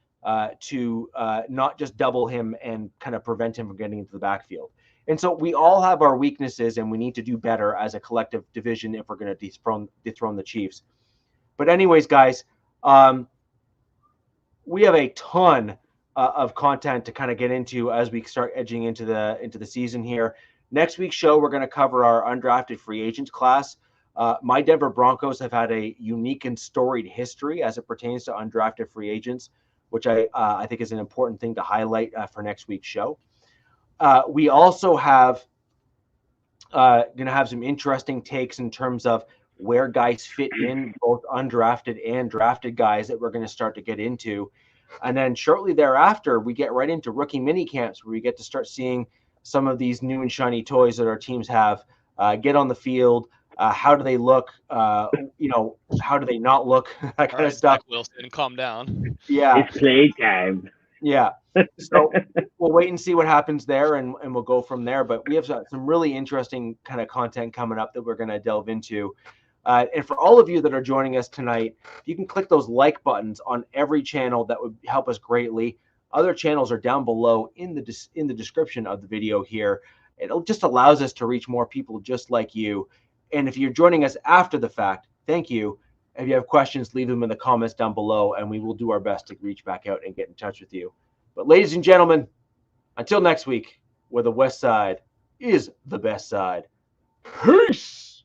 to not just double him and kind of prevent him from getting into the backfield. And so we all have our weaknesses, and we need to do better as a collective division if we're going to dethrone the Chiefs. But anyways, guys, we have a ton of content to kind of get into as we start edging into the season here. Next week's show, we're going to cover our undrafted free agents class. My Denver Broncos have had a unique and storied history as it pertains to undrafted free agents, which I think is an important thing to highlight for next week's show. We also have going to have some interesting takes in terms of where guys fit in, both undrafted and drafted guys that we're going to start to get into. And then shortly thereafter, we get right into rookie mini camps where we get to start seeing some of these new and shiny toys that our teams have get on the field. How do they look? How do they not look? That kind of stuff. Zach Wilson, calm down. Yeah. It's playtime. Yeah. So we'll wait and see what happens there, and we'll go from there. But we have some really interesting kind of content coming up that we're going to delve into. And for all of you that are joining us tonight, you can click those like buttons on every channel. That would help us greatly. Other channels are down below in the description of the video here. It just allows us to reach more people just like you. And if you're joining us after the fact, thank you. If you have questions, leave them in the comments down below, and we will do our best to reach back out and get in touch with you. But ladies and gentlemen, until next week, where the West Side is the best side. Peace.